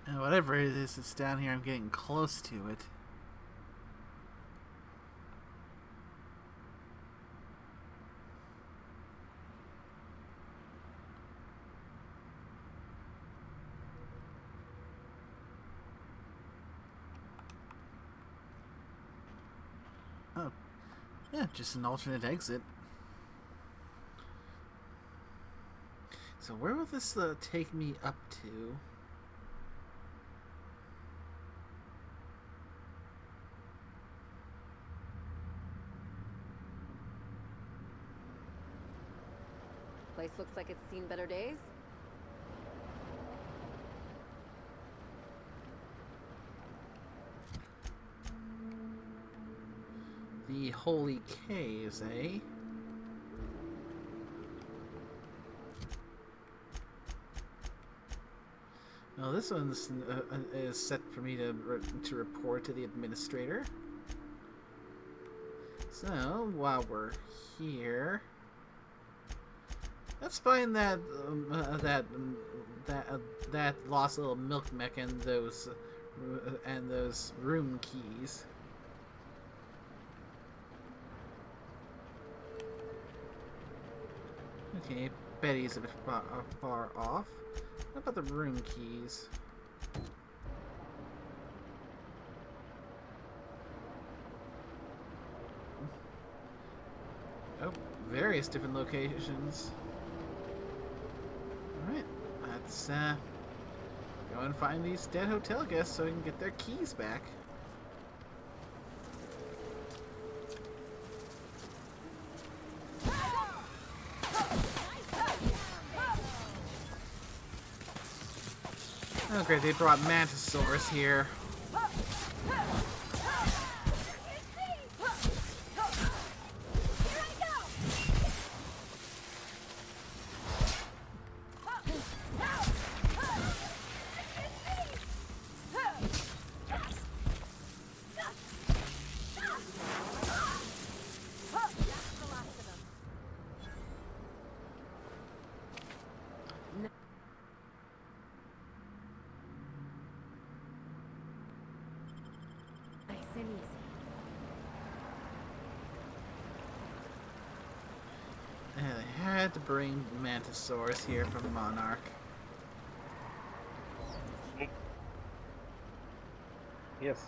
And whatever it is that's down here, I'm getting close to it. Oh, yeah, just an alternate exit. So where will this take me up to? Place looks like it's seen better days. The Holy Caves, eh? Well, this one's is set for me to report to the administrator. So, while we're here, let's find that that lost little milk mech and those room keys. Okay, Betty's a bit far off. What about the room keys? Oh, various different locations. Alright, let's go and find these dead hotel guests so we can get their keys back. Oh great, they brought Mantisaurus here. Yeah, they had to bring Mantisaurus here from Monarch. Yes.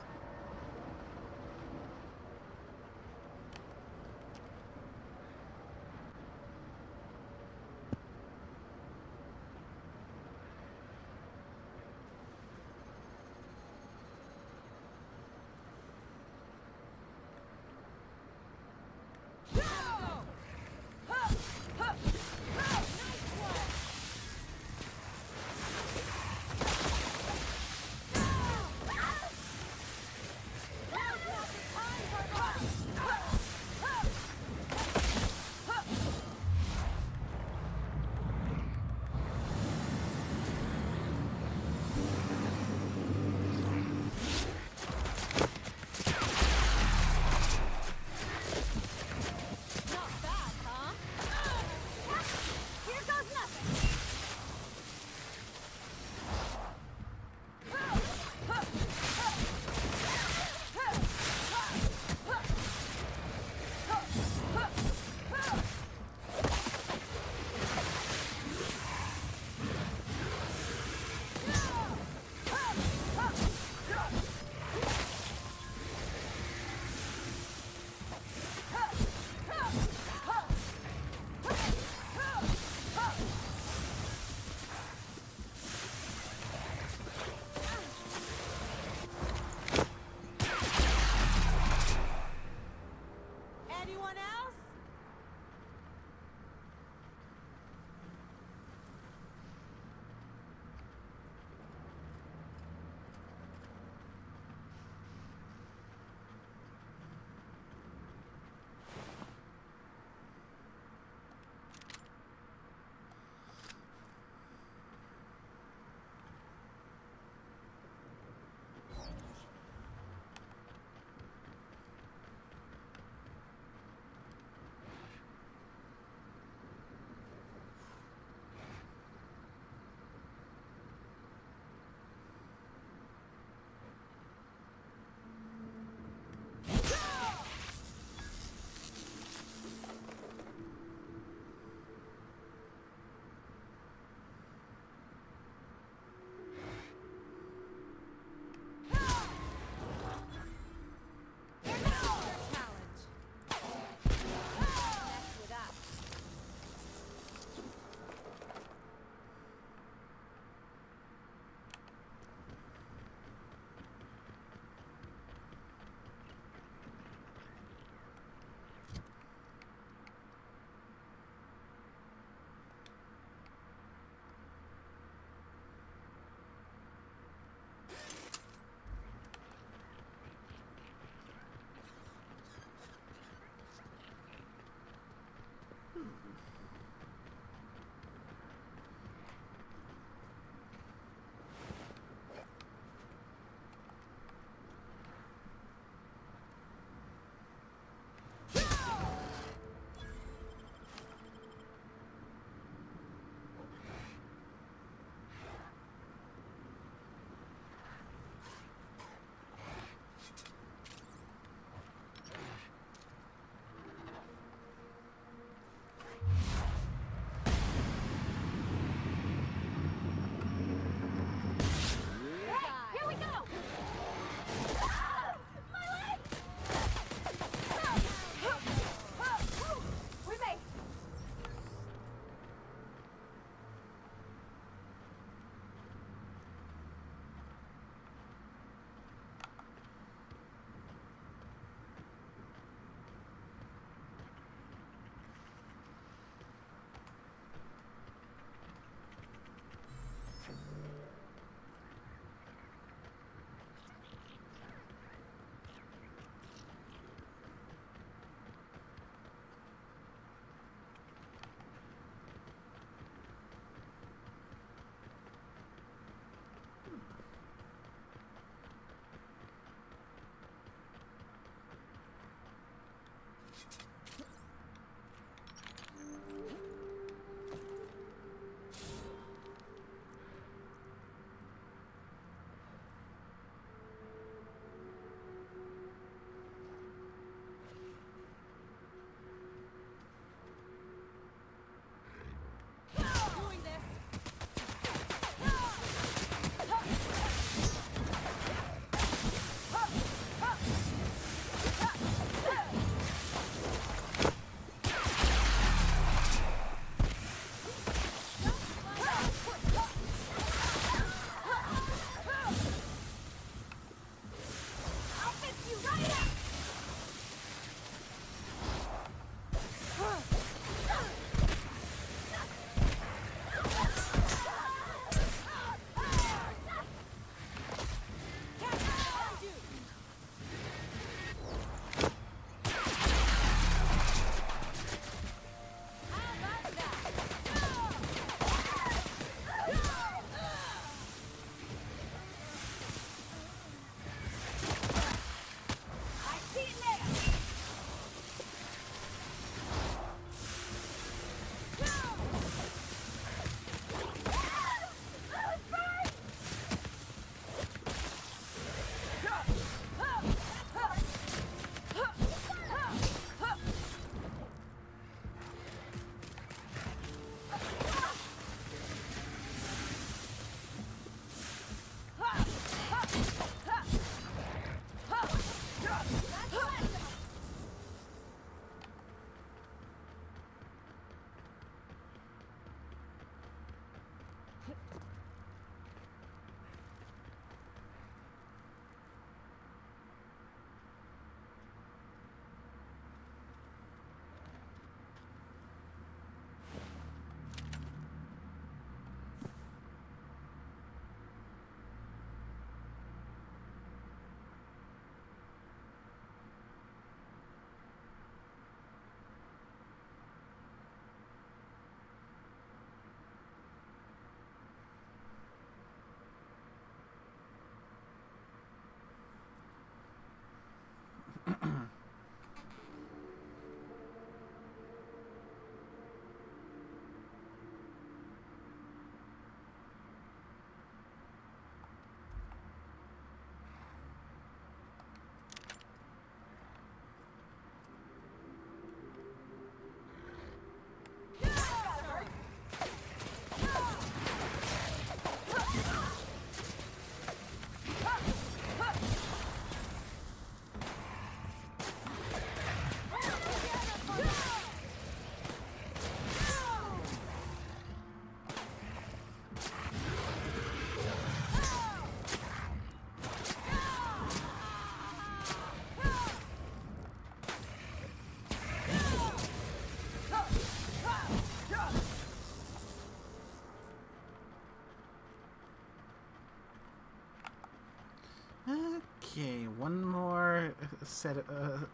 Okay, one more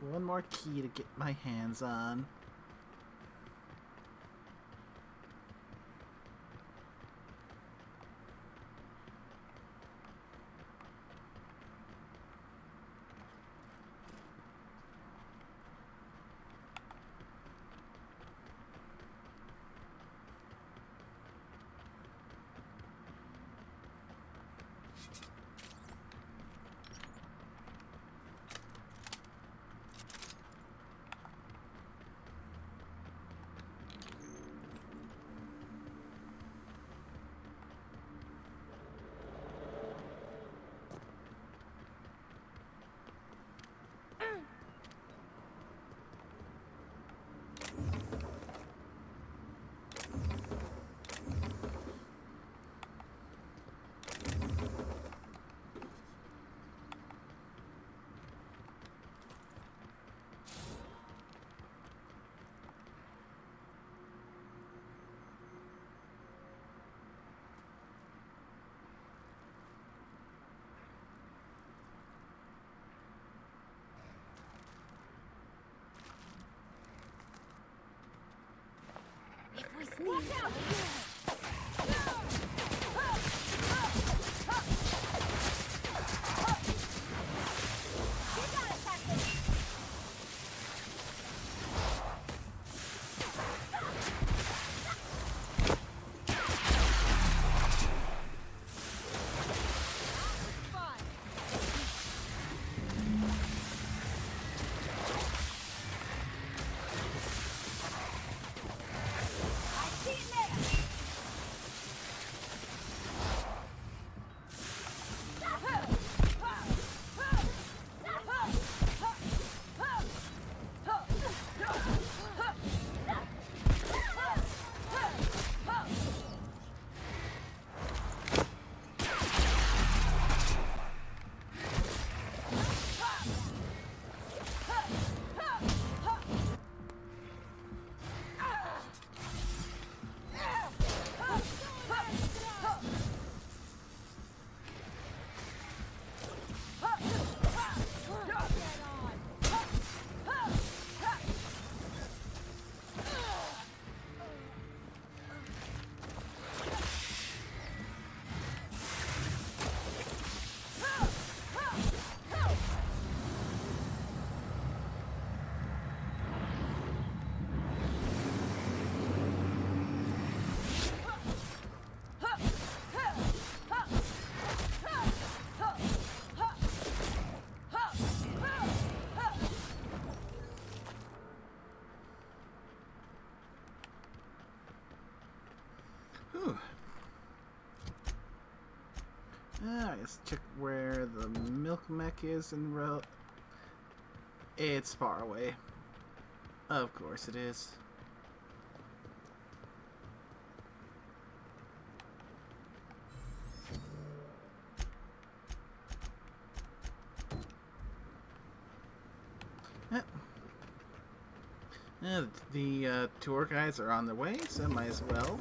one more key to get my hands on. If we sneak out! Let's check where the milk mech is in row. It's far away. Of course it is. The tour guides are on their way, so might as well.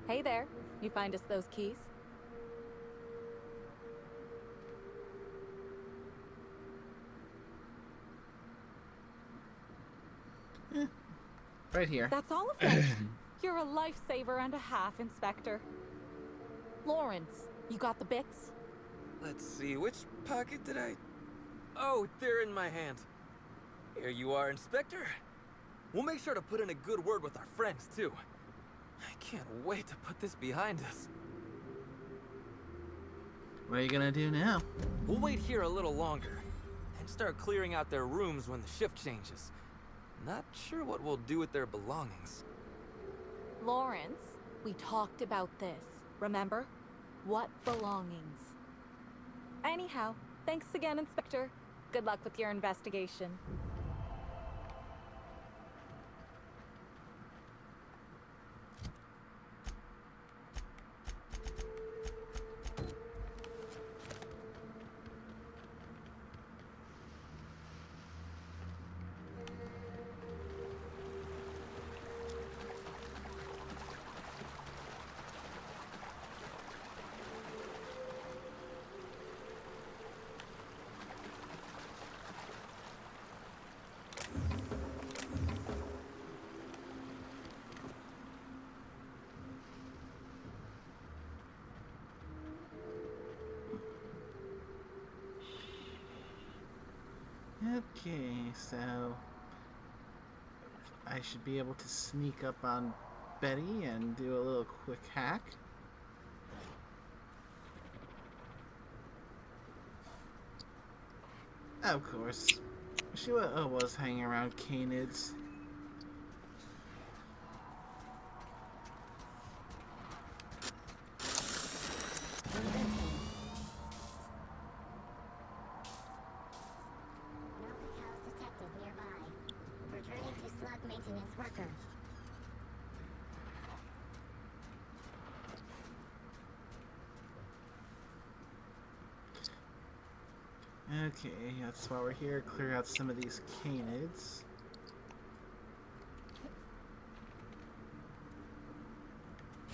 Hey there. You find us those keys? Right here. That's all of them. You're a lifesaver and a half, Inspector. Lawrence, you got the bits? Let's see, which pocket did I... Oh, they're in my hand. Here you are, Inspector. We'll make sure to put in a good word with our friends, too. I can't wait to put this behind us. What are you gonna do now? We'll wait here a little longer, and start clearing out their rooms when the shift changes. Not sure what we'll do with their belongings. Lawrence, we talked about this, remember? What belongings? Anyhow, thanks again, Inspector. Good luck with your investigation. Okay, so I should be able to sneak up on Betty and do a little quick hack. Of course. She was hanging around canids. Okay, that's why we're here. Clear out some of these canids.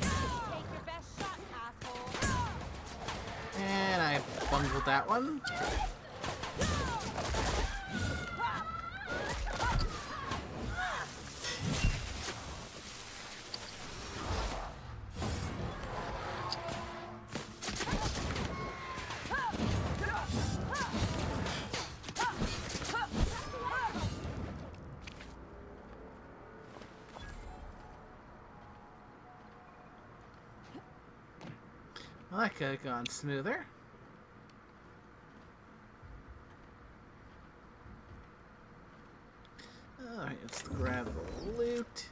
Take your best shot, asshole. And I bungled that one. Well, that could have gone smoother. Alright, let's grab the loot.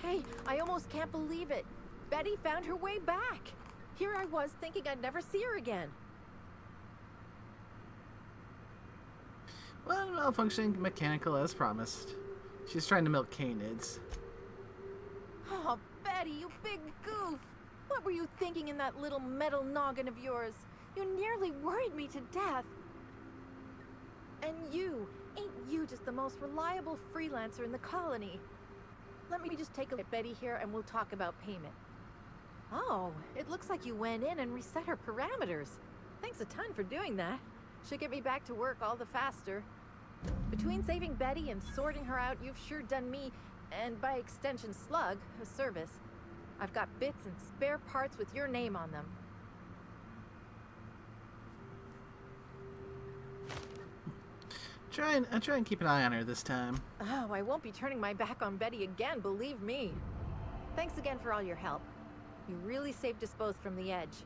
Hey, I almost can't believe it. Betty found her way back. Here I was thinking I'd never see her again. Well, malfunctioning mechanical as promised. She's trying to milk canids. Oh, Betty, you big goof. What were you thinking in that little metal noggin of yours? You nearly worried me to death. And ain't you just the most reliable freelancer in the colony? Let me just take a look at Betty here and we'll talk about payment. Oh, it looks like you went in and reset her parameters. Thanks a ton for doing that. Should get me back to work all the faster. Between saving Betty and sorting her out, you've sure done me, and by extension Slug, a service. I've got bits and spare parts with your name on them. Try and keep an eye on her this time. Oh, I won't be turning my back on Betty again, believe me. Thanks again for all your help. You really saved us both from the edge.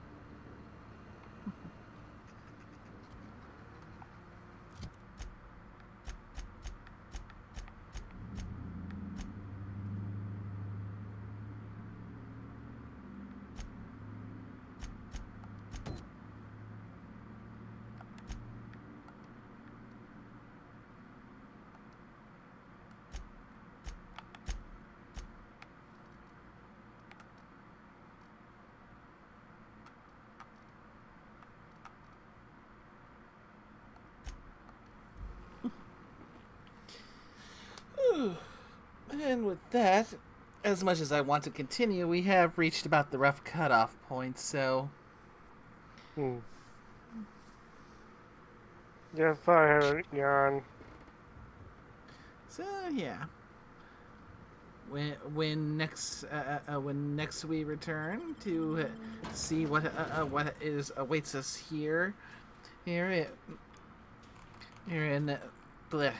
And with that, as much as I want to continue, we have reached about the rough cutoff point, so... Yes, I haven't yawned. So, yeah. When next we return to see what awaits us here in bleh.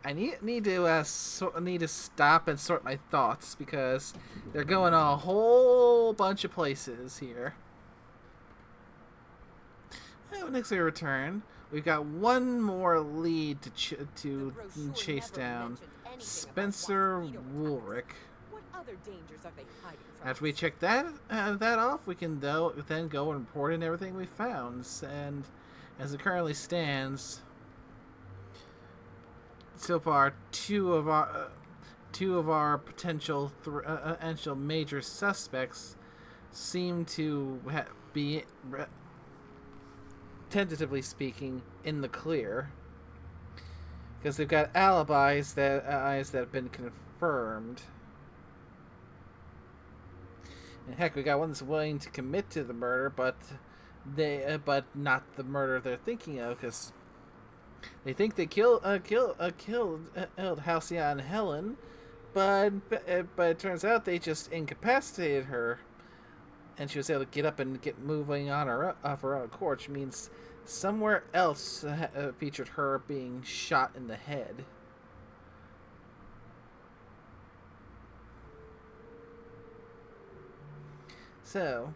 I need to stop and sort my thoughts because they're going a whole bunch of places here. And next we return, we've got one more lead to chase down, Spencer Woolrick. What other dangers are they hiding from After we check that off, we can then go and report in everything we found. And as it currently stands, so far two of our potential major suspects seem to be tentatively speaking, in the clear. Because they've got alibis that have been confirmed. And heck, we got one that's willing to commit to the murder, but not the murder they're thinking of, because they think they killed Halcyon and Helen, but it turns out they just incapacitated her, and she was able to get up and get moving on off her own accord, which means somewhere else featured her being shot in the head. So,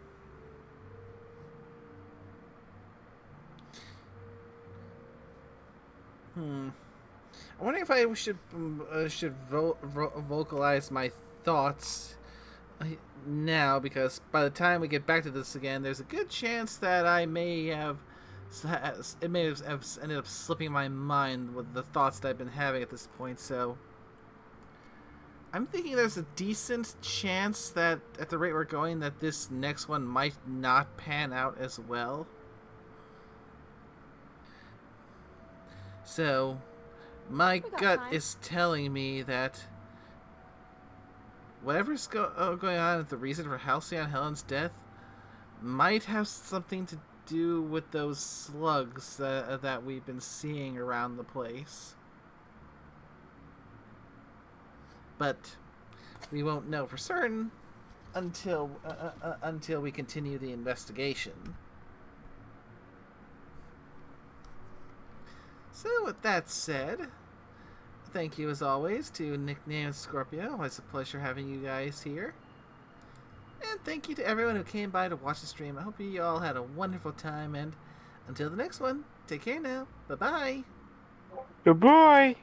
I'm wondering if I should vocalize my thoughts now, because by the time we get back to this again, there's a good chance that it may have ended up slipping my mind with the thoughts that I've been having at this point. So I'm thinking there's a decent chance that at the rate we're going, that this next one might not pan out as well. So my gut is telling me that whatever's going on with the reason for Halcyon Helen's death might have something to do with those slugs that we've been seeing around the place. But we won't know for certain until we continue the investigation. So with that said, thank you as always to Nicknamed Scorpio. It's a pleasure having you guys here. And thank you to everyone who came by to watch the stream. I hope you all had a wonderful time, and until the next one, take care now. Bye-bye. Goodbye.